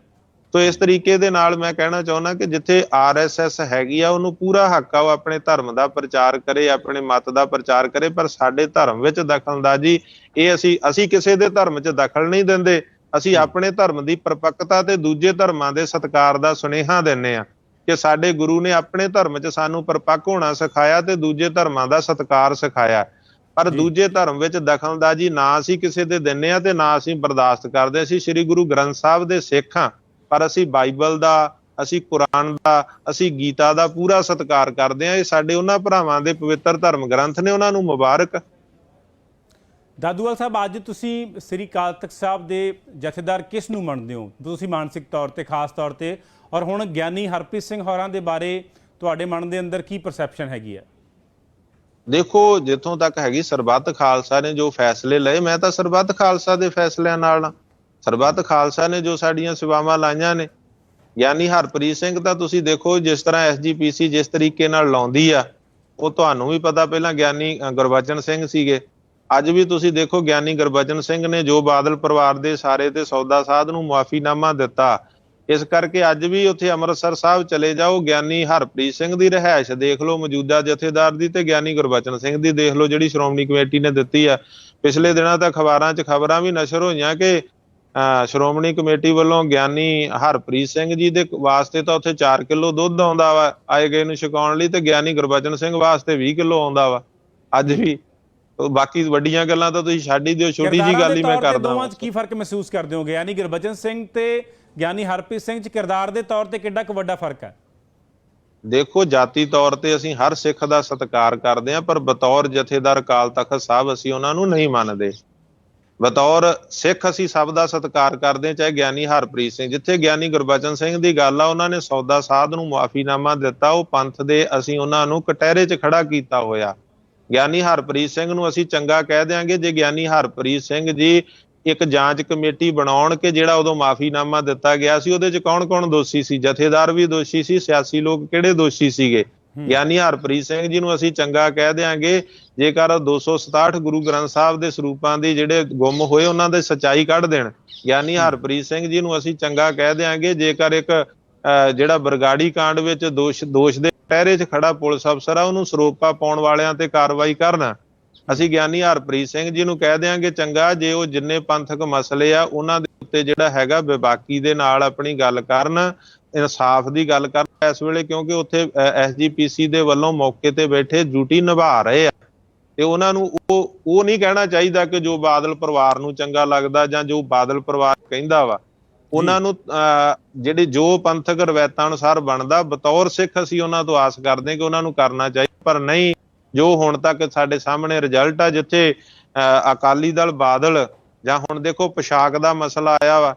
ਸੋ ਇਸ ਤਰੀਕੇ ਦੇ ਨਾਲ ਮੈਂ ਕਹਿਣਾ ਚਾਹੁੰਦਾ ਕਿ ਜਿੱਥੇ RSS ਹੈਗੀ ਆ ਉਹਨੂੰ ਪੂਰਾ ਹੱਕ ਆ ਉਹ ਆਪਣੇ ਧਰਮ ਦਾ ਪ੍ਰਚਾਰ ਕਰੇ, ਆਪਣੇ ਮਤ ਦਾ ਪ੍ਰਚਾਰ ਕਰੇ, ਪਰ ਸਾਡੇ ਧਰਮ ਵਿੱਚ ਦਖਲਅੰਦਾਜ਼ੀ ਇਹ ਅਸੀਂ ਕਿਸੇ ਦੇ ਧਰਮ 'ਚ ਦਖਲ ਨਹੀਂ ਦਿੰਦੇ। ਅਸੀਂ ਆਪਣੇ ਧਰਮ ਦੀ ਪਰਪੱਕਤਾ ਤੇ ਦੂਜੇ ਧਰਮਾਂ ਦੇ ਸਤਿਕਾਰ ਦਾ ਸੁਨੇਹਾ ਦਿੰਦੇ ਆ ਕਿ ਸਾਡੇ ਗੁਰੂ ਨੇ ਆਪਣੇ ਧਰਮ 'ਚ ਸਾਨੂੰ ਪਰਪੱਕ ਹੋਣਾ ਸਿਖਾਇਆ ਤੇ ਦੂਜੇ ਧਰਮਾਂ ਦਾ ਸਤਿਕਾਰ ਸਿਖਾਇਆ। ਪਰ ਦੂਜੇ ਧਰਮ ਵਿੱਚ ਦਖਲਅੰਦਾਜ਼ੀ ਨਾ ਅਸੀਂ ਕਿਸੇ ਦੇ ਦਿੰਦੇ ਆ ਤੇ ਨਾ ਅਸੀਂ ਬਰਦਾਸ਼ਤ ਕਰਦੇ। ਅਸੀਂ ਸ੍ਰੀ ਗੁਰੂ ਗ੍ਰੰਥ ਸਾਹਿਬ ਦੇ ਸਿੱਖ ਹਾਂ, ਪਰ ਅਸੀਂ ਬਾਈਬਲ ਦਾ, ਅਸੀਂ ਕੁਰਾਨ ਦਾ, ਅਸੀਂ ਗੀਤਾ ਦਾ ਪੂਰਾ ਸਤਿਕਾਰ ਕਰਦੇ ਹਾਂ। ਇਹ ਸਾਡੇ ਉਹਨਾਂ ਭਰਾਵਾਂ ਦੇ ਪਵਿੱਤਰ ਧਰਮ ਗ੍ਰੰਥ ਨੇ, ਉਹਨਾਂ ਨੂੰ ਮੁਬਾਰਕ। ਦਾਦੂਵਾਲ ਸਾਹਿਬ, ਅੱਜ ਤੁਸੀਂ ਸ੍ਰੀ ਅਕਾਲ ਤਖ਼ਤ ਸਾਹਿਬ ਦੇ ਜਥੇਦਾਰ ਕਿਸ ਨੂੰ ਮੰਨਦੇ ਹੋ ਤੁਸੀਂ ਮਾਨਸਿਕ ਤੌਰ ਤੇ, ਖਾਸ ਤੌਰ ਤੇ, ਔਰ ਹੁਣ ਗਿਆਨੀ ਹਰਪ੍ਰੀਤ ਸਿੰਘ ਹੋਰਾਂ ਦੇ ਬਾਰੇ ਤੁਹਾਡੇ ਮਨ ਦੇ ਅੰਦਰ ਕੀ ਪਰਸੈਪਸ਼ਨ ਹੈਗੀ ਹੈ? ਦੇਖੋ, ਜਿੱਥੋਂ ਤੱਕ ਹੈਗੀ ਸਰਬੱਤ ਖਾਲਸਾ ਨੇ ਜੋ ਫੈਸਲੇ ਲਏ, ਮੈਂ ਤਾਂ ਸਰਬੱਤ ਖਾਲਸਾ ਦੇ ਫੈਸਲਿਆਂ ਨਾਲ, ਸਰਬੱਤ ਖਾਲਸਾ ਨੇ ਜੋ ਸਾਡੀਆਂ ਸੇਵਾਵਾਂ ਲਾਈਆਂ ਨੇ। ਗਿਆਨੀ ਹਰਪ੍ਰੀਤ ਸਿੰਘ ਤਾਂ ਤੁਸੀਂ ਦੇਖੋ ਜਿਸ ਤਰ੍ਹਾਂ SGPC ਜਿਸ ਤਰੀਕੇ ਨਾਲ ਲਾਉਂਦੀ ਆ, ਉਹ ਤੁਹਾਨੂੰ ਵੀ ਪਤਾ, ਪਹਿਲਾਂ ਗਿਆਨੀ ਗੁਰਬਚਨ ਸਿੰਘ ਸੀਗੇ। ਅੱਜ ਵੀ ਤੁਸੀਂ ਦੇਖੋ ਗਿਆਨੀ ਗੁਰਬਚਨ ਸਿੰਘ ਨੇ ਜੋ ਬਾਦਲ ਪਰਿਵਾਰ ਦੇ ਸਾਰੇ ਤੇ ਸੌਦਾ ਸਾਧ ਨੂੰ ਮੁਆਫੀਨਾਮਾ ਦਿੱਤਾ, ਇਸ ਕਰਕੇ ਅੱਜ ਵੀ ਉੱਥੇ ਅੰਮ੍ਰਿਤਸਰ ਸਾਹਿਬ ਚਲੇ ਜਾਓ, ਗਿਆਨੀ ਹਰਪ੍ਰੀਤ ਸਿੰਘ ਦੀ ਰਿਹਾਇਸ਼ ਦੇਖ ਲਓ ਮੌਜੂਦਾ ਜਥੇਦਾਰ ਦੀ, ਤੇ ਗਿਆਨੀ ਗੁਰਬਚਨ ਸਿੰਘ ਦੀ ਦੇਖ ਲਓ ਜਿਹੜੀ ਸ਼੍ਰੋਮਣੀ ਕਮੇਟੀ ਨੇ ਦਿੱਤੀ ਆ। ਪਿਛਲੇ ਦਿਨਾਂ ਤੱਕ ਅਖਬਾਰਾਂ 'ਚ ਖਬਰਾਂ ਵੀ ਨਸ਼ਰ ਹੋਈਆਂ ਕਿ ਸ਼੍ਰੋਮਣੀ ਕਮੇਟੀ ਵੱਲੋਂ ਗਿਆਨੀ ਹਰਪ੍ਰੀਤ ਸਿੰਘ ਜੀ ਦੇ ਵਾਸਤੇ ਤਾਂ ਉੱਥੇ 4 ਕਿਲੋ ਦੁੱਧ ਆਉਂਦਾ ਵਾ ਆਏ ਗਏ ਨੂੰ ਛਕਾਉਣ ਲਈ, ਤੇ ਗਿਆਨੀ ਗੁਰਬਚਨ ਸਿੰਘ ਵਾਸਤੇ 20 ਕਿਲੋ ਆਉਂਦਾ ਵਾ ਅੱਜ ਵੀ। ਬਾਕੀ ਵੱਡੀਆਂ ਗੱਲਾਂ ਤਾਂ ਤੁਸੀਂ ਛੱਡ ਹੀ ਦਿਓ, ਛੋਟੀ ਜੀ ਗੱਲ ਹੀ ਮੈਂ ਕਰਦਾ। ਦੋਵਾਂ 'ਚ ਕੀ ਫਰਕ ਮਹਿਸੂਸ ਕਰਦੇ ਹੋ, ਗਿਆਨੀ ਗੁਰਬਚਨ ਸਿੰਘ ਤੇ ਗਿਆਨੀ ਹਰਪ੍ਰੀਤ ਸਿੰਘ 'ਚ ਕਿਰਦਾਰ ਦੇ ਤੌਰ ਤੇ ਕਿੱਡਾ ਕੁ ਵੱਡਾ ਫਰਕ ਹੈ? ਦੇਖੋ, ਜਾਤੀ ਤੌਰ ਤੇ ਅਸੀਂ ਹਰ ਸਿੱਖ ਦਾ ਸਤਿਕਾਰ ਕਰਦੇ ਹਾਂ, ਪਰ ਬਤੌਰ ਜਥੇਦਾਰ ਅਕਾਲ ਤਖ਼ਤ ਸਾਹਿਬ ਅਸੀਂ ਉਹਨਾਂ ਨੂੰ ਨਹੀਂ ਮੰਨਦੇ। ਬਤੌਰ ਸਿੱਖ ਅਸੀਂ ਸਭ ਦਾ ਸਤਿਕਾਰ ਕਰਦੇ ਹਾਂ, ਚਾਹੇ ਗਿਆਨੀ ਹਰਪ੍ਰੀਤ ਸਿੰਘ, ਜਿੱਥੇ ਗਿਆਨੀ ਗੁਰਬਚਨ ਸਿੰਘ ਦੀ ਗੱਲ ਆ, ਉਹਨਾਂ ਨੇ ਸੌਦਾ ਸਾਧ ਨੂੰ ਮੁਆਫੀਨਾਮਾ ਦਿੱਤਾ, ਉਹ ਪੰਥ ਦੇ ਅਸੀਂ ਉਹਨਾਂ ਨੂੰ ਕਟਹਿਰੇ 'ਚ ਖੜਾ ਕੀਤਾ ਹੋਇਆ। ਗਿਆਨੀ ਹਰਪ੍ਰੀਤ ਸਿੰਘ ਨੂੰ ਅਸੀਂ ਚੰਗਾ ਕਹਿ ਦਿਆਂਗੇ ਜੇ ਗਿਆਨੀ ਹਰਪ੍ਰੀਤ ਸਿੰਘ ਜੀ ਇੱਕ ਜਾਂਚ ਕਮੇਟੀ ਬਣਾਉਣ ਕਿ ਜਿਹੜਾ ਉਦੋਂ ਮਾਫੀਨਾਮਾ ਦਿੱਤਾ ਗਿਆ ਸੀ ਉਹਦੇ 'ਚ ਕੌਣ-ਕੌਣ ਦੋਸ਼ੀ ਸੀ, ਜਥੇਦਾਰ ਵੀ ਦੋਸ਼ੀ ਸੀ, ਸਿਆਸੀ ਲੋਕ ਕਿਹੜੇ ਦੋਸ਼ੀ ਸੀਗੇ। ਗਿਆਨੀ ਹਰਪ੍ਰੀਤ ਸਿੰਘ ਜੀ ਨੂੰ ਅਸੀਂ ਚੰਗਾ ਕਹਿ ਦਿਆਂਗੇ ਜੇਕਰ 267 ਗੁਰੂ ਗ੍ਰੰਥ ਸਾਹਿਬ ਦੇ ਸਰੂਪਾਂ ਦੀ ਜਿਹੜੇ ਗੁੰਮ ਹੋਏ ਉਹਨਾਂ ਦੇ ਸੱਚਾਈ ਕੱਢ ਦੇਣ। ਗਿਆਨੀ ਹਰਪ੍ਰੀਤ ਸਿੰਘ ਜੀ ਨੂੰ ਅਸੀਂ ਚੰਗਾ ਕਹਿ ਦਿਆਂਗੇ ਜੇਕਰ ਇੱਕ ਜਿਹੜਾ ਬਰਗਾੜੀ ਕਾਂਡ ਵਿੱਚ ਦੋਸ਼ ਦੇ ਪਹਿਰੇ 'ਚ ਖੜਾ ਪੁਲਿਸ ਅਫਸਰ ਆ ਉਹਨੂੰ ਸਰੋਪਾ ਪਾਉਣ ਵਾਲਿਆਂ ਤੇ ਕਾਰਵਾਈ ਕਰਨ। ਅਸੀਂ ਗਿਆਨੀ ਹਰਪ੍ਰੀਤ ਸਿੰਘ ਜੀ ਨੂੰ ਕਹਿ ਦਿਆਂਗੇ ਚੰਗਾ ਜੇ ਉਹ ਜਿੰਨੇ ਪੰਥਕ ਮਸਲੇ ਆ ਉਹਨਾਂ ਦੇ ਉੱਤੇ ਜਿਹੜਾ ਹੈਗਾ ਬੇਬਾਕੀ ਦੇ ਨਾਲ ਆਪਣੀ ਗੱਲ ਕਰਨ, ਇਨਸਾਫ ਦੀ ਗੱਲ ਕਰਨ ਇਸ ਵੇਲੇ, ਕਿਉਂਕਿ ਉੱਥੇ SGPC ਦੇ ਵੱਲੋਂ ਮੌਕੇ ਤੇ ਬੈਠੇ ਡਿਊਟੀ ਨਿਭਾ ਰਹੇ ਆ, ਤੇ ਉਹਨਾਂ ਨੂੰ ਉਹ ਨਹੀਂ ਕਹਿਣਾ ਚਾਹੀਦਾ ਕਿ ਜੋ ਬਾਦਲ ਪਰਿਵਾਰ ਨੂੰ ਚੰਗਾ ਲੱਗਦਾ ਜਾਂ ਜੋ ਬਾਦਲ ਪਰਿਵਾਰ ਕਹਿੰਦਾ ਵਾ। ਉਹਨਾਂ ਨੂੰ ਜਿਹੜੇ ਜੋ ਪੰਥਕ ਰਵਾਇਤਾਂ ਅਨੁਸਾਰ ਬਣਦਾ, ਬਤੌਰ ਸਿੱਖ ਅਸੀਂ ਉਹਨਾਂ ਤੋਂ ਆਸ ਕਰਦੇ ਕਿ ਉਹਨਾਂ ਨੂੰ ਕਰਨਾ ਚਾਹੀਦਾ, ਪਰ ਨਹੀਂ ਜੋ ਹੁਣ ਤੱਕ ਸਾਡੇ ਸਾਹਮਣੇ ਰਿਜ਼ਲਟ ਆ, ਜਿੱਥੇ ਅਕਾਲੀ ਦਲ ਬਾਦਲ, ਜਾਂ ਹੁਣ ਦੇਖੋ ਪੋਸ਼ਾਕ ਦਾ ਮਸਲਾ ਆਇਆ ਵਾ,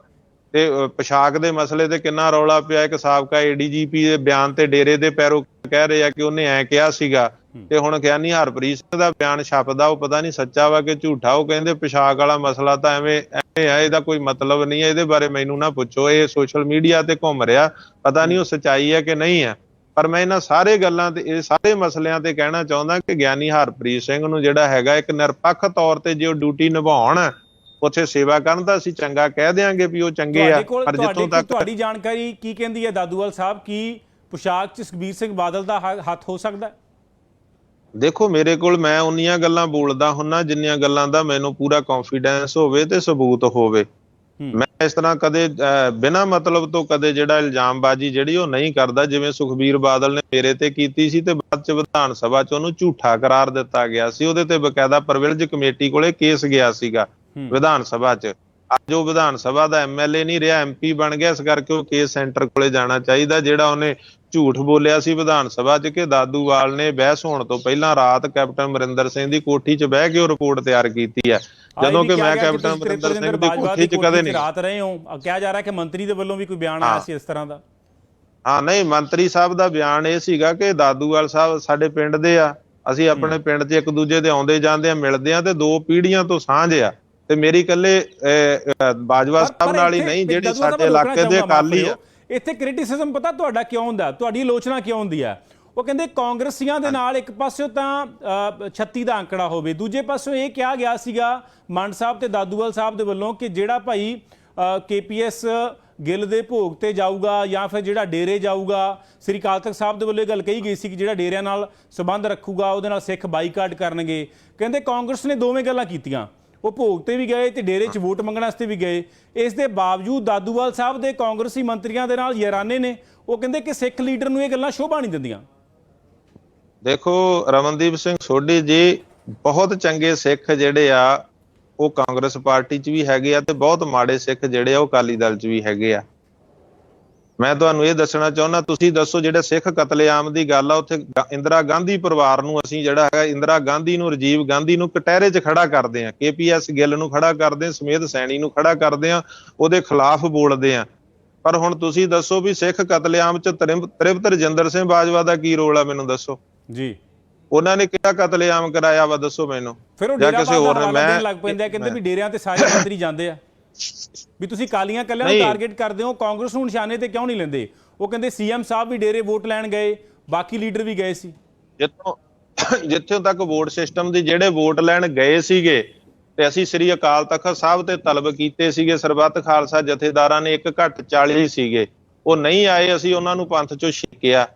ਤੇ ਪੋਸ਼ਾਕ ਦੇ ਮਸਲੇ ਤੇ ਕਿੰਨਾ ਰੌਲਾ ਪਿਆ। ਇੱਕ ਸਾਬਕਾ ADGP ਦੇ ਬਿਆਨ ਤੇ ਡੇਰੇ ਦੇ ਪੈਰੋਕਾਰ ਕਹਿ ਰਹੇ ਆ ਕਿ ਉਹਨੇ ਐ ਕਿਹਾ ਸੀਗਾ, ਤੇ ਹੁਣ ਗਿਆਨੀ ਹਰਪ੍ਰੀਤ ਸਿੰਘ ਦਾ ਬਿਆਨ ਛਪਦਾ, ਉਹ ਪਤਾ ਨਹੀਂ ਸੱਚਾ ਵਾ ਕਿ ਝੂਠਾ। ਉਹ ਕਹਿੰਦੇ ਪੋਸ਼ਾਕ ਵਾਲਾ ਮਸਲਾ ਤਾਂ ਐਵੇਂ ਆ, ਇਹਦਾ ਕੋਈ ਮਤਲਬ ਨਹੀਂ ਹੈ, ਇਹਦੇ ਬਾਰੇ ਮੈਨੂੰ ਨਾ ਪੁੱਛੋ, ਇਹ ਸੋਸ਼ਲ ਮੀਡੀਆ ਤੇ ਘੁੰਮ ਰਿਹਾ, ਪਤਾ ਨਹੀਂ ਉਹ ਸੱਚਾਈ ਹੈ ਕਿ ਨਹੀਂ ਹੈ। ਪਰ ਮੈਂ ਇਹਨਾਂ ਸਾਰੇ ਗੱਲਾਂ ਤੇ, ਇਹ ਸਾਰੇ ਮਸਲਿਆਂ ਤੇ ਕਹਿਣਾ ਚਾਹੁੰਦਾ ਕਿ ਗਿਆਨੀ ਹਰਪ੍ਰੀਤ ਸਿੰਘ ਨੂੰ ਜਿਹੜਾ ਹੈਗਾ ਇੱਕ ਨਿਰਪੱਖ ਤੌਰ ਤੇ ਜੇ ਉਹ ਡਿਊਟੀ ਨਿਭਾਉਣ, ਉੱਥੇ ਸੇਵਾ ਕਰਨ, ਤਾਂ ਅਸੀਂ ਚੰਗਾ ਕਹਿ ਦਿਆਂਗੇ ਵੀ ਉਹ ਚੰਗੇ ਆ। ਪਰ ਜਿੱਥੋਂ ਤੱਕ ਤੁਹਾਡੀ ਜਾਣਕਾਰੀ ਕੀ ਕਹਿੰਦੀ ਹੈ ਦਾਦੂਵਾਲ ਸਾਹਿਬ, ਕੀ ਪੋਸ਼ਾਕ 'ਚ ਸੁਖਬੀਰ ਸਿੰਘ ਬਾਦਲ ਦਾ ਹੱਥ ਹੋ ਸਕਦਾ? ਦੇਖੋ, ਮੇਰੇ ਕੋਲ ਮੈਂ ਉਨੀਆਂ ਗੱਲਾਂ ਬੋਲਦਾ ਹੁੰਨਾ ਜਿੰਨੀਆਂ ਗੱਲਾਂ ਦਾ ਮੈਨੂੰ ਪੂਰਾ ਕੌਨਫੀਡੈਂਸ ਹੋਵੇ ਤੇ ਸਬੂਤ ਹੋਵੇ। ਮੈਂ ਇਸ ਤਰ੍ਹਾਂ ਕਦੇ ਬਿਨਾਂ ਮਤਲਬ ਤੋਂ ਕਦੇ ਜਿਹੜਾ ਇਲਜ਼ਾਮਬਾਜ਼ੀ ਜਿਹੜੀ ਉਹ ਨਹੀਂ ਕਰਦਾ। ਜਿਵੇਂ ਸੁਖਬੀਰ ਬਾਦਲ ਨੇ ਮੇਰੇ ਤੇ ਕੀਤੀ ਸੀ ਤੇ ਬਾਅਦ ਚ ਵਿਧਾਨ ਸਭਾ ਚ ਉਹਨੂੰ ਝੂਠਾ ਕਰਾਰ ਦਿੱਤਾ ਗਿਆ ਸੀ, ਉਹਦੇ ਤੇ ਬਕਾਇਦਾ ਪ੍ਰਿਵਿਲੇਜ ਕਮੇਟੀ ਕੋਲੇ ਕੇਸ ਗਿਆ ਸੀਗਾ ਵਿਧਾਨ ਸਭਾ ਚ। ਅੱਜ ਉਹ ਵਿਧਾਨ ਸਭਾ ਦਾ MLA ਨਹੀਂ ਰਿਹਾ, MP ਬਣ ਗਿਆ, ਇਸ ਕਰਕੇ ਉਹ ਕੇਸ ਸੈਂਟਰ ਕੋਲੇ ਜਾਣਾ ਚਾਹੀਦਾ। ਜਿਹੜਾ ਉਹਨੇ ਝੂਠ ਬੋਲਿਆ ਸੀ ਵਿਧਾਨ ਸਭਾ ਚ ਕਿ ਦਾਦੂਵਾਲ ਨੇ ਬਹਿਸ ਹੋਣ ਤੋਂ ਪਹਿਲਾਂ ਰਾਤ ਕੈਪਟਨ ਅਮਰਿੰਦਰ ਸਿੰਘ ਦੀ ਕੋਠੀ 'ਚ ਬਹਿ ਕੇ ਉਹ ਰਿਪੋਰਟ ਤਿਆਰ ਕੀਤੀ ਹੈ, ਜਦੋਂ ਕਿ ਮੈਂ ਕੈਪਟਨ ਅਮਰਿੰਦਰ ਸਿੰਘ ਦੀ ਕੋਠੀ 'ਚ ਕਦੇ ਨਹੀਂ ਰਾਤ ਰਹੇ ਹੋ। ਕਿਹਾ ਜਾ ਰਿਹਾ ਕਿ ਮੰਤਰੀ ਦੇ ਵੱਲੋਂ ਵੀ ਕੋਈ ਬਿਆਨ ਆਇਆ ਸੀ ਇਸ ਤਰ੍ਹਾਂ ਦਾ। ਹਾਂ, ਨਹੀਂ, ਮੰਤਰੀ ਸਾਹਿਬ ਦਾ ਬਿਆਨ ਇਹ ਸੀਗਾ ਕਿ ਦਾਦੂਵਾਲ ਸਾਹਿਬ ਸਾਡੇ ਪਿੰਡ ਦੇ ਆ, ਅਸੀਂ ਆਪਣੇ ਪਿੰਡ 'ਚ ਇੱਕ ਦੂਜੇ ਦੇ ਆਉਂਦੇ ਜਾਂਦੇ ਆ, ਮਿਲਦੇ ਆ, ਤੇ 2 ਪੀੜ੍ਹੀਆਂ ਤੋਂ ਸਾਂਝ ਆ, ਤੇ ਮੇਰੀ ਇਕੱਲੇ ਬਾਜਵਾ ਸਾਹਿਬ ਨਾਲ ਹੀ ਨਹੀਂ, ਜਿਹੜੇ ਸਾਡੇ ਇਲਾਕੇ ਦੇ ਅਕਾਲੀ ਆ। ਇੱਥੇ ਕ੍ਰਿਟਿਸਿਜ਼ਮ ਪਤਾ ਤੁਹਾਡਾ ਕਿਉਂ ਹੁੰਦਾ, ਤੁਹਾਡੀ ਆਲੋਚਨਾ ਕਿਉਂ ਹੁੰਦੀ ਹੈ? ਉਹ ਕਹਿੰਦੇ ਕਾਂਗਰਸੀਆਂ ਦੇ ਨਾਲ ਇੱਕ ਪਾਸਿਓਂ ਤਾਂ 36 ਦਾ ਅੰਕੜਾ ਹੋਵੇ, ਦੂਜੇ ਪਾਸਿਓਂ ਇਹ ਕਿਹਾ ਗਿਆ ਸੀਗਾ ਮਾਨ ਸਾਹਿਬ ਤੇ ਦਾਦੂਵਾਲ ਸਾਹਿਬ ਦੇ ਵੱਲੋਂ ਕਿ ਜਿਹੜਾ ਭਾਈ KPS ਗਿੱਲ ਦੇ ਭੋਗ ਤੇ ਜਾਊਗਾ ਜਾਂ ਫਿਰ ਜਿਹੜਾ ਡੇਰੇ ਜਾਊਗਾ। ਸ੍ਰੀ ਅਕਾਲ ਤਖਤ ਸਾਹਿਬ ਦੇ ਵੱਲੋਂ ਇਹ ਗੱਲ ਕਹੀ ਗਈ ਸੀ ਕਿ ਜਿਹੜਾ ਡੇਰਿਆਂ ਨਾਲ ਸੰਬੰਧ ਰੱਖੂਗਾ ਉਹਦੇ ਨਾਲ ਸਿੱਖ ਬਾਈਕਾਟ ਕਰਨਗੇ। ਕਹਿੰਦੇ ਕਾਂਗਰਸ ਨੇ ਦੋਵੇਂ ਗੱਲਾਂ ਕੀਤੀਆਂ, ਉਹ ਭੋਗ ਤੇ ਵੀ ਗਏ ਤੇ ਡੇਰੇ 'ਚ ਵੋਟ ਮੰਗਣ ਵਾਸਤੇ ਵੀ ਗਏ। ਇਸ ਦੇ ਬਾਵਜੂਦ ਦਾਦੂਵਾਲ ਸਾਹਿਬ ਦੇ ਕਾਂਗਰਸੀ ਮੰਤਰੀਆਂ ਦੇ ਨਾਲ ਯਾਰਾਨੇ ਨੇ। ਉਹ ਕਹਿੰਦੇ ਕਿ ਸਿੱਖ ਲੀਡਰ ਨੂੰ ਇਹ ਗੱਲਾਂ ਸ਼ੋਭਾ ਨਹੀਂ ਦਿੰਦੀਆਂ। ਦੇਖੋ ਰਮਨਦੀਪ ਸਿੰਘ ਸੋਢੀ ਜੀ, ਬਹੁਤ ਚੰਗੇ ਸਿੱਖ ਜਿਹੜੇ ਆ ਉਹ ਕਾਂਗਰਸ ਪਾਰਟੀ 'ਚ ਵੀ ਹੈਗੇ ਆ ਤੇ ਬਹੁਤ ਮਾੜੇ ਸਿੱਖ ਜਿਹੜੇ ਆ ਉਹ ਅਕਾਲੀ ਦਲ 'ਚ ਵੀ ਹੈਗੇ ਆ। ਮੈਂ ਤੁਹਾਨੂੰ ਇਹ ਦੱਸਣਾ ਚਾਹੁੰਦਾ, ਤੁਸੀਂ ਦੱਸੋ ਜਿਹੜੇ ਸਿੱਖ ਕਤਲੇਆਮ ਦੀ ਗੱਲ ਆ, ਉੱਥੇ ਇੰਦਰਾ ਗਾਂਧੀ ਪਰਿਵਾਰ ਨੂੰ ਅਸੀਂ ਜਿਹੜਾ ਹੈਗਾ ਇੰਦਰਾ ਗਾਂਧੀ ਨੂੰ, ਰਾਜੀਵ ਗਾਂਧੀ ਨੂੰ ਕਟਹਿਰੇ 'ਚ ਖੜਾ ਕਰਦੇ ਆ, KPS ਗਿੱਲ ਨੂੰ ਖੜਾ ਕਰਦੇ ਆ, ਸਮੇਧ ਸੈਣੀ ਨੂੰ ਖੜਾ ਕਰਦੇ ਆ, ਉਹਦੇ ਖਿਲਾਫ ਬੋਲਦੇ ਆ। ਪਰ ਹੁਣ ਤੁਸੀਂ ਦੱਸੋ ਵੀ ਸਿੱਖ ਕਤਲੇਆਮ 'ਚ ਤ੍ਰਿਪਤ ਰਜਿੰਦਰ ਸਿੰਘ ਬਾਜਵਾ ਦਾ ਕੀ ਰੋਲ ਆ? ਮੈਨੂੰ ਦੱਸੋ ਜੀ। ਉਹਨਾਂ ਨੇ ਕਿਹੜਾ ਕਤਲੇਆਮ ਕਰਾਇਆ ਵਾ? ਦੱਸੋ ਮੈਨੂੰ। ਫਿਰ ਉਹ ਡੇਰਾ ਕਿਸੇ ਹੋਰ ਨੇ ਮੈਂ ਲੱਗ ਪੈਂਦਾ, ਕਹਿੰਦੇ ਵੀ ਡੇਰਿਆਂ ਤੇ ਸਾਰੇ ਮੰਤਰੀ ਜਾਂਦੇ ਆ, ਵੀ ਤੁਸੀਂ ਕਾਲੀਆਂ ਕੱਲਿਆਂ ਨੂੰ ਟਾਰਗੇਟ ਕਰਦੇ ਹੋ, ਕਾਂਗਰਸ ਨੂੰ ਨਿਸ਼ਾਨੇ ਤੇ ਕਿਉਂ ਨਹੀਂ ਲੈਂਦੇ? ਉਹ ਕਹਿੰਦੇ CM ਸਾਹਿਬ ਵੀ ਡੇਰੇ ਵੋਟ ਲੈਣ ਗਏ, ਬਾਕੀ ਲੀਡਰ ਵੀ ਗਏ ਸੀ। ਜਿੱਥੋਂ ਤੱਕ ਵੋਟ ਸਿਸਟਮ ਦੀ ਜਿਹੜੇ ਵੋਟ ਲੈਣ ਗਏ ਸੀਗੇ ਤੇ ਅਸੀਂ ਸ੍ਰੀ ਅਕਾਲ ਤਖਤ ਸਾਹਿਬ ਤੇ ਤਲਬ ਕੀਤੇ ਸੀਗੇ, ਸਰਬੱਤ ਖਾਲਸਾ ਜਥੇਦਾਰਾਂ ਨੇ 1 ਘੱਟ 40 ਸੀਗੇ, ਉਹ ਨਹੀਂ ਆਏ। ਅਸੀਂ ਉਹਨਾਂ ਨੂੰ ਪੰਥ ਚੋਂ ਛਿੱਕਿਆ।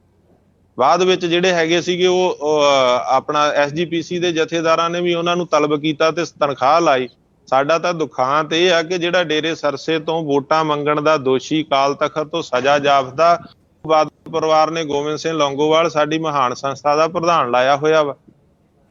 ਬਾਅਦ ਵਿੱਚ ਜਿਹੜੇ ਹੈਗੇ ਸੀਗੇ ਉਹ ਆਪਣਾ SGPC ਦੇ ਜਥੇਦਾਰਾਂ ਨੇ ਵੀ ਉਹਨਾਂ ਨੂੰ ਤਲਬ ਕੀਤਾ ਤੇ ਤਨਖਾਹ ਲਾਈ। ਸਾਡਾ ਤਾਂ ਦੁਖਾਂਤ ਇਹ ਆ ਕਿ ਜਿਹੜਾ ਡੇਰੇ ਸਰਸੇ ਤੋਂ ਵੋਟਾਂ ਮੰਗਣ ਦਾ ਦੋਸ਼ੀ ਅਕਾਲ ਤਖਤ ਤੋਂ ਸਜ਼ਾ ਜਾਪਦਾ ਬਾਦਲ ਪਰਿਵਾਰ ਨੇ ਗੋਬਿੰਦ ਸਿੰਘ ਲੌਂਗੋਵਾਲ ਸਾਡੀ ਮਹਾਨ ਸੰਸਥਾ ਦਾ ਪ੍ਰਧਾਨ ਲਾਇਆ ਹੋਇਆ ਵਾ।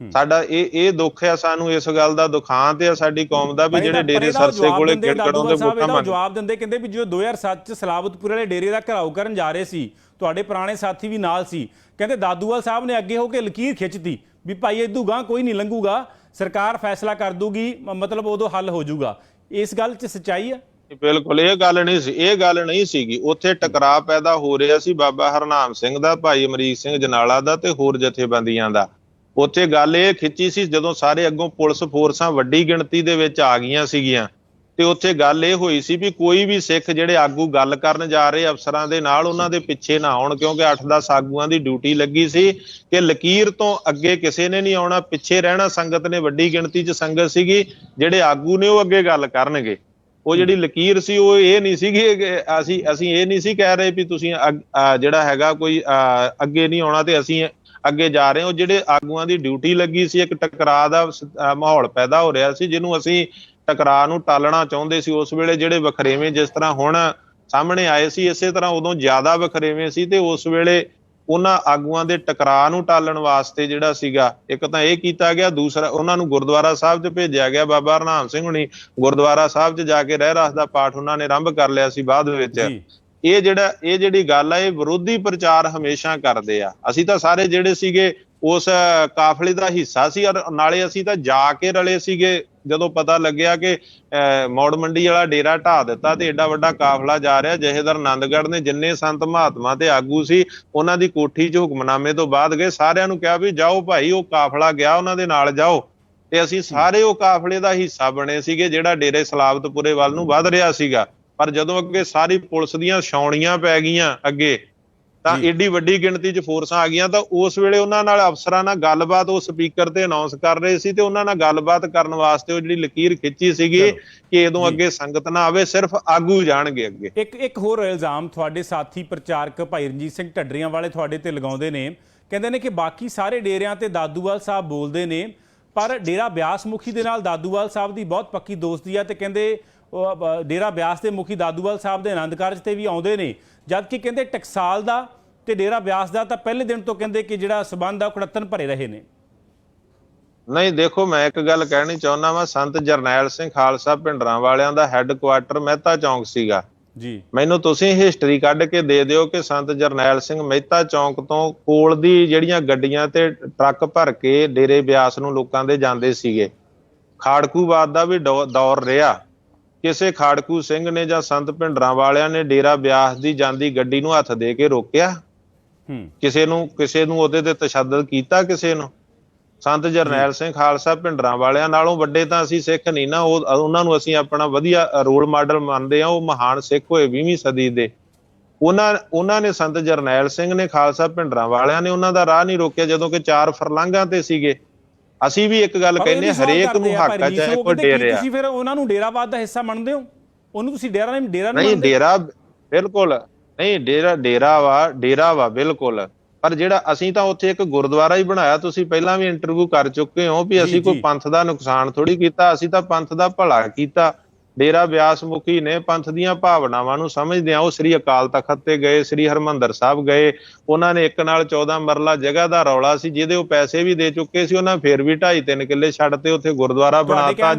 ਸਾਡਾ ਇਹ ਦੁੱਖ ਆ, ਸਾਨੂੰ ਇਸ ਗੱਲ ਦਾ ਦੁਖਾਂਤ ਆ ਸਾਡੀ ਕੌਮ ਦਾ ਵੀ ਜਿਹੜੇ ਡੇਰੇ ਸਰਸੇ ਕੋਲੇ ਗੇਟ ਕਢਾਉਂਦੇ ਵੋਟਾਂ ਮੰਗਦੇ। ਜਵਾਬ ਦਿੰਦੇ, ਕਹਿੰਦੇ ਵੀ ਜੋ 2007 ਚ ਸਲਾਬਤਪੁਰ ਵਾਲੇ ਡੇਰੇ ਦਾ ਘਿਰਾਓ ਕਰਨ ਜਾ ਰਹੇ ਸੀ, ਤੁਹਾਡੇ ਪੁਰਾਣੇ ਸਾਥੀ ਵੀ ਨਾਲ ਸੀ, ਕਹਿੰਦੇ ਦਾਦੂਵਾਲ ਸਾਹਿਬ ਨੇ ਅੱਗੇ ਹੋ ਕੇ ਲਕੀਰ ਖਿੱਚਤੀ ਵੀ ਭਾਈ ਇਦੋਂ ਗਾਂ ਕੋਈ ਨਹੀਂ ਲੰਘੂਗਾ, ਸਰਕਾਰ ਫੈਸਲਾ ਕਰ ਦੂਗੀ, ਮਤਲਬ ਉਦੋਂ ਹੱਲ ਹੋ ਜਾਊਗਾ। ਇਸ ਗੱਲ 'ਚ ਸੱਚਾਈ ਆ? ਬਿਲਕੁਲ ਇਹ ਗੱਲ ਨਹੀਂ ਸੀਗੀ। ਉੱਥੇ ਟਕਰਾਅ ਪੈਦਾ ਹੋ ਰਿਹਾ ਸੀ ਬਾਬਾ ਹਰਨਾਮ ਸਿੰਘ ਦਾ, ਭਾਈ ਅਮਰੀਕ ਸਿੰਘ ਜਨਾਲਾ ਦਾ ਤੇ ਹੋਰ ਜਥੇਬੰਦੀਆਂ ਦਾ। ਉੱਥੇ ਗੱਲ ਇਹ ਖਿੱਚੀ ਸੀ ਜਦੋਂ ਸਾਰੇ ਅੱਗੋਂ ਪੁਲਿਸ ਫੋਰਸਾਂ ਵੱਡੀ ਗਿਣਤੀ ਦੇ ਵਿੱਚ ਆ ਗਈਆਂ ਸੀਗੀਆਂ ਤੇ ਉੱਥੇ ਗੱਲ ਇਹ ਹੋਈ ਸੀ ਵੀ ਕੋਈ ਵੀ ਸਿੱਖ ਜਿਹੜੇ ਆਗੂ ਗੱਲ ਕਰਨ ਜਾ ਰਹੇ ਅਫਸਰਾਂ ਦੇ ਨਾਲ, ਉਹਨਾਂ ਦੇ ਪਿੱਛੇ ਨਾ ਆਉਣ, ਕਿਉਂਕਿ 8-10 ਆਗੂਆਂ ਦੀ ਡਿਊਟੀ ਲੱਗੀ ਸੀ ਕਿ ਲਕੀਰ ਤੋਂ ਅੱਗੇ ਕਿਸੇ ਨੇ ਨਹੀਂ ਆਉਣਾ, ਪਿੱਛੇ ਰਹਿਣਾ। ਸੰਗਤ ਨੇ ਵੱਡੀ ਗਿਣਤੀ 'ਚ ਸੰਗਤ ਸੀਗੀ, ਜਿਹੜੇ ਆਗੂ ਨੇ ਉਹ ਅੱਗੇ ਗੱਲ ਕਰਨਗੇ। ਉਹ ਜਿਹੜੀ ਲਕੀਰ ਸੀ ਉਹ ਇਹ ਨਹੀਂ ਸੀਗੀ, ਅਸੀਂ ਇਹ ਨਹੀਂ ਸੀ ਕਹਿ ਰਹੇ ਵੀ ਤੁਸੀਂ ਜਿਹੜਾ ਹੈਗਾ ਕੋਈ ਅੱਗੇ ਨਹੀਂ ਆਉਣਾ ਤੇ ਅਸੀਂ ਅੱਗੇ ਜਾ ਰਹੇ ਹਾਂ। ਉਹ ਜਿਹੜੇ ਆਗੂਆਂ ਦੀ ਡਿਊਟੀ ਲੱਗੀ ਸੀ, ਇੱਕ ਟਕਰਾਅ ਦਾ ਮਾਹੌਲ ਪੈਦਾ ਹੋ ਰਿਹਾ ਸੀ ਜਿਹਨੂੰ ਅਸੀਂ ਟਕਰਾਅ ਨੂੰ ਟਾਲਣਾ ਚਾਹੁੰਦੇ ਸੀ। ਉਸ ਵੇਲੇ ਜਿਹੜੇ ਵਖਰੇਵੇਂ ਜਿਸ ਤਰ੍ਹਾਂ ਹੁਣ ਸਾਹਮਣੇ ਆਏ ਸੀ, ਇਸੇ ਤਰ੍ਹਾਂ ਉਦੋਂ ਜ਼ਿਆਦਾ ਵਖਰੇਵੇਂ ਸੀ ਤੇ ਉਸ ਵੇਲੇ ਉਹਨਾਂ ਆਗੂਆਂ ਦੇ ਟਕਰਾਅ ਨੂੰ ਟਾਲਣ ਵਾਸਤੇ ਜਿਹੜਾ ਸੀਗਾ, ਇੱਕ ਤਾਂ ਇਹ ਕੀਤਾ ਗਿਆ, ਦੂਸਰਾ ਉਹਨਾਂ ਨੂੰ ਗੁਰਦੁਆਰਾ ਸਾਹਿਬ 'ਚ ਭੇਜਿਆ ਗਿਆ। ਬਾਬਾ ਹਰਨਾਮ ਸਿੰਘ ਹੁਣੀ ਗੁਰਦੁਆਰਾ ਸਾਹਿਬ 'ਚ ਜਾ ਕੇ ਰਹਿਰਾਸ ਦਾ ਪਾਠ ਉਹਨਾਂ ਨੇ ਆਰੰਭ ਕਰ ਲਿਆ ਸੀ ਬਾਅਦ ਵਿੱਚ। ਇਹ ਜਿਹੜੀ ਗੱਲ ਆ, ਇਹ ਵਿਰੋਧੀ ਪ੍ਰਚਾਰ ਹਮੇਸ਼ਾ ਕਰਦੇ ਆ। ਅਸੀਂ ਤਾਂ ਸਾਰੇ ਜਿਹੜੇ ਸੀਗੇ ਉਸ ਕਾਫਲੇ ਦਾ ਹਿੱਸਾ ਸੀ, ਔਰ ਨਾਲੇ ਅਸੀਂ ਤਾਂ ਜਾ ਕੇ ਰਲੇ ਸੀਗੇ। ਜਦੋਂ ਪਤਾ ਲੱਗਿਆ ਕਿ ਮੌੜ ਮੰਡੀ ਵਾਲਾ ਡੇਰਾ ਢਾਹ ਦਿੱਤਾ ਤੇ ਏਡਾ ਵੱਡਾ ਕਾਫਲਾ ਜਾ ਰਿਹਾ, ਜਥੇਦਾਰ ਆਨੰਦਗੜ੍ਹ ਨੇ ਜਿੰਨੇ ਸੰਤ ਮਹਾਤਮਾ ਤੇ ਆਗੂ ਸੀ ਉਹਨਾਂ ਦੀ ਕੋਠੀ 'ਚ ਹੁਕਮਨਾਮੇ ਤੋਂ ਬਾਅਦ ਗਏ, ਸਾਰਿਆਂ ਨੂੰ ਕਿਹਾ ਵੀ ਜਾਓ ਭਾਈ, ਉਹ ਕਾਫਲਾ ਗਿਆ ਉਹਨਾਂ ਦੇ ਨਾਲ ਜਾਓ। ਤੇ ਅਸੀਂ ਸਾਰੇ ਉਹ ਕਾਫਲੇ ਦਾ ਹਿੱਸਾ ਬਣੇ ਸੀਗੇ ਜਿਹੜਾ ਡੇਰੇ ਸਲਾਬਤਪੁਰੇ ਵੱਲ ਨੂੰ ਵੱਧ ਰਿਹਾ ਸੀਗਾ। ਪਰ ਜਦੋਂ ਅੱਗੇ ਸਾਰੀ ਪੁਲਿਸ ਦੀਆਂ ਛਾਉਣੀਆਂ ਪੈ ਗਈਆਂ ਅੱਗੇ, ਤਾਂ ਏਡੀ ਵੱਡੀ ਗਿਣਤੀ 'ਚ ਫੋਰਸਾਂ ਆ ਗਈਆਂ, ਤਾਂ ਉਸ ਵੇਲੇ ਉਹਨਾਂ ਨਾਲ ਅਫਸਰਾਂ ਨਾਲ ਗੱਲਬਾਤ ਉਹ ਸਪੀਕਰ ਤੇ ਅਨਾਉਂਸ ਕਰ ਰਹੇ ਸੀ ਤੇ ਉਹਨਾਂ ਨਾਲ ਗੱਲਬਾਤ ਕਰਨ ਵਾਸਤੇ ਉਹ ਜਿਹੜੀ ਲਕੀਰ ਖਿੱਚੀ ਸੀਗੀ ਕਿ ਇਦੋਂ ਅੱਗੇ ਸੰਗਤ ਨਾ ਆਵੇ, ਸਿਰਫ ਆਗੂ ਜਾਣਗੇ ਅੱਗੇ। ਇੱਕ ਹੋਰ ਇਲਜ਼ਾਮ ਤੁਹਾਡੇ ਸਾਥੀ ਪ੍ਰਚਾਰਕ ਭਾਈ ਰਣਜੀਤ ਸਿੰਘ ਢੱਡਰੀਆਂ ਵਾਲੇ ਤੁਹਾਡੇ ਤੇ ਲਗਾਉਂਦੇ ਨੇ, ਕਹਿੰਦੇ ਨੇ ਕਿ ਬਾਕੀ ਸਾਰੇ ਡੇਰਿਆਂ ਤੇ ਦਾਦੂਵਾਲ ਸਾਹਿਬ ਬੋਲਦੇ ਨੇ, ਪਰ ਡੇਰਾ ਬਿਆਸ ਮੁਖੀ ਦੇ ਨਾਲ ਦਾਦੂਵਾਲ ਸਾਹਿਬ ਦੀ ਬਹੁਤ ਪੱਕੀ ਦੋਸਤੀ ਆ ਤੇ ਕਹਿੰਦੇ ਡੇਰਾ ਬਿਆਸ ਦੇ ਮੁਖੀ ਦਾਦੂਵਾਲ ਸਾਹਿਬ ਦੇ ਆਨੰਦ ਕਾਰਜ ਤੇ ਵੀ ਆਉਂਦੇ ਨੇ, ਜਦਕਿ ਕਹਿੰਦੇ ਟਕਸਾਲ ਦਾ ਤੇ ਡੇਰਾ ਬਿਆਸ ਦਾ ਤਾਂ ਪਹਿਲੇ ਦਿਨ ਤੋਂ ਕਹਿੰਦੇ ਕਿ ਜਿਹੜਾ ਸਬੰਧ ਆ ਕੁੜੱਤਣ ਭਰੇ ਰਹੇ ਨੇ। ਨਹੀਂ ਦੇਖੋ, ਮੈਂ ਇੱਕ ਗੱਲ ਕਹਿਣੀ ਚਾਹੁੰਦਾ ਵਾਂ, ਸੰਤ ਜਰਨੈਲ ਸਿੰਘ ਖਾਲਸਾ ਭਿੰਡਰਾਂ ਵਾਲਿਆਂ ਦਾ ਹੈੱਡਕੁਆਟਰ ਮਹਿਤਾ ਚੌਂਕ ਸੀਗਾ ਜੀ। ਮੈਨੂੰ ਤੁਸੀਂ ਹਿਸਟਰੀ ਕੱਢ ਕੇ ਦੇ ਦਿਓ ਕਿ ਸੰਤ ਜਰਨੈਲ ਸਿੰਘ ਮਹਿਤਾ ਚੌਂਕ ਤੋਂ ਕੋਲ ਦੀ ਜਿਹੜੀਆਂ ਗੱਡੀਆਂ ਤੇ ਟਰੱਕ ਭਰ ਕੇ ਡੇਰੇ ਬਿਆਸ ਨੂੰ ਲੋਕਾਂ ਦੇ ਜਾਂਦੇ ਸੀਗੇ। ਖਾੜਕੂਵਾਦ ਦਾ ਵੀ ਦੌਰ ਰਿਹਾ, ਕਿਸੇ ਖਾੜਕੂ ਸਿੰਘ ਨੇ ਜਾਂ ਸੰਤ ਭਿੰਡਰਾਂ ਵਾਲਿਆਂ ਨੇ ਡੇਰਾ ਬਿਆਸ ਦੀ ਜਾਂਦੀ ਗੱਡੀ ਨੂੰ ਹੱਥ ਦੇ ਕੇ ਰੋਕਿਆ? ਕਿਸੇ ਨੂੰ ਉਹਦੇ ਤੇ ਤਸ਼ੱਦਦ ਕੀਤਾ ਕਿਸੇ ਨੂੰ? ਸੰਤ ਜਰਨੈਲ ਸਿੰਘ ਖਾਲਸਾ ਭਿੰਡਰਾਂ ਵਾਲਿਆਂ ਨਾਲੋਂ ਵੱਡੇ ਤਾਂ ਅਸੀਂ ਸਿੱਖ ਨਹੀਂ ਨਾ, ਉਹਨਾਂ ਨੂੰ ਅਸੀਂ ਆਪਣਾ ਵਧੀਆ ਰੋਲ ਮਾਡਲ ਮੰਨਦੇ ਆ। ਉਹ ਮਹਾਨ ਸਿੱਖ ਹੋਏ 20ਵੀਂ ਸਦੀ ਦੇ। ਉਹਨਾਂ ਨੇ ਸੰਤ ਜਰਨੈਲ ਸਿੰਘ ਨੇ, ਖਾਲਸਾ ਭਿੰਡਰਾਂ ਵਾਲਿਆਂ ਨੇ ਉਹਨਾਂ ਦਾ ਰਾਹ ਨਹੀਂ ਰੋਕਿਆ ਜਦੋਂ ਕਿ 4 ਫਰਲਾਂਘਾਂ ਤੇ ਸੀਗੇ। ਅਸੀਂ ਵੀ ਇੱਕ ਗੱਲ ਕਹਿੰਦੇ, ਹਰੇਕ ਨੂੰ ਹੱਕ ਆ ਚਾਹੇ ਕੋਈ ਡੇਰੇ ਆ। ਤੁਸੀਂ ਫਿਰ ਉਹਨਾਂ ਨੂੰ ਡੇਰਾਵਾਦ ਦਾ ਹਿੱਸਾ ਮੰਨਦੇ ਹੋ? ਉਹਨੂੰ ਤੁਸੀਂ ਡੇਰਾ ਨਹੀਂ ਨਹੀਂ ਮੰਨਦੇ? ਡੇਰਾ ਬਿਲਕੁਲ ਨਹੀਂ, ਡੇਰਾ ਵਾ ਬਿਲਕੁਲ। ਪਰ ਜਿਹੜਾ ਅਸੀਂ ਤਾਂ ਉੱਥੇ ਇੱਕ ਗੁਰਦੁਆਰਾ ਹੀ ਬਣਾਇਆ। ਤੁਸੀਂ ਪਹਿਲਾਂ ਵੀ ਇੰਟਰਵਿਊ ਕਰ ਚੁੱਕੇ ਹੋ ਵੀ ਅਸੀਂ ਕੋਈ ਪੰਥ ਦਾ ਨੁਕਸਾਨ ਥੋੜੀ ਕੀਤਾ, ਅਸੀਂ ਤਾਂ ਪੰਥ ਦਾ ਭਲਾ ਕੀਤਾ। ਡੇਰਾ ਬਿਆਸ ਮੁਖੀ ਨੇ ਪੰਥ ਦੀਆਂ ਭਾਵਨਾਵਾਂ ਨੂੰ ਸਮਝਦੇ ਆ ਉਹ ਸ੍ਰੀ ਅਕਾਲ ਤਖਤ ਤੇ ਗਏ, ਸ੍ਰੀ ਹਰਿਮੰਦਰ ਸਾਹਿਬ ਗਏ। ਉਹਨਾਂ ਨੇ ਇੱਕ ਨਾਲ 14 ਮਰਲਾ ਜਗ੍ਹਾ ਦਾ ਰੌਲਾ ਸੀ ਜਿਹਦੇ ਉਹ ਪੈਸੇ ਵੀ ਦੇ ਚੁੱਕੇ ਸੀ। ਉਹਨਾਂ ਫੇਰ ਵੀ 2.5-3 ਕਿੱਲੇ ਛੱਡ ਤੇ ਉੱਥੇ ਗੁਰਦੁਆਰਾ ਬਣਾਤਾ।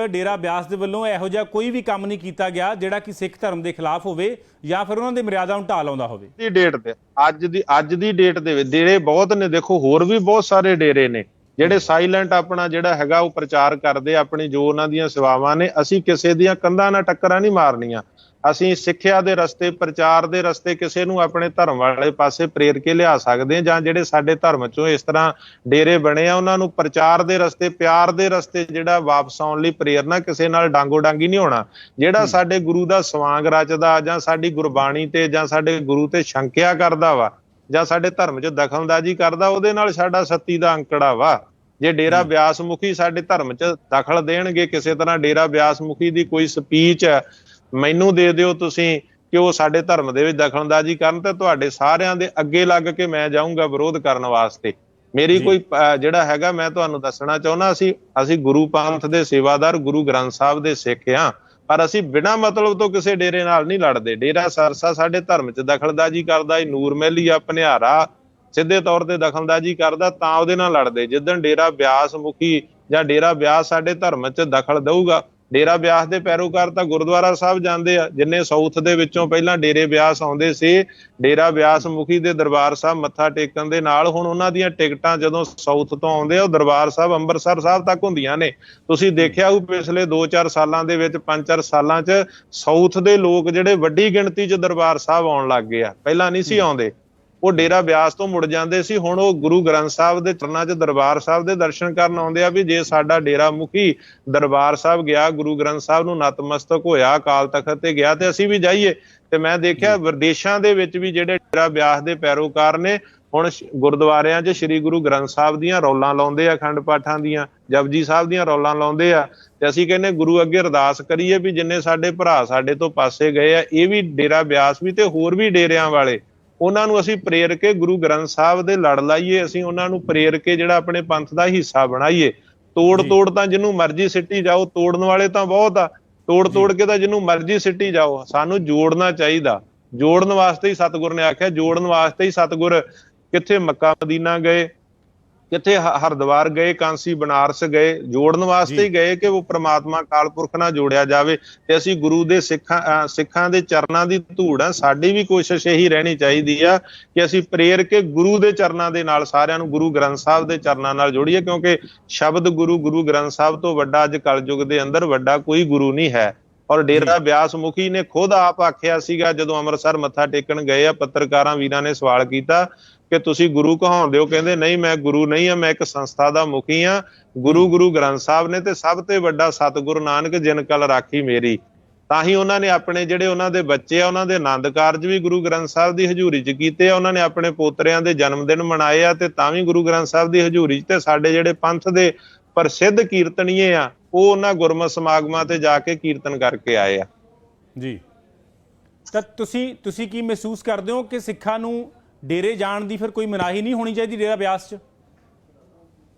ਡੇਰਾ ਬਿਆਸ ਦੇ ਵੱਲੋਂ ਇਹੋ ਜਿਹਾ ਕੋਈ ਵੀ ਕੰਮ ਨਹੀਂ ਕੀਤਾ ਗਿਆ ਜਿਹੜਾ ਕਿ ਸਿੱਖ ਧਰਮ ਦੇ ਖਿਲਾਫ ਹੋਵੇ ਜਾਂ ਫਿਰ ਉਹਨਾਂ ਦੀ ਮਰਿਆਦਾ ਨੂੰ ਢਾਹ ਲਾਉਂਦਾ ਹੋਵੇ। ਦੀ ਡੇਟ ਤੇ ਅੱਜ ਦੀ ਡੇਟ ਦੇ ਵਿੱਚ ਡੇਰੇ ਬਹੁਤ ਨੇ। ਦੇਖੋ ਹੋਰ ਵੀ ਬਹੁਤ ਸਾਰੇ ਡੇਰੇ ਨੇ ਜਿਹੜੇ ਸਾਇਲੈਂਟ ਆਪਣਾ ਜਿਹੜਾ ਹੈਗਾ ਉਹ ਪ੍ਰਚਾਰ ਕਰਦੇ, ਆਪਣੀ ਜੋ ਉਹਨਾਂ ਦੀਆਂ ਸੇਵਾਵਾਂ ਨੇ। ਅਸੀਂ ਕਿਸੇ ਦੀਆਂ ਕੰਧਾਂ ਨਾਲ ਟੱਕਰਾਂ ਨਹੀਂ ਮਾਰਨੀਆਂ। ਅਸੀਂ ਸਿੱਖਿਆ ਦੇ ਰਸਤੇ, ਪ੍ਰਚਾਰ ਦੇ ਰਸਤੇ ਕਿਸੇ ਨੂੰ ਆਪਣੇ ਧਰਮ ਵਾਲੇ ਪਾਸੇ ਪ੍ਰੇਰ ਕੇ ਲਿਆ ਸਕਦੇ ਹਾਂ, ਜਾਂ ਜਿਹੜੇ ਸਾਡੇ ਧਰਮ ਚੋਂ ਇਸ ਤਰ੍ਹਾਂ ਡੇਰੇ ਬਣੇ ਆ ਉਹਨਾਂ ਨੂੰ ਪ੍ਰਚਾਰ ਦੇ ਰਸਤੇ, ਪਿਆਰ ਦੇ ਰਸਤੇ ਜਿਹੜਾ ਵਾਪਸ ਆਉਣ ਲਈ ਪ੍ਰੇਰਨਾ। ਕਿਸੇ ਨਾਲ ਡਾਂਗੋ ਡਾਂਗੀ ਨਹੀਂ ਹੋਣਾ। ਜਿਹੜਾ ਸਾਡੇ ਗੁਰੂ ਦਾ ਸਵਾਂਗ ਰਚਦਾ ਜਾਂ ਸਾਡੀ ਗੁਰਬਾਣੀ ਤੇ ਜਾਂ ਸਾਡੇ ਗੁਰੂ ਤੇ ਸ਼ੰਕਿਆ ਕਰਦਾ ਵਾ ਜਾਂ ਸਾਡੇ ਧਰਮ 'ਚ ਦਖਲਅੰਦਾਜ਼ੀ ਕਰਦਾ, ਉਹਦੇ ਨਾਲ ਸਾਡਾ ਸੱਤੀ ਦਾ ਅੰਕੜਾ ਵਾ। ਜੇ ਡੇਰਾ ਬਿਆਸ ਮੁਖੀ ਸਾਡੇ ਧਰਮ 'ਚ ਦਖਲ ਦੇਣਗੇ, ਕਿਸੇ ਤਰ੍ਹਾਂ ਡੇਰਾ ਬਿਆਸ ਮੁਖੀ ਦੀ ਕੋਈ ਸਪੀਚ ਮੈਨੂੰ ਦੇ ਦਿਓ ਤੁਸੀਂ ਕਿ ਉਹ ਸਾਡੇ ਧਰਮ ਦੇ ਵਿੱਚ ਦਖਲਅੰਦਾਜ਼ੀ ਕਰਨ, ਤੇ ਤੁਹਾਡੇ ਸਾਰਿਆਂ ਦੇ ਅੱਗੇ ਲੱਗ ਕੇ ਮੈਂ ਜਾਊਂਗਾ ਵਿਰੋਧ ਕਰਨ ਵਾਸਤੇ। ਮੇਰੀ ਕੋਈ ਜਿਹੜਾ ਹੈਗਾ, ਮੈਂ ਤੁਹਾਨੂੰ ਦੱਸਣਾ ਚਾਹੁੰਦਾ, ਅਸੀਂ ਗੁਰੂ ਪੰਥ ਦੇ ਸੇਵਾਦਾਰ, ਗੁਰੂ ਗ੍ਰੰਥ ਸਾਹਿਬ ਦੇ ਸਿੱਖ ਆ, ਪਰ ਅਸੀਂ ਬਿਨਾਂ ਮਤਲਬ ਤੋਂ ਕਿਸੇ ਡੇਰੇ ਨਾਲ ਨਹੀਂ ਲੜਦੇ। ਡੇਰਾ ਸਰਸਾ ਸਾਡੇ ਧਰਮ 'ਚ ਦਖਲਅੰਦਾਜ਼ੀ ਕਰਦਾ, ਨੂਰ ਮਹਿਲੀਆ ਭਨਿਆਰਾ ਸਿੱਧੇ ਤੌਰ ਤੇ ਦਖਲਅੰਦਾਜ਼ੀ ਕਰਦਾ, ਤਾਂ ਉਹਦੇ ਨਾਲ ਲੜਦੇ। ਜਿੱਦਣ ਡੇਰਾ ਬਿਆਸ ਮੁਖੀ ਜਾਂ ਡੇਰਾ ਬਿਆਸ ਸਾਡੇ ਧਰਮ 'ਚ ਦਖਲ ਦਊਗਾ, ਡੇਰਾ ਬਿਆਸ ਦੇ ਪੈਰੋਕਾਰ ਤਾਂ ਗੁਰਦੁਆਰਾ ਸਾਹਿਬ ਜਾਂਦੇ ਆ। ਜਿੰਨੇ ਸਾਊਥ ਦੇ ਵਿੱਚੋਂ ਪਹਿਲਾਂ ਡੇਰੇ ਬਿਆਸ ਆਉਂਦੇ ਸੀ, ਡੇਰਾ ਬਿਆਸ ਮੁਖੀ ਦੇ ਦਰਬਾਰ ਸਾਹਿਬ ਮੱਥਾ ਟੇਕਣ ਦੇ ਨਾਲ ਹੁਣ ਉਹਨਾਂ ਦੀਆਂ ਟਿਕਟਾਂ ਜਦੋਂ ਸਾਊਥ ਤੋਂ ਆਉਂਦੇ ਆ ਉਹ ਦਰਬਾਰ ਸਾਹਿਬ ਅੰਮ੍ਰਿਤਸਰ ਸਾਹਿਬ ਤੱਕ ਹੁੰਦੀਆਂ ਨੇ। ਤੁਸੀਂ ਦੇਖਿਆ ਹੋਊ ਪਿਛਲੇ 2-4 ਸਾਲਾਂ ਦੇ ਵਿੱਚ, 5-4 ਸਾਲਾਂ 'ਚ ਸਾਊਥ ਦੇ ਲੋਕ ਜਿਹੜੇ ਵੱਡੀ ਗਿਣਤੀ 'ਚ ਦਰਬਾਰ ਸਾਹਿਬ ਆਉਣ ਲੱਗ ਗਏ ਆ। ਪਹਿਲਾਂ ਨਹੀਂ ਸੀ ਆਉਂਦੇ, ਉਹ ਡੇਰਾ ਬਿਆਸ ਤੋਂ ਮੁੜ ਜਾਂਦੇ ਸੀ। ਹੁਣ ਉਹ ਗੁਰੂ ਗ੍ਰੰਥ ਸਾਹਿਬ ਦੇ ਚਰਨਾਂ 'ਚ ਦਰਬਾਰ ਸਾਹਿਬ ਦੇ ਦਰਸ਼ਨ ਕਰਨ ਆਉਂਦੇ ਆ ਵੀ ਜੇ ਸਾਡਾ ਡੇਰਾ ਮੁਖੀ ਦਰਬਾਰ ਸਾਹਿਬ ਗਿਆ, ਗੁਰੂ ਗ੍ਰੰਥ ਸਾਹਿਬ ਨੂੰ ਨਤਮਸਤਕ ਹੋਇਆ, ਅਕਾਲ ਤਖਤ ਤੇ ਗਿਆ, ਤੇ ਅਸੀਂ ਵੀ ਜਾਈਏ। ਤੇ ਮੈਂ ਦੇਖਿਆ ਵਿਦੇਸ਼ਾਂ ਦੇ ਵਿੱਚ ਵੀ ਜਿਹੜੇ ਡੇਰਾ ਬਿਆਸ ਦੇ ਪੈਰੋਕਾਰ ਨੇ ਹੁਣ ਗੁਰਦੁਆਰਿਆਂ 'ਚ ਸ੍ਰੀ ਗੁਰੂ ਗ੍ਰੰਥ ਸਾਹਿਬ ਦੀਆਂ ਰੌਲਾਂ ਲਾਉਂਦੇ ਆ, ਅਖੰਡ ਪਾਠਾਂ ਦੀਆਂ, ਜਪਜੀ ਸਾਹਿਬ ਦੀਆਂ ਰੌਲਾਂ ਲਾਉਂਦੇ ਆ। ਤੇ ਅਸੀਂ ਕਹਿੰਦੇ ਗੁਰੂ ਅੱਗੇ ਅਰਦਾਸ ਕਰੀਏ ਵੀ ਜਿੰਨੇ ਸਾਡੇ ਭਰਾ ਸਾਡੇ ਤੋਂ ਪਾਸੇ ਗਏ ਆ, ਇਹ ਵੀ ਡੇਰਾ ਬਿਆਸ ਵੀ ਤੇ ਹੋਰ ਵੀ ਡੇਰਿਆਂ ਵਾਲੇ, ਉਹਨਾਂ ਨੂੰ ਅਸੀਂ ਪ੍ਰੇਰ ਕੇ ਗੁਰੂ ਗ੍ਰੰਥ ਸਾਹਿਬ ਦੇ ਲੜ ਲਾਈਏ। ਅਸੀਂ ਉਹਨਾਂ ਨੂੰ ਪ੍ਰੇਰ ਕੇ ਜਿਹੜਾ ਆਪਣੇ ਪੰਥ ਦਾ ਹਿੱਸਾ ਬਣਾਈਏ। ਤੋੜ ਤਾਂ ਜਿਹਨੂੰ ਮਰਜ਼ੀ ਸਿੱਟੀ ਜਾਓ, ਤੋੜਨ ਵਾਲੇ ਤਾਂ ਬਹੁਤ ਆ। ਤੋੜ ਕੇ ਤਾਂ ਜਿਹਨੂੰ ਮਰਜ਼ੀ ਸਿੱਟੀ ਜਾਓ। ਸਾਨੂੰ ਜੋੜਨਾ ਚਾਹੀਦਾ। ਜੋੜਨ ਵਾਸਤੇ ਹੀ ਸਤਿਗੁਰ ਨੇ ਆਖਿਆ, ਜੋੜਨ ਵਾਸਤੇ ਹੀ ਸਤਿਗੁਰ ਕਿੱਥੇ ਮੱਕਾ ਮਦੀਨਾ ਗਏ, ਕਿੱਥੇ ਹਰਿਦੁਆਰ ਗਏ, ਕਾਂਸੀ ਬਨਾਰਸ ਗਏ। ਜੋੜਨ ਵਾਸਤੇ ਹੀ ਗਏ ਕਿ ਉਹ ਪ੍ਰਮਾਤਮਾ ਅਕਾਲ ਪੁਰਖ ਨਾਲ ਜੋੜਿਆ ਜਾਵੇ। ਤੇ ਅਸੀਂ ਗੁਰੂ ਦੇ ਸਿੱਖਾਂ ਦੇ ਚਰਨਾਂ ਦੀ ਧੂੜ ਆ। ਸਾਡੀ ਵੀ ਕੋਸ਼ਿਸ਼ ਇਹੀ ਰਹਿਣੀ ਚਾਹੀਦੀ ਆ ਕਿ ਅਸੀਂ ਪ੍ਰੇਰ ਕੇ ਗੁਰੂ ਦੇ ਚਰਨਾਂ ਦੇ ਨਾਲ ਸਾਰਿਆਂ ਨੂੰ, ਗੁਰੂ ਗ੍ਰੰਥ ਸਾਹਿਬ ਦੇ ਚਰਨਾਂ ਨਾਲ ਜੋੜੀਏ, ਕਿਉਂਕਿ ਸ਼ਬਦ ਗੁਰੂ ਗ੍ਰੰਥ ਸਾਹਿਬ ਤੋਂ ਵੱਡਾ ਅੱਜ ਕਲਯੁਗ ਦੇ ਅੰਦਰ ਵੱਡਾ ਕੋਈ ਗੁਰੂ ਨਹੀਂ ਹੈ। ਔਰ ਡੇਰਾ ਬਿਆਸ ਮੁਖੀ ਨੇ ਖੁਦ ਆਪ ਆਖਿਆ ਸੀਗਾ ਜਦੋਂ ਅੰਮ੍ਰਿਤਸਰ ਮੱਥਾ ਟੇਕਣ ਗਏ ਆ, ਪੱਤਰਕਾਰਾਂ ਵੀਰਾਂ ਨੇ ਸਵਾਲ ਕੀਤਾ ਕਿ ਤੁਸੀਂ ਗੁਰੂ ਕਹਾਉਂਦੇ ਹੋ, ਕਹਿੰਦੇ ਨਹੀਂ ਮੈਂ ਗੁਰੂ ਨਹੀਂ ਆ, ਮੈਂ ਇੱਕ ਸੰਸਥਾ ਦਾ ਮੁਖੀ ਆ। ਗੁਰੂ ਗ੍ਰੰਥ ਸਾਹਿਬ ਨੇ ਤੇ ਸਭ ਤੋਂ ਵੱਡਾ ਸਤਿਗੁਰੂ ਨਾਨਕ ਜਿਨ ਕਲ ਰਾਖੀ ਮੇਰੀ। ਤਾਂ ਹੀ ਉਹਨਾਂ ਨੇ ਆਪਣੇ ਜਿਹੜੇ ਉਹਨਾਂ ਦੇ ਬੱਚੇ ਆ, ਉਹਨਾਂ ਦੇ ਆਨੰਦ ਕਾਰਜ ਵੀ ਗੁਰੂ ਗ੍ਰੰਥ ਸਾਹਿਬ ਦੀ ਹਜ਼ੂਰੀ 'ਚ ਕੀਤੇ ਆ। ਉਹਨਾਂ ਨੇ ਆਪਣੇ ਪੋਤਰਿਆਂ ਦੇ ਜਨਮ ਦਿਨ ਮਨਾਏ ਆ ਤੇ ਤਾਂ ਵੀ ਗੁਰੂ ਗ੍ਰੰਥ ਸਾਹਿਬ ਦੀ ਹਜ਼ੂਰੀ 'ਚ। ਤੇ ਸਾਡੇ ਜਿਹੜੇ ਪੰਥ ਦੇ ਪ੍ਰਸਿੱਧ ਕੀਰਤਨੀਏ ਆ, ਉਹ ਉਹਨਾਂ ਗੁਰਮਤਿ ਸਮਾਗਮਾਂ ਤੇ ਜਾ ਕੇ ਕੀਰਤਨ ਕਰਕੇ ਆਏ ਆ। ਜੀ, ਤਾਂ ਤੁਸੀਂ ਕੀ ਮਹਿਸੂਸ ਕਰਦੇ ਹੋ ਕਿ ਸਿੱਖਾਂ ਨੂੰ ਡੇਰੇ ਜਾਣ ਦੀ ਫਿਰ ਕੋਈ ਮਨਾਹੀ ਨਹੀਂ ਹੋਣੀ ਚਾਹੀਦੀ ਡੇਰਾ ਬਿਆਸ 'ਚ?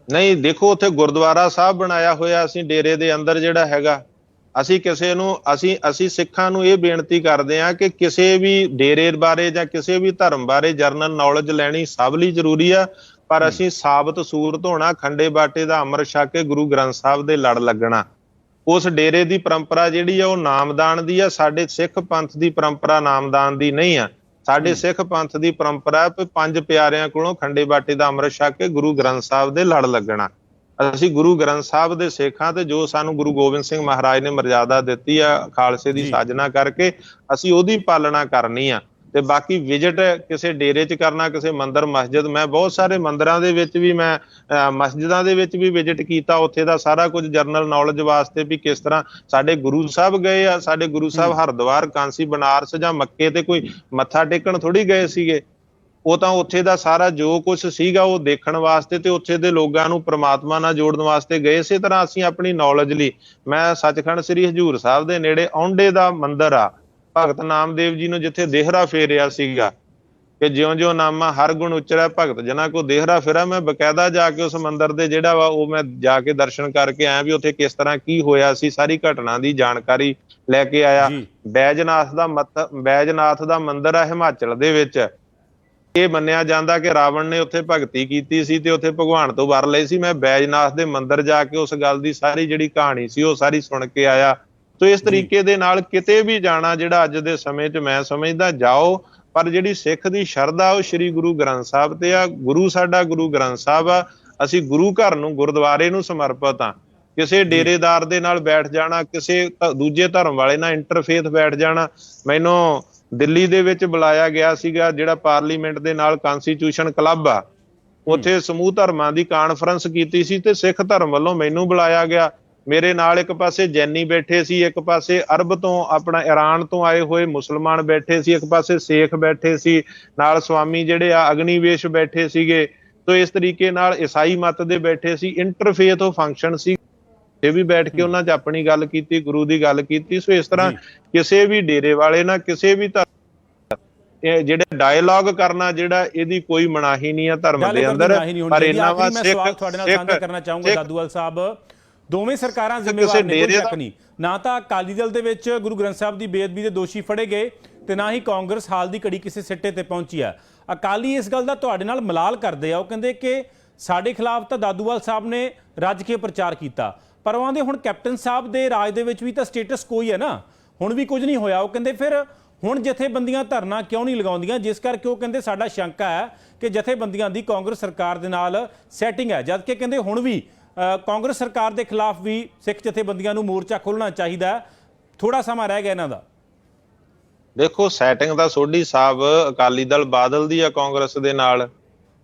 ਨਹੀਂ, ਦੇਖੋ ਉੱਥੇ ਗੁਰਦੁਆਰਾ ਸਾਹਿਬ ਬਣਾਇਆ ਹੋਇਆ। ਅਸੀਂ ਡੇਰੇ ਦੇ ਅੰਦਰ ਜਿਹੜਾ ਹੈਗਾ, ਅਸੀਂ ਕਿਸੇ ਨੂੰ ਅਸੀਂ ਸਿੱਖਾਂ ਨੂੰ ਇਹ ਬੇਨਤੀ ਕਰਦੇ ਹਾਂ ਕਿ ਕਿਸੇ ਵੀ ਡੇਰੇ ਬਾਰੇ ਜਾਂ ਕਿਸੇ ਵੀ ਧਰਮ ਬਾਰੇ ਜਰਨਲ ਨੌਲੇਜ ਲੈਣੀ ਸਭ ਲਈ ਜ਼ਰੂਰੀ ਆ, ਪਰ ਅਸੀਂ ਸਾਬਤ ਸੂਰਤ ਹੋਣਾ, ਖੰਡੇ ਬਾਟੇ ਦਾ ਅੰਮ੍ਰਿਤ ਛਕ ਕੇ ਗੁਰੂ ਗ੍ਰੰਥ ਸਾਹਿਬ ਦੇ ਲੜ ਲੱਗਣਾ। ਉਸ ਡੇਰੇ ਦੀ ਪਰੰਪਰਾ ਜਿਹੜੀ ਆ ਉਹ ਨਾਮਦਾਨ ਦੀ ਆ। ਸਾਡੇ ਸਿੱਖ ਪੰਥ ਦੀ ਪਰੰਪਰਾ ਨਾਮਦਾਨ ਦੀ ਨਹੀਂ ਆ। ਸਾਡੇ ਸਿੱਖ ਪੰਥ ਦੀ ਪਰੰਪਰਾ ਪੰਜ ਪਿਆਰਿਆਂ ਕੋਲੋਂ ਖੰਡੇ ਬਾਟੇ ਦਾ ਅੰਮ੍ਰਿਤ ਛਕ ਕੇ ਗੁਰੂ ਗ੍ਰੰਥ ਸਾਹਿਬ ਦੇ ਲੜ ਲੱਗਣਾ। ਅਸੀਂ ਗੁਰੂ ਗ੍ਰੰਥ ਸਾਹਿਬ ਦੇ ਸਿੱਖਾਂ ਤੇ ਜੋ ਸਾਨੂੰ ਗੁਰੂ ਗੋਬਿੰਦ ਸਿੰਘ ਮਹਾਰਾਜ ਨੇ ਮਰਜ਼ਾਦਾ ਦਿੱਤੀ ਆ ਖਾਲਸੇ ਦੀ ਸਾਜਨਾ ਕਰਕੇ, ਅਸੀਂ ਉਹਦੀ ਪਾਲਣਾ ਕਰਨੀ ਆ। ਤੇ ਬਾਕੀ ਵਿਜ਼ਿਟ ਕਿਸੇ ਡੇਰੇ 'ਚ ਕਰਨਾ, ਕਿਸੇ ਮੰਦਿਰ ਮਸਜਿਦ, ਮੈਂ ਬਹੁਤ ਸਾਰੇ ਮੰਦਿਰਾਂ ਦੇ ਵਿੱਚ ਵੀ, ਮੈਂ ਮਸਜਿਦਾਂ ਦੇ ਵਿੱਚ ਵੀ ਵਿਜ਼ਿਟ ਕੀਤਾ। ਉੱਥੇ ਦਾ ਸਾਰਾ ਕੁਝ ਜਰਨਲ ਨੌਲੇਜ ਵਾਸਤੇ ਵੀ ਕਿਸ ਤਰ੍ਹਾਂ ਸਾਡੇ ਗੁਰੂ ਸਾਹਿਬ ਗਏ ਆ। ਸਾਡੇ ਗੁਰੂ ਸਾਹਿਬ ਹਰਿਦੁਆਰ, ਕਾਂਸੀ ਬਨਾਰਸ ਜਾਂ ਮੱਕੇ ਤੇ ਕੋਈ ਮੱਥਾ ਟੇਕਣ ਥੋੜੀ ਗਏ ਸੀਗੇ। ਉਹ ਤਾਂ ਉੱਥੇ ਦਾ ਸਾਰਾ ਜੋ ਕੁਝ ਸੀਗਾ ਉਹ ਦੇਖਣ ਵਾਸਤੇ ਤੇ ਉੱਥੇ ਦੇ ਲੋਕਾਂ ਨੂੰ ਪ੍ਰਮਾਤਮਾ ਨਾਲ ਜੋੜਨ ਵਾਸਤੇ ਗਏ। ਇਸੇ ਤਰ੍ਹਾਂ ਅਸੀਂ ਆਪਣੀ ਨੌਲੇਜ ਲਈ, ਮੈਂ ਸੱਚਖੰਡ ਸ੍ਰੀ ਹਜ਼ੂਰ ਸਾਹਿਬ ਦੇ ਨੇੜੇ ਔਂਡੇ ਦਾ ਮੰਦਿਰ ਆ, ਭਗਤ ਨਾਮਦੇਵ ਜੀ ਨੂੰ ਜਿੱਥੇ ਦੇਹਰਾ ਫੇਰਿਆ ਸੀਗਾ ਕਿ ਜਿਉਂ-ਜਿਉਂ ਨਾਮਾ ਹਰ ਗੁਣ ਉਚਰੈ ਭਗਤ ਜਨਾਂ ਕੋ ਦੇਹਰਾ ਫੇਰਾ, ਮੈਂ ਬਕਾਇਦਾ ਜਾ ਕੇ ਉਸ ਮੰਦਿਰ ਦੇ ਜਿਹੜਾ ਵਾ ਉਹ ਮੈਂ ਜਾ ਕੇ ਦਰਸ਼ਨ ਕਰਕੇ ਆਇਆ ਵੀ ਉੱਥੇ ਕਿਸ ਤਰ੍ਹਾਂ ਕੀ ਹੋਇਆ ਸੀ, ਸਾਰੀ ਘਟਨਾ ਦੀ ਜਾਣਕਾਰੀ ਲੈ ਕੇ ਆਇਆ। ਬੈਜਨਾਥ ਦਾ ਮੰਦਿਰ ਆ ਹਿਮਾਚਲ ਦੇ ਵਿੱਚ। ਇਹ ਮੰਨਿਆ ਜਾਂਦਾ ਕਿ ਰਾਵਣ ਨੇ ਉੱਥੇ ਭਗਤੀ ਕੀਤੀ ਸੀ ਤੇ ਉੱਥੇ ਭਗਵਾਨ ਤੋਂ ਵਰ ਲਏ ਸੀ। ਮੈਂ ਬੈਜਨਾਥ ਦੇ ਮੰਦਿਰ ਜਾ ਕੇ ਉਸ ਗੱਲ ਦੀ ਸਾਰੀ ਜਿਹੜੀ ਕਹਾਣੀ ਸੀ ਉਹ ਸਾਰੀ ਸੁਣ ਕੇ ਆਇਆ। ਤੋ ਇਸ ਤਰੀਕੇ ਦੇ ਨਾਲ ਕਿਤੇ ਵੀ ਜਾਣਾ ਜਿਹੜਾ ਅੱਜ ਦੇ ਸਮੇਂ 'ਚ ਮੈਂ ਸਮਝਦਾ ਜਾਓ, ਪਰ ਜਿਹੜੀ ਸਿੱਖ ਦੀ ਸ਼ਰਧਾ ਉਹ ਸ੍ਰੀ ਗੁਰੂ ਗ੍ਰੰਥ ਸਾਹਿਬ ਤੇ ਆ। ਗੁਰੂ ਸਾਡਾ ਗੁਰੂ ਗ੍ਰੰਥ ਸਾਹਿਬ ਆ। ਅਸੀਂ ਗੁਰੂ ਘਰ ਨੂੰ, ਗੁਰਦੁਆਰੇ ਨੂੰ ਸਮਰਪਿਤ ਆ। ਕਿਸੇ ਡੇਰੇਦਾਰ ਦੇ ਨਾਲ ਬੈਠ ਜਾਣਾ, ਕਿਸੇ ਦੂਜੇ ਧਰਮ ਵਾਲੇ ਨਾਲ ਇੰਟਰਫੇਥ ਬੈਠ ਜਾਣਾ। ਮੈਨੂੰ ਦਿੱਲੀ ਦੇ ਵਿੱਚ ਬੁਲਾਇਆ ਗਿਆ ਸੀਗਾ, ਜਿਹੜਾ ਪਾਰਲੀਮੈਂਟ ਦੇ ਨਾਲ ਕਨਸਟੀਟਿਊਸ਼ਨ ਕਲੱਬ ਆ, ਉੱਥੇ ਸਮੂਹ ਧਰਮਾਂ ਦੀ ਕਾਨਫਰੰਸ ਕੀਤੀ ਸੀ ਤੇ ਸਿੱਖ ਧਰਮ ਵੱਲੋਂ ਮੈਨੂੰ ਬੁਲਾਇਆ ਗਿਆ। ਮੇਰੇ ਨਾਲ ਇੱਕ ਪਾਸੇ ਜੈਨੀ ਬੈਠੇ ਸੀ, ਇੱਕ ਪਾਸੇ ਅਰਬ ਤੋਂ ਆਪਣਾ ਈਰਾਨ ਤੋਂ ਆਏ ਹੋਏ ਮੁਸਲਮਾਨ ਬੈਠੇ ਸੀ, ਇੱਕ ਪਾਸੇ ਸੇਖ ਬੈਠੇ ਸੀ, ਨਾਲ ਸਵਾਮੀ ਜਿਹੜੇ ਆ ਅਗਨੀਵੇਸ਼ ਬੈਠੇ ਸੀਗੇ। ਤੋ ਇਸ ਤਰੀਕੇ ਨਾਲ ਈਸਾਈ ਮਤ ਦੇ ਬੈਠੇ ਸੀ। ਇੰਟਰਫੇਥ ਉਹ ਫੰਕਸ਼ਨ ਸੀ, ਇਹ ਵੀ ਬੈਠ ਕੇ ਉਹਨਾਂ 'ਚ ਆਪਣੀ ਗੱਲ ਕੀਤੀ, ਗੁਰੂ ਦੀ ਗੱਲ ਕੀਤੀ। ਸੋ ਇਸ ਤਰ੍ਹਾਂ ਕਿਸੇ ਵੀ ਡੇਰੇ ਵਾਲੇ ਨਾਲ, ਕਿਸੇ ਵੀ ਜਿਹੜੇ ਡਾਇਲੌਗ ਕਰਨਾ, ਜਿਹੜਾ ਇਹਦੀ ਕੋਈ ਮਨਾਹੀ ਨਹੀਂ ਆ ਧਰਮ ਦੇ ਅੰਦਰ। ਪਰ ਇਹਨਾਂ ਵਾ ਤੁਹਾਡੇ ਨਾਲ ਸਾਂਝਾ ਕਰਨਾ ਚਾਹੂੰਗਾ ਦਾਦੂਵਾਲ ਸਾਹਿਬ, ਦੋਵੇਂ ਸਰਕਾਰਾਂ ਜ਼ਿੰਮੇਵਾਰ ਨੇ, ਕੋਈ ਸ਼ੱਕ ਨਹੀਂ। ਨਾ ਤਾਂ ਅਕਾਲੀ ਦਲ ਦੇ ਵਿੱਚ ਗੁਰੂ ਗ੍ਰੰਥ ਸਾਹਿਬ ਦੀ ਬੇਅਦਬੀ ਦੇ ਦੋਸ਼ੀ ਫੜੇ ਗਏ ਤੇ ਨਾ ਹੀ ਕਾਂਗਰਸ ਹਾਲ ਦੀ ਘੜੀ ਕਿਸੇ ਸਿੱਟੇ ਤੇ ਪਹੁੰਚੀ ਆ। ਅਕਾਲੀ ਇਸ ਗੱਲ ਦਾ ਤੁਹਾਡੇ ਨਾਲ ਮਲਾਲ ਕਰਦੇ ਆ। ਉਹ ਕਹਿੰਦੇ ਕਿ ਸਾਡੇ ਖਿਲਾਫ ਤਾਂ ਦਾਦੂਵਾਲ ਸਾਹਿਬ ਨੇ ਰੱਜ ਕੇ ਪ੍ਰਚਾਰ ਕੀਤਾ, ਪਰ ਉਹ ਕਹਿੰਦੇ ਹੁਣ ਕੈਪਟਨ ਸਾਹਿਬ ਦੇ ਰਾਜ ਦੇ ਵਿੱਚ ਵੀ ਤਾਂ ਸਟੇਟਸ ਕੋਈ ਹੈ ਨਾ, ਹੁਣ ਵੀ ਕੁਝ ਨਹੀਂ ਹੋਇਆ। ਉਹ ਕਹਿੰਦੇ ਫਿਰ ਹੁਣ ਜਥੇਬੰਦੀਆਂ ਧਰਨਾ ਕਿਉਂ ਨਹੀਂ ਲਗਾਉਂਦੀਆਂ, ਜਿਸ ਕਰਕੇ ਉਹ ਕਹਿੰਦੇ ਸਾਡਾ ਸ਼ੰਕਾ ਹੈ ਕਿ ਜਥੇਬੰਦੀਆਂ ਦੀ ਕਾਂਗਰਸ ਸਰਕਾਰ ਦੇ ਨਾਲ ਸੈਟਿੰਗ ਹੈ, ਜਦ ਕਿ ਕਹਿੰਦੇ ਹੁਣ ਵੀ ਕਾਂਗਰਸ ਸਰਕਾਰ ਦੇ ਖਿਲਾਫ ਵੀ ਸਿੱਖ ਜਥੇਬੰਦੀਆਂ ਨੂੰ ਮੋਰਚਾ ਖੋਲ੍ਹਣਾ ਚਾਹੀਦਾ ਹੈ, ਥੋੜਾ ਸਮਾਂ ਰਹਿ ਗਿਆ ਇਹਨਾਂ ਦਾ। ਦੇਖੋ, ਸੈਟਿੰਗ ਦਾ ਸੋਢੀ ਸਾਹਿਬ ਅਕਾਲੀ ਦਲ ਬਾਦਲ ਦੀ ਆ ਕਾਂਗਰਸ ਦੇ ਨਾਲ।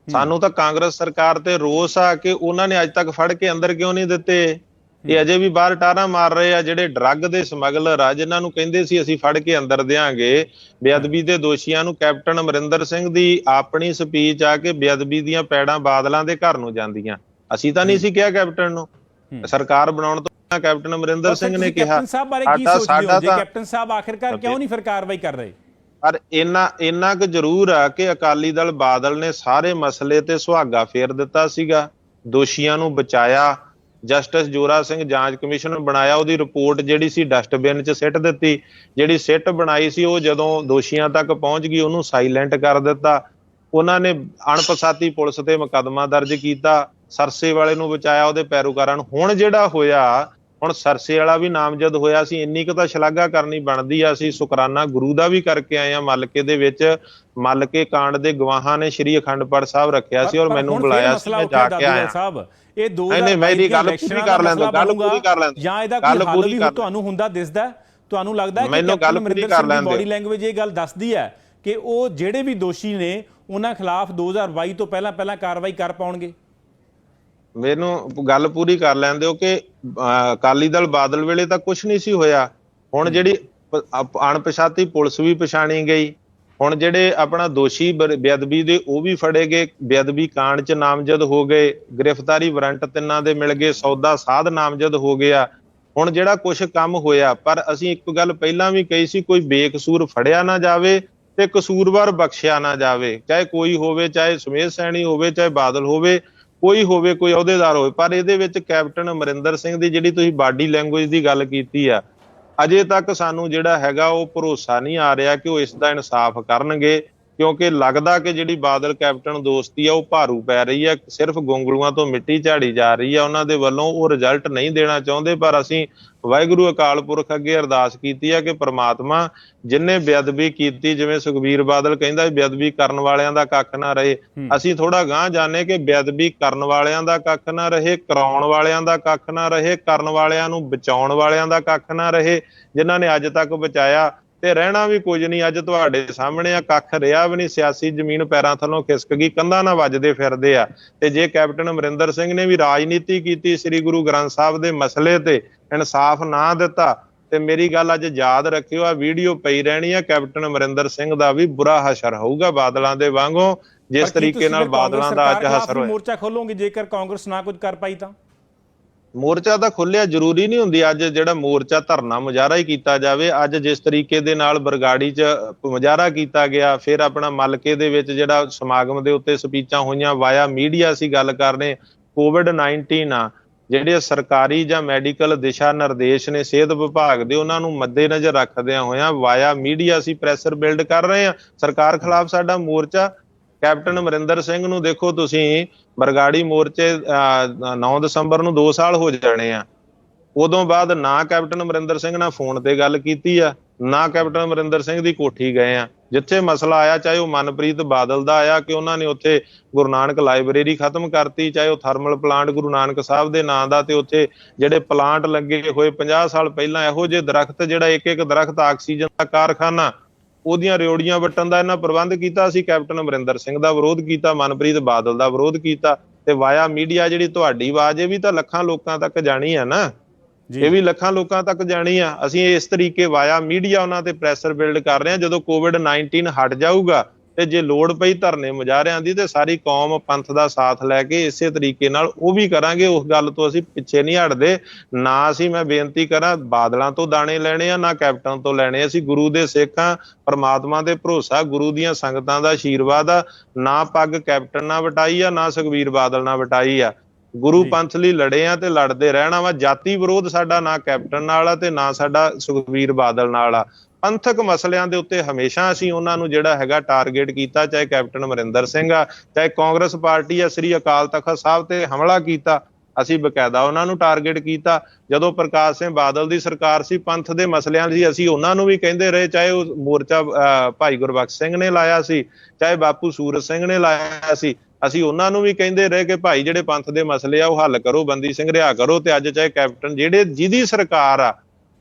ਸਾਨੂੰ ਤਾਂ ਕਾਂਗਰਸ ਸਰਕਾਰ ਤੇ ਰੋਸ ਆ ਕਿ ਉਹਨਾਂ ਨੇ ਅੱਜ ਤੱਕ ਫੜ ਕੇ ਅੰਦਰ ਕਿਉਂ ਨਹੀਂ ਦਿੱਤੇ। ਇਹ ਅਜੇ ਵੀ ਬਾਹਰ ਟਾਰਾਂ ਮਾਰ ਰਹੇ ਆ। ਜਿਹੜੇ ਡਰੱਗ ਦੇ ਸਮਗਲਰ ਆ, ਜਿਨ੍ਹਾਂ ਨੂੰ ਕਹਿੰਦੇ ਸੀ ਅਸੀਂ ਫੜ ਕੇ ਅੰਦਰ ਦਿਆਂਗੇ, ਬੇਅਦਬੀ ਦੇ ਦੋਸ਼ੀਆਂ ਨੂੰ, ਕੈਪਟਨ ਅਮਰਿੰਦਰ ਸਿੰਘ ਦੀ ਆਪਣੀ ਸਪੀਚ ਆ ਕਿ ਬੇਅਦਬੀ ਦੀਆਂ ਪੈੜਾਂ ਬਾਦਲਾਂ ਦੇ ਘਰ ਨੂੰ ਜਾਂਦੀਆਂ। ਅਸੀਂ ਤਾਂ ਨਹੀਂ ਸੀ ਕਿਹਾ ਕੈਪਟਨ ਨੂੰ, ਸਰਕਾਰ ਬਣਾਉਣ ਤੋਂ ਪਹਿਲਾਂ ਕੈਪਟਨ ਅਮਰਿੰਦਰ ਸਿੰਘ ਨੇ ਕਿਹਾ। ਕੈਪਟਨ ਸਾਹਿਬ ਬਾਰੇ ਕੀ ਸੋਚਦੇ ਹੋ? ਜੇ ਕੈਪਟਨ ਸਾਹਿਬ ਆਖਿਰਕਾਰ ਕਿਉਂ ਨਹੀਂ ਫਿਰ ਕਾਰਵਾਈ ਕਰ ਰਹੇ? ਪਰ ਇੰਨਾ ਕੁ ਜ਼ਰੂਰ ਆ ਕਿ ਅਕਾਲੀ ਦਲ ਬਾਦਲ ਨੇ ਸਾਰੇ ਮਸਲੇ ਤੇ ਸੁਹਾਗਾ ਫੇਰ ਦਿੱਤਾ ਸੀਗਾ, ਦੋਸ਼ੀਆਂ ਨੂੰ ਬਚਾਇਆ। ਜਸਟਿਸ ਜੋਰਾ ਸਿੰਘ ਜਾਂਚ ਕਮਿਸ਼ਨ ਬਣਾਇਆ, ਉਹਦੀ ਰਿਪੋਰਟ ਜਿਹੜੀ ਸੀ ਡਸਟਬਿਨ 'ਚ ਸਿੱਟ ਦਿੱਤੀ। ਜਿਹੜੀ ਸਿੱਟ ਬਣਾਈ ਸੀ ਉਹ ਜਦੋਂ ਦੋਸ਼ੀਆਂ ਤੱਕ ਪਹੁੰਚ ਗਈ ਉਹਨੂੰ ਸਾਇਲੈਂਟ ਕਰ ਦਿੱਤਾ। ਉਹਨਾਂ ਨੇ ਅਣਪਛਾਤੀ ਪੁਲਿਸ ਤੇ ਮੁਕੱਦਮਾ ਦਰਜ ਕੀਤਾ, ਸਰਸੇ ਵਾਲੇ ਨੂੰ ਬਚਾਇਆ, ਉਹਦੇ ਪੈਰੋਕਾਰਾਂ ਨੂੰ। ਹੁਣ ਜਿਹੜਾ ਹੋਇਆ, ਹੁਣ ਸਰਸੇ ਵਾਲਾ ਵੀ ਨਾਮਜ਼ਦ ਹੋਇਆ ਸੀ, ਇੰਨੀ ਕੁ ਤਾਂ ਸ਼ਲਾਘਾ ਕਰਨੀ ਬਣਦੀ ਆ। ਅਸੀਂ ਸ਼ੁਕਰਾਨਾ ਗੁਰੂ ਦਾ ਵੀ ਕਰਕੇ ਆਏ ਆ। ਮਲਕੇ ਦੇ ਵਿੱਚ ਮਲਕੇ ਕਾਂਡ ਦੇ ਗਵਾਹਾਂ ਨੇ ਸ਼੍ਰੀ ਅਖੰਡ ਪਾਠ ਸਾਹਿਬ ਰੱਖਿਆ ਸੀ ਔਰ ਮੈਨੂੰ ਬੁਲਾਇਆ ਸੀ, ਮੈਂ ਜਾ ਕੇ ਆਇਆ। ਇਹ ਦੋ ਮੇਰੀ ਗੱਲ ਪੂਰੀ ਕਰ ਲੈਂਦਾ, ਗੱਲ ਪੂਰੀ ਕਰ ਲੈਂਦਾ, ਜਾਂ ਇਹਦਾ ਕੋਈ ਹੱਲ ਵੀ ਤੁਹਾਨੂੰ ਹੁੰਦਾ ਦਿਸਦਾ? ਤੁਹਾਨੂੰ ਲੱਗਦਾ ਹੈ ਕਿ ਕੈਪਟਨ ਅਮਰਿੰਦਰ ਸਿੰਘ ਦੀ ਬਾਡੀ ਲੈਂਗੁਏਜ ਇਹ ਗੱਲ ਦੱਸਦੀ ਹੈ ਕਿ ਉਹ ਜਿਹੜੇ ਵੀ ਦੋਸ਼ੀ ਨੇ ਉਹਨਾਂ ਖਿਲਾਫ 2022 ਤੋਂ ਪਹਿਲਾਂ ਕਾਰਵਾਈ ਕਰ ਪਾਉਣਗੇ? ਮੈਨੂੰ ਗੱਲ ਪੂਰੀ ਕਰ ਲੈਣ ਦਿਓ ਕਿ ਅਕਾਲੀ ਦਲ ਬਾਦਲ ਵੇਲੇ ਤਾਂ ਕੁਝ ਨਹੀਂ ਸੀ ਹੋਇਆ। ਹੁਣ ਜਿਹੜੀ ਅਣਪਛਾਤੀ ਪੁਲਿਸ ਵੀ ਪਛਾਣੀ ਗਈ, ਹੁਣ ਜਿਹੜੇ ਆਪਣਾ ਦੋਸ਼ੀ ਬੇਅਦਬੀ ਦੇ ਉਹ ਵੀ ਫੜੇ ਗਏ, ਬੇਅਦਬੀ ਕਾਂਡ 'ਚ ਨਾਮਜ਼ਦ ਹੋ ਗਏ, ਗ੍ਰਿਫਤਾਰੀ ਵਾਰੰਟ ਤਿੰਨਾਂ ਦੇ ਮਿਲ ਗਏ, ਸੌਦਾ ਸਾਧ ਨਾਮਜ਼ਦ ਹੋ ਗਿਆ। ਹੁਣ ਜਿਹੜਾ ਕੁਛ ਕੰਮ ਹੋਇਆ, ਪਰ ਅਸੀਂ ਇੱਕ ਗੱਲ ਪਹਿਲਾਂ ਵੀ ਕਹੀ ਸੀ, ਕੋਈ ਬੇਕਸੂਰ ਫੜਿਆ ਨਾ ਜਾਵੇ ਤੇ ਕਸੂਰਵਾਰ ਬਖਸ਼ਿਆ ਨਾ ਜਾਵੇ, ਚਾਹੇ ਕੋਈ ਹੋਵੇ, ਚਾਹੇ ਸੁਮੇਧ ਸੈਣੀ ਹੋਵੇ, ਚਾਹੇ ਬਾਦਲ ਹੋਵੇ, ਕੋਈ ਹੋਵੇ, ਕੋਈ ਅਹੁਦੇਦਾਰ ਹੋਵੇ। ਪਰ ਇਹਦੇ ਵਿੱਚ ਕੈਪਟਨ ਅਮਰਿੰਦਰ ਸਿੰਘ ਦੀ ਜਿਹੜੀ ਤੁਸੀਂ ਬਾਡੀ ਲੈਂਗੁਏਜ ਦੀ ਗੱਲ ਕੀਤੀ ਆ, ਅਜੇ ਤੱਕ ਸਾਨੂੰ ਜਿਹੜਾ ਹੈਗਾ ਉਹ ਭਰੋਸਾ ਨਹੀਂ ਆ ਰਿਹਾ ਕਿ ਉਹ ਇਸ ਦਾ ਇਨਸਾਫ ਕਰਨਗੇ, ਕਿਉਂਕਿ ਲੱਗਦਾ ਕਿ ਜਿਹੜੀ ਬਾਦਲ ਕੈਪਟਨ ਦੋਸਤੀ ਆ ਉਹ ਭਾਰੂ ਪੈ ਰਹੀ ਆ, ਸਿਰਫ ਗੋਂਗਲੂਆਂ ਤੋਂ ਮਿੱਟੀ ਝਾੜੀ ਜਾ ਰਹੀ ਆ ਉਹਨਾਂ ਦੇ ਵੱਲੋਂ। ਉਹ ਰਿਜ਼ਲਟ ਨਹੀਂ ਦੇਣਾ ਚਾਹੁੰਦੇ, ਪਰ ਅਸੀਂ ਵਾਹਿਗੁਰੂ ਅਕਾਲ ਪੁਰਖ ਅੱਗੇ ਅਰਦਾਸ ਕੀਤੀ ਆ ਕਿ ਪ੍ਰਮਾਤਮਾ ਜਿਨ੍ਹੇ ਬੇਅਦਬੀ ਕੀਤੀ, ਜਿਵੇਂ ਸੁਖਬੀਰ ਬਾਦਲ ਕਹਿੰਦਾ ਬੇਅਦਬੀ ਕਰਨ ਵਾਲਿਆਂ ਦਾ ਕੱਖ ਨਾ ਰਹੇ, ਅਸੀਂ ਥੋੜਾ ਗਾਂਹ ਜਾਣੇ ਕਿ ਬੇਅਦਬੀ ਕਰਨ ਵਾਲਿਆਂ ਦਾ ਕੱਖ ਨਾ ਰਹੇ, ਕਰਾਉਣ ਵਾਲਿਆਂ ਦਾ ਕੱਖ ਨਾ ਰਹੇ, ਕਰਨ ਵਾਲਿਆਂ ਨੂੰ ਬਚਾਉਣ ਵਾਲਿਆਂ ਦਾ ਕੱਖ ਨਾ ਰਹੇ। ਜਿਨ੍ਹਾਂ ਨੇ ਅੱਜ ਤੱਕ ਬਚਾਇਆ ਤੇ ਰਹਿਣਾ ਵੀ ਕੁਝ ਨਹੀਂ, ਅੱਜ ਤੁਹਾਡੇ ਸਾਹਮਣੇ ਆ, ਕੱਖ ਰਿਹਾ ਵੀ ਨਹੀਂ। ਸਿਆਸੀ ਜ਼ਮੀਨ ਪੈਰਾਂ ਥੱਲੋਂ ਖਿਸਕ ਗਈ, ਕੰਧਾਂ ਨਾਲ ਵੱਜਦੇ ਫਿਰਦੇ ਆ। ਤੇ ਜੇ ਕੈਪਟਨ ਅਮਰਿੰਦਰ ਸਿੰਘ ਨੇ ਵੀ ਰਾਜਨੀਤੀ ਕੀਤੀ, ਸ੍ਰੀ ਗੁਰੂ ਗ੍ਰੰਥ ਸਾਹਿਬ ਦੇ ਮਸਲੇ ਤੇ ਇਨਸਾਫ ਨਾ ਦਿੱਤਾ, ਤੇ ਮੇਰੀ ਗੱਲ ਅੱਜ ਯਾਦ ਰੱਖਿਓ, ਆ ਵੀਡੀਓ ਪਈ ਰਹਿਣੀ ਆ, ਕੈਪਟਨ ਅਮਰਿੰਦਰ ਸਿੰਘ ਦਾ ਵੀ ਬੁਰਾ ਹਸ਼ਰ ਹੋਊਗਾ ਬਾਦਲਾਂ ਦੇ ਵਾਂਗੂ। ਜਿਸ ਤਰੀਕੇ ਨਾਲ ਬਾਦਲਾਂ ਦਾ ਅੱਜ ਅਸਰ ਹੋਇਆ। ਮੋਰਚਾ ਖੋਲੋਗੇ ਜੇਕਰ ਕਾਂਗਰਸ ਨਾ ਕੁਝ ਕਰ ਪਾਈ ਤਾਂ? ਮੋਰਚਾ ਤਾਂ ਖੁੱਲਿਆ, ਜ਼ਰੂਰੀ ਨਹੀਂ ਹੁੰਦੀ ਅੱਜ ਜਿਹੜਾ ਮੋਰਚਾ ਧਰਨਾ ਮੁਜ਼ਾਹਰਾ ਹੀ ਕੀਤਾ ਜਾਵੇ। ਅੱਜ ਜਿਸ ਤਰੀਕੇ ਦੇ ਨਾਲ ਬਰਗਾੜੀ 'ਚ ਮੁਜ਼ਾਹਰਾ ਕੀਤਾ ਗਿਆ, ਫਿਰ ਆਪਣਾ ਮਲਕੇ ਦੇ ਵਿੱਚ ਜਿਹੜਾ ਸਮਾਗਮ ਦੇ ਉੱਤੇ ਸਪੀਚਾਂ ਹੋਈਆਂ ਵਾਇਆ ਮੀਡੀਆ, ਅਸੀਂ ਗੱਲ ਕਰ ਰਹੇ ਕੋਵਿਡ-19 ਆ, ਜਿਹੜੇ ਸਰਕਾਰੀ ਜਾਂ ਮੈਡੀਕਲ ਦਿਸ਼ਾ ਨਿਰਦੇਸ਼ ਨੇ ਸਿਹਤ ਵਿਭਾਗ ਦੇ, ਉਹਨਾਂ ਨੂੰ ਮੱਦੇਨਜ਼ਰ ਰੱਖਦਿਆਂ ਹੋਇਆਂ ਵਾਇਆ ਮੀਡੀਆ ਅਸੀਂ ਪ੍ਰੈਸ਼ਰ ਬਿਲਡ ਕਰ ਰਹੇ ਹਾਂ। ਸਰਕਾਰ ਖਿਲਾਫ ਸਾਡਾ ਮੋਰਚਾ। ਕੈਪਟਨ ਅਮਰਿੰਦਰ ਸਿੰਘ ਨੂੰ ਦੇਖੋ ਤੁਸੀਂ, ਬਰਗਾੜੀ ਮੋਰਚੇ 9 ਦਸੰਬਰ ਨੂੰ 2 ਸਾਲ ਹੋ ਜਾਣੇ ਆ, ਉਦੋਂ ਬਾਅਦ ਨਾ ਕੈਪਟਨ ਅਮਰਿੰਦਰ ਸਿੰਘ ਨਾਲ ਫੋਨ ਤੇ ਗੱਲ ਕੀਤੀ ਆ, ਨਾ ਕੈਪਟਨ ਅਮਰਿੰਦਰ ਸਿੰਘ ਦੀ ਕੋਠੀ ਗਏ ਆ। ਜਿੱਥੇ ਮਸਲਾ ਆਇਆ, ਚਾਹੇ ਉਹ ਮਨਪ੍ਰੀਤ ਬਾਦਲ ਦਾ ਆਇਆ ਕਿ ਉਹਨਾਂ ਨੇ ਉੱਥੇ ਗੁਰੂ ਨਾਨਕ ਲਾਇਬ੍ਰੇਰੀ ਖਤਮ ਕਰਤੀ, ਚਾਹੇ ਉਹ ਥਰਮਲ ਪਲਾਂਟ ਗੁਰੂ ਨਾਨਕ ਸਾਹਿਬ ਦੇ ਨਾਂ ਦਾ, ਤੇ ਉੱਥੇ ਜਿਹੜੇ ਪਲਾਂਟ ਲੱਗੇ ਹੋਏ 50 ਸਾਲ ਪਹਿਲਾਂ, ਇਹੋ ਜਿਹੇ ਦਰਖਤ, ਜਿਹੜਾ ਇੱਕ ਦਰਖਤ ਆਕਸੀਜਨ ਦਾ ਕਾਰਖਾਨਾ, ਉਹਦੀਆਂ ਰਿਓੜੀਆਂ ਵੱਟਣ ਦਾ ਇਹਨਾਂ ਪ੍ਰਬੰਧ ਕੀਤਾ। ਅਸੀਂ ਕੈਪਟਨ ਅਮਰਿੰਦਰ ਸਿੰਘ ਦਾ ਵਿਰੋਧ ਕੀਤਾ, ਮਨਪ੍ਰੀਤ ਬਾਦਲ ਦਾ ਵਿਰੋਧ ਕੀਤਾ, ਤੇ ਵਾਇਆ ਮੀਡੀਆ ਜਿਹੜੀ ਤੁਹਾਡੀ ਆਵਾਜ਼ ਇਹ ਵੀ ਤਾਂ ਲੱਖਾਂ ਲੋਕਾਂ ਤੱਕ ਜਾਣੀ ਆ ਨਾ, ਇਹ ਵੀ ਲੱਖਾਂ ਲੋਕਾਂ ਤੱਕ ਜਾਣੀ ਆ। ਅਸੀਂ ਇਸ ਤਰੀਕੇ ਵਾਇਆ ਮੀਡੀਆ ਉਹਨਾਂ ਤੇ ਪ੍ਰੈਸ਼ਰ ਬਿਲਡ ਕਰ ਰਹੇ ਹਾਂ। ਜਦੋਂ ਕੋਵਿਡ-19 ਹਟ ਜਾਊਗਾ ਤੇ ਜੇ ਲੋੜ ਪਈ ਧਰਨੇ ਮੁਜ਼ਾਹਰਿਆਂ ਦੀ, ਤੇ ਸਾਰੀ ਕੌਮ ਪੰਥ ਦਾ ਸਾਥ ਲੈ ਕੇ ਇਸੇ ਤਰੀਕੇ ਨਾਲ ਉਹ ਵੀ ਕਰਾਂਗੇ। ਉਸ ਗੱਲ ਤੋਂ ਅਸੀਂ ਪਿੱਛੇ ਨਹੀਂ ਹਟਦੇ। ਨਾ ਅਸੀਂ, ਮੈਂ ਬੇਨਤੀ ਕਰਾਂ, ਬਾਦਲਾਂ ਤੋਂ ਦਾਣੇ ਲੈਣੇ ਆ, ਨਾ ਕੈਪਟਨ ਤੋਂ ਲੈਣੇ। ਅਸੀਂ ਗੁਰੂ ਦੇ ਸਿੱਖ ਆ, ਪਰਮਾਤਮਾ ਦੇ ਭਰੋਸਾ, ਗੁਰੂ ਦੀਆਂ ਸੰਗਤਾਂ ਦਾ ਆਸ਼ੀਰਵਾਦ ਆ। ਨਾ ਪੱਗ ਕੈਪਟਨ ਨਾਲ ਵਟਾਈ ਆ, ਨਾ ਸੁਖਬੀਰ ਬਾਦਲ ਨਾਲ ਵਟਾਈ ਆ। ਗੁਰੂ ਪੰਥ ਲਈ ਲੜੇ ਆ ਤੇ ਲੜਦੇ ਰਹਿਣਾ ਵਾ। ਜਾਤੀ ਵਿਰੋਧ ਸਾਡਾ ਨਾ ਕੈਪਟਨ ਨਾਲ ਆ ਤੇ ਨਾ ਸਾਡਾ ਸੁਖਬੀਰ ਬਾਦਲ ਨਾਲ ਆ। ਪੰਥਕ ਮਸਲਿਆਂ ਦੇ ਉੱਤੇ ਹਮੇਸ਼ਾ ਅਸੀਂ ਉਹਨਾਂ ਨੂੰ ਜਿਹੜਾ ਹੈਗਾ ਟਾਰਗੇਟ ਕੀਤਾ, ਚਾਹੇ ਕੈਪਟਨ ਅਮਰਿੰਦਰ ਸਿੰਘ ਆ, ਚਾਹੇ ਕਾਂਗਰਸ ਪਾਰਟੀ ਆ, ਸ੍ਰੀ ਅਕਾਲ ਤਖਤ ਸਾਹਿਬ ਤੇ ਹਮਲਾ ਕੀਤਾ, ਅਸੀਂ ਬਕਾਇਦਾ ਉਹਨਾਂ ਨੂੰ ਟਾਰਗੇਟ ਕੀਤਾ। ਜਦੋਂ ਪ੍ਰਕਾਸ਼ ਸਿੰਘ ਬਾਦਲ ਦੀ ਸਰਕਾਰ ਸੀ, ਪੰਥ ਦੇ ਮਸਲਿਆਂ ਲਈ ਅਸੀਂ ਉਹਨਾਂ ਨੂੰ ਵੀ ਕਹਿੰਦੇ ਰਹੇ, ਚਾਹੇ ਉਹ ਮੋਰਚਾ ਭਾਈ ਗੁਰਬਖਸ਼ ਸਿੰਘ ਨੇ ਲਾਇਆ ਸੀ, ਚਾਹੇ ਬਾਪੂ ਸੂਰਜ ਸਿੰਘ ਨੇ ਲਾਇਆ ਸੀ, ਅਸੀਂ ਉਹਨਾਂ ਨੂੰ ਵੀ ਕਹਿੰਦੇ ਰਹੇ ਕਿ ਭਾਈ ਜਿਹੜੇ ਪੰਥ ਦੇ ਮਸਲੇ ਆ ਉਹ ਹੱਲ ਕਰੋ, ਬੰਦੀ ਸਿੰਘ ਰਿਹਾ ਕਰੋ। ਤੇ ਅੱਜ ਚਾਹੇ ਕੈਪਟਨ ਜਿਹਦੀ ਸਰਕਾਰ ਆ,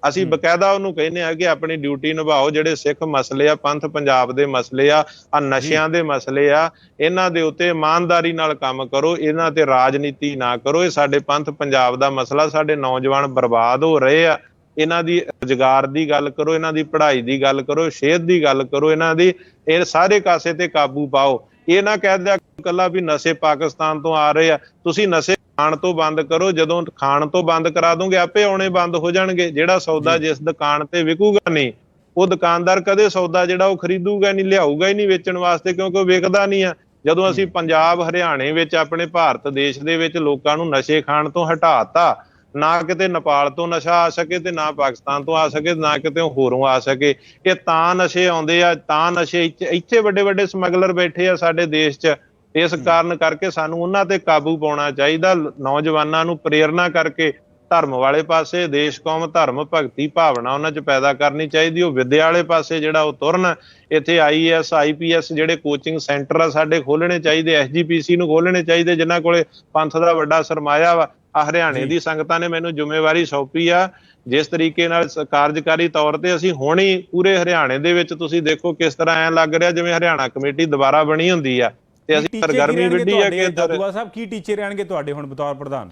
ਅਸੀਂ ਬਕਾਇਦਾ ਉਹਨੂੰ ਕਹਿੰਦੇ ਆ ਕਿ ਆਪਣੀ ਡਿਊਟੀ ਨਿਭਾਓ। ਜਿਹੜੇ ਸਿੱਖ ਮਸਲੇ ਆ, ਪੰਥ ਪੰਜਾਬ ਦੇ ਮਸਲੇ ਆ, ਨਸ਼ਿਆਂ ਦੇ ਮਸਲੇ ਆ, ਇਹਨਾਂ ਦੇ ਉੱਤੇ ਇਮਾਨਦਾਰੀ ਨਾਲ ਕੰਮ ਕਰੋ, ਇਹਨਾਂ ਤੇ ਰਾਜਨੀਤੀ ਨਾ ਕਰੋ। ਇਹ ਸਾਡੇ ਪੰਥ ਪੰਜਾਬ ਦਾ ਮਸਲਾ, ਸਾਡੇ ਨੌਜਵਾਨ ਬਰਬਾਦ ਹੋ ਰਹੇ ਆ। ਇਹਨਾਂ ਦੀ ਰੁਜ਼ਗਾਰ ਦੀ ਗੱਲ ਕਰੋ, ਇਹਨਾਂ ਦੀ ਪੜ੍ਹਾਈ ਦੀ ਗੱਲ ਕਰੋ, ਸਿਹਤ ਦੀ ਗੱਲ ਕਰੋ, ਇਹਨਾਂ ਦੀ ਇਹ ਸਾਰੇ ਕਾਸੇ ਤੇ ਕਾਬੂ ਪਾਓ। ਇਹ ਨਾ ਕਹਿ ਦਿਆ ਕੱਲਾ ਵੀ ਨਸ਼ੇ ਪਾਕਿਸਤਾਨ ਤੋਂ ਆ ਰਹੇ ਆ। ਤੁਸੀਂ ਨਸ਼ੇ ਖਾਣ ਤੋਂ ਬੰਦ ਕਰੋ। ਜਦੋਂ ਖਾਣ ਤੋਂ ਬੰਦ ਕਰਾ ਦੋਗੇ, ਆਪੇ ਆਉਣੇ ਬੰਦ ਹੋ ਜਾਣਗੇ। ਜਿਹੜਾ ਸੌਦਾ ਜਿਸ ਦੁਕਾਨ ਤੇ ਵਿਕੂਗਾ ਨਹੀਂ, ਉਹ ਦੁਕਾਨਦਾਰ ਕਦੇ ਸੌਦਾ ਜਿਹੜਾ ਉਹ ਖਰੀਦੂਗਾ ਨਹੀਂ, ਲਿਆਊਗਾ ਹੀ ਨਹੀਂ ਵੇਚਣ ਵਾਸਤੇ, ਕਿਉਂਕਿ ਉਹ ਵਿਕਦਾ ਨਹੀਂ ਆ। ਜਦੋਂ ਅਸੀਂ ਪੰਜਾਬ ਹਰਿਆਣੇ ਵਿੱਚ, ਆਪਣੇ ਭਾਰਤ ਦੇਸ਼ ਦੇ ਵਿੱਚ ਲੋਕਾਂ ਨੂੰ ਨਸ਼ੇ ਖਾਣ ਤੋਂ ਹਟਾਤਾ, ਨਾ ਕਿਤੇ ਨੇਪਾਲ ਤੋਂ ਨਸ਼ਾ ਆ ਸਕੇ ਤੇ ਨਾ ਪਾਕਿਸਤਾਨ ਤੋਂ ਆ ਸਕੇ, ਨਾ ਕਿਤੇ ਹੋਰੋਂ ਆ ਸਕੇ। ਇਹ ਤਾਂ ਨਸ਼ੇ ਆਉਂਦੇ ਆ, ਤਾਂ ਨਸ਼ੇ ਇੱਥੇ ਵੱਡੇ ਵੱਡੇ ਸਮਗਲਰ ਬੈਠੇ ਆ ਸਾਡੇ ਦੇਸ਼ 'ਚ। ਇਸ ਕਾਰਨ ਕਰਕੇ ਸਾਨੂੰ ਉਹਨਾਂ ਤੇ ਕਾਬੂ ਪਾਉਣਾ ਚਾਹੀਦਾ। ਨੌਜਵਾਨਾਂ ਨੂੰ ਪ੍ਰੇਰਨਾ ਕਰਕੇ ਧਰਮ ਵਾਲੇ ਪਾਸੇ, ਦੇਸ਼ ਕੌਮ ਧਰਮ ਭਗਤੀ ਭਾਵਨਾ ਉਹਨਾਂ 'ਚ ਪੈਦਾ ਕਰਨੀ ਚਾਹੀਦੀ। ਉਹ ਵਿਦਿਆ ਵਾਲੇ ਪਾਸੇ ਜਿਹੜਾ ਉਹ ਤੁਰਨ। ਇੱਥੇ IAS IPS ਜਿਹੜੇ ਕੋਚਿੰਗ ਸੈਂਟਰ ਆ ਸਾਡੇ ਖੋਲਣੇ ਚਾਹੀਦੇ, SGPC ਨੂੰ ਖੋਲਣੇ ਚਾਹੀਦੇ, ਜਿਨ੍ਹਾਂ ਕੋਲੇ ਪੰਥ ਦਾ ਵੱਡਾ ਸਰਮਾਇਆ ਵਾ। ਹਰਿਆਣੇ ਦੀ ਸੰਗਤਾਂ ਨੇ ਮੈਨੂੰ ਜ਼ਿੰਮੇਵਾਰੀ ਸੌਂਪੀ ਆ। ਜਿਸ ਤਰੀਕੇ ਨਾਲ ਕਾਰਜਕਾਰੀ ਤੌਰ ਤੇ ਅਸੀਂ ਹੁਣ ਹੀ ਪੂਰੇ ਹਰਿਆਣੇ ਦੇ ਵਿੱਚ, ਤੁਸੀਂ ਦੇਖੋ ਕਿਸ ਤਰ੍ਹਾਂ ਐਂ ਲੱਗ ਰਿਹਾ ਜਿਵੇਂ ਹਰਿਆਣਾ ਕਮੇਟੀ ਦੁਬਾਰਾ ਬਣੀ ਹੁੰਦੀ ਆ। ਤੇ ਅਸੀਂ ਸਰਗਰਮੀ ਵਿੱਢੀ ਆ ਕਿ ਦਾਦੂਆ ਸਾਹਿਬ ਕੀ ਟੀਚੇ ਰਹਿਣਗੇ ਤੁਹਾਡੇ ਹੁਣ ਬਤੌਰ ਪ੍ਰਧਾਨ?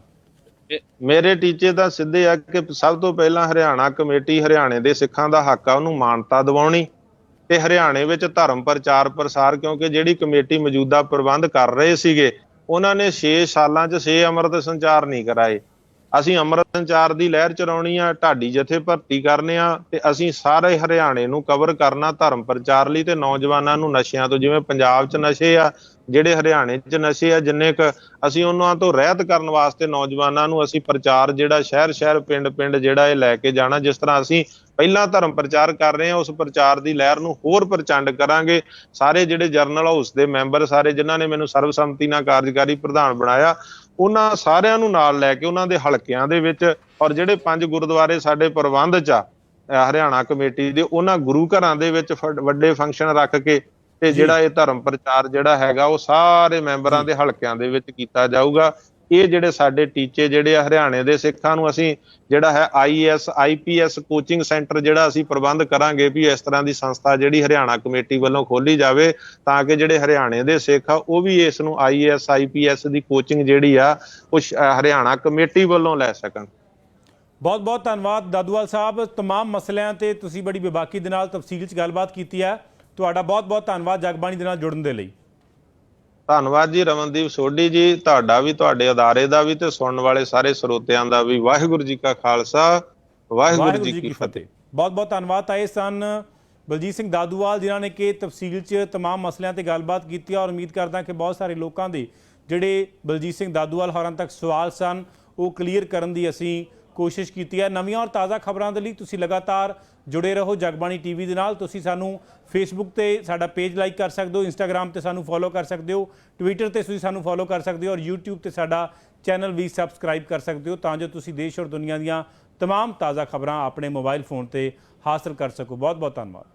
ਮੇਰੇ ਟੀਚੇ ਤਾਂ ਸਿੱਧੇ ਆ ਕਿ ਸਭ ਤੋਂ ਪਹਿਲਾਂ ਹਰਿਆਣਾ ਕਮੇਟੀ, ਹਰਿਆਣੇ ਦੇ ਸਿੱਖਾਂ ਦਾ ਹੱਕ ਆ, ਉਹਨੂੰ ਮਾਨਤਾ ਦਿਵਾਉਣੀ, ਤੇ ਹਰਿਆਣੇ ਵਿੱਚ ਧਰਮ ਪ੍ਰਚਾਰ ਪ੍ਰਸਾਰ, ਕਿਉਂਕਿ ਜਿਹੜੀ ਕਮੇਟੀ ਮੌਜੂਦਾ ਪ੍ਰਬੰਧ ਕਰ ਰਹੇ ਸੀਗੇ, ਉਹਨਾਂ ਨੇ 6 ਸਾਲਾਂ 'ਚ 6 ਅੰਮ੍ਰਿਤ ਸੰਚਾਰ ਨਹੀਂ ਕਰਾਏ। ਅਸੀਂ ਅੰਮ੍ਰਿਤ ਸੰਚਾਰ ਦੀ ਲਹਿਰ ਚਲਾਉਣੀ ਆ, ਢਾਡੀ ਜਥੇ ਭਰਤੀ ਕਰਨੇ ਆ, ਤੇ ਅਸੀਂ ਸਾਰੇ ਹਰਿਆਣੇ ਨੂੰ ਕਵਰ ਕਰਨਾ ਧਰਮ ਪ੍ਰਚਾਰ ਲਈ, ਤੇ ਨੌਜਵਾਨਾਂ ਨੂੰ ਨਸ਼ਿਆਂ ਤੋਂ, ਜਿਵੇਂ ਪੰਜਾਬ 'ਚ ਨਸ਼ੇ ਆ, ਜਿਹੜੇ ਹਰਿਆਣੇ 'ਚ ਨਸ਼ੇ ਆ, ਜਿੰਨੇ ਕੁ ਅਸੀਂ ਉਹਨਾਂ ਤੋਂ ਰਹਿਤ ਕਰਨ ਵਾਸਤੇ ਨੌਜਵਾਨਾਂ ਨੂੰ ਅਸੀਂ ਪ੍ਰਚਾਰ ਜਿਹੜਾ ਸ਼ਹਿਰ ਸ਼ਹਿਰ ਪਿੰਡ ਪਿੰਡ ਜਿਹੜਾ ਇਹ ਲੈ ਕੇ ਜਾਣਾ। ਜਿਸ ਤਰ੍ਹਾਂ ਅਸੀਂ ਪਹਿਲਾਂ ਧਰਮ ਪ੍ਰਚਾਰ ਕਰ ਰਹੇ ਹਾਂ, ਉਸ ਪ੍ਰਚਾਰ ਦੀ ਲਹਿਰ ਨੂੰ ਹੋਰ ਪ੍ਰਚੰਡ ਕਰਾਂਗੇ। ਸਾਰੇ ਜਿਹੜੇ ਜਰਨਲ ਹਾਊਸ ਦੇ ਮੈਂਬਰ, ਸਾਰੇ ਜਿਨ੍ਹਾਂ ਨੇ ਮੈਨੂੰ ਸਰਬਸੰਮਤੀ ਨਾਲ ਕਾਰਜਕਾਰੀ ਪ੍ਰਧਾਨ ਬਣਾਇਆ, ਉਹਨਾਂ ਸਾਰਿਆਂ ਨੂੰ ਨਾਲ ਲੈ ਕੇ ਉਹਨਾਂ ਦੇ ਹਲਕਿਆਂ ਦੇ ਵਿੱਚ, ਔਰ ਜਿਹੜੇ 5 ਗੁਰਦੁਆਰੇ ਸਾਡੇ ਪ੍ਰਬੰਧ 'ਚ ਆ ਹਰਿਆਣਾ ਕਮੇਟੀ ਦੇ, ਉਹਨਾਂ ਗੁਰੂ ਘਰਾਂ ਦੇ ਵਿੱਚ ਵੱਡੇ ਫੰਕਸ਼ਨ ਰੱਖ ਕੇ ਤੇ ਜਿਹੜਾ ਇਹ ਧਰਮ ਪ੍ਰਚਾਰ ਜਿਹੜਾ ਹੈਗਾ ਉਹ ਸਾਰੇ ਮੈਂਬਰਾਂ ਦੇ ਹਲਕਿਆਂ ਦੇ ਵਿੱਚ ਕੀਤਾ ਜਾਊਗਾ। ਇਹ ਜਿਹੜੇ ਸਾਡੇ ਟੀਚੇ ਜਿਹੜੇ ਆ, ਹਰਿਆਣੇ ਦੇ ਸਿੱਖਾਂ ਨੂੰ ਅਸੀਂ ਜਿਹੜਾ ਹੈ IAS IPS ਕੋਚਿੰਗ ਸੈਂਟਰ ਜਿਹੜਾ ਅਸੀਂ ਪ੍ਰਬੰਧ ਕਰਾਂਗੇ ਵੀ ਇਸ ਤਰ੍ਹਾਂ ਦੀ ਸੰਸਥਾ ਜਿਹੜੀ ਹਰਿਆਣਾ ਕਮੇਟੀ ਵੱਲੋਂ ਖੋਲੀ ਜਾਵੇ, ਤਾਂ ਕਿ ਜਿਹੜੇ ਹਰਿਆਣੇ ਦੇ ਸਿੱਖ ਆ ਉਹ ਵੀ ਇਸ ਨੂੰ IAS IPS ਦੀ ਕੋਚਿੰਗ ਜਿਹੜੀ ਆ ਉਹ ਹਰਿਆਣਾ ਕਮੇਟੀ ਵੱਲੋਂ ਲੈ ਸਕਣ। ਬਹੁਤ ਬਹੁਤ ਧੰਨਵਾਦ ਦਾਦੂਵਾਲ ਸਾਹਿਬ। तमाम ਮਸਲਿਆਂ ਤੇ ਤੁਸੀਂ ਬੜੀ ਬੇਬਾਕੀ ਦੇ ਨਾਲ ਤਫਸੀਲ 'ਚ ਗੱਲਬਾਤ ਕੀਤੀ ਹੈ। ਤੁਹਾਡਾ ਬਹੁਤ ਬਹੁਤ ਧੰਨਵਾਦ ਜਗਬਾਣੀ ਦੇ ਨਾਲ ਜੁੜਨ ਦੇ ਲਈ। ਧੰਨਵਾਦ ਜੀ ਰਮਨਦੀਪ ਸੋਢੀ ਜੀ, ਤੁਹਾਡਾ ਵੀ, ਤੁਹਾਡੇ ਅਦਾਰੇ ਦਾ ਵੀ, ਤੇ ਸੁਣਨ ਵਾਲੇ ਸਾਰੇ ਸਰੋਤਿਆਂ ਦਾ ਵੀ। ਵਾਹਿਗੁਰੂ ਜੀ ਕਾ ਖਾਲਸਾ, ਵਾਹਿਗੁਰੂ ਜੀ ਕੀ ਫਤਿਹ। ਬਹੁਤ ਬਹੁਤ ਧੰਨਵਾਦ। ਆਏ ਸਨ ਬਲਜੀਤ ਸਿੰਘ ਦਾਦੂਵਾਲ, ਜਿਨ੍ਹਾਂ ਨੇ ਕਿ ਤਫਸੀਲ 'ਚ ਤਮਾਮ ਮਸਲਿਆਂ ਤੇ ਗੱਲਬਾਤ ਕੀਤੀ ਔਰ ਉਮੀਦ ਕਰਦਾ ਕਿ ਬਹੁਤ ਸਾਰੇ ਲੋਕਾਂ ਦੇ ਜਿਹੜੇ ਬਲਜੀਤ ਸਿੰਘ ਦਾਦੂਵਾਲ ਹੋਰਾਂ ਤੱਕ ਸਵਾਲ ਸਨ ਉਹ ਕਲੀਅਰ ਕਰਨ ਦੀ ਅਸੀਂ ਕੋਸ਼ਿਸ਼ ਕੀਤੀ ਹੈ। ਨਵੀਆਂ ਔਰ ਤਾਜ਼ਾ ਖਬਰਾਂ ਦੇ ਲਈ ਤੁਸੀਂ ਲਗਾਤਾਰ ਜੁੜੇ ਰਹੋ ਜਗਬਾਣੀ ਟੀਵੀ ਦੇ ਨਾਲ। ਤੁਸੀਂ ਸਾਨੂੰ ਫੇਸਬੁੱਕ ਤੇ ਸਾਡਾ ਪੇਜ ਲਾਈਕ ਕਰ ਸਕਦੇ ਹੋ, ਇੰਸਟਾਗ੍ਰਾਮ ਤੇ ਸਾਨੂੰ ਫੋਲੋ ਕਰ ਸਕਦੇ ਹੋ, ਟਵਿੱਟਰ ਤੇ ਤੁਸੀਂ ਸਾਨੂੰ ਫੋਲੋ ਕਰ ਸਕਦੇ ਹੋ ਔਰ YouTube ਤੇ ਸਾਡਾ ਚੈਨਲ ਵੀ ਸਬਸਕ੍ਰਾਈਬ ਕਰ ਸਕਦੇ ਹੋ, ਤਾਂ ਜੋ ਤੁਸੀਂ ਦੇਸ਼ ਔਰ ਦੁਨੀਆ ਦੀਆਂ तमाम ताज़ा खबरां अपने मोबाइल फोन पर हासिल कर सको। बहुत बहुत धन्यवाद।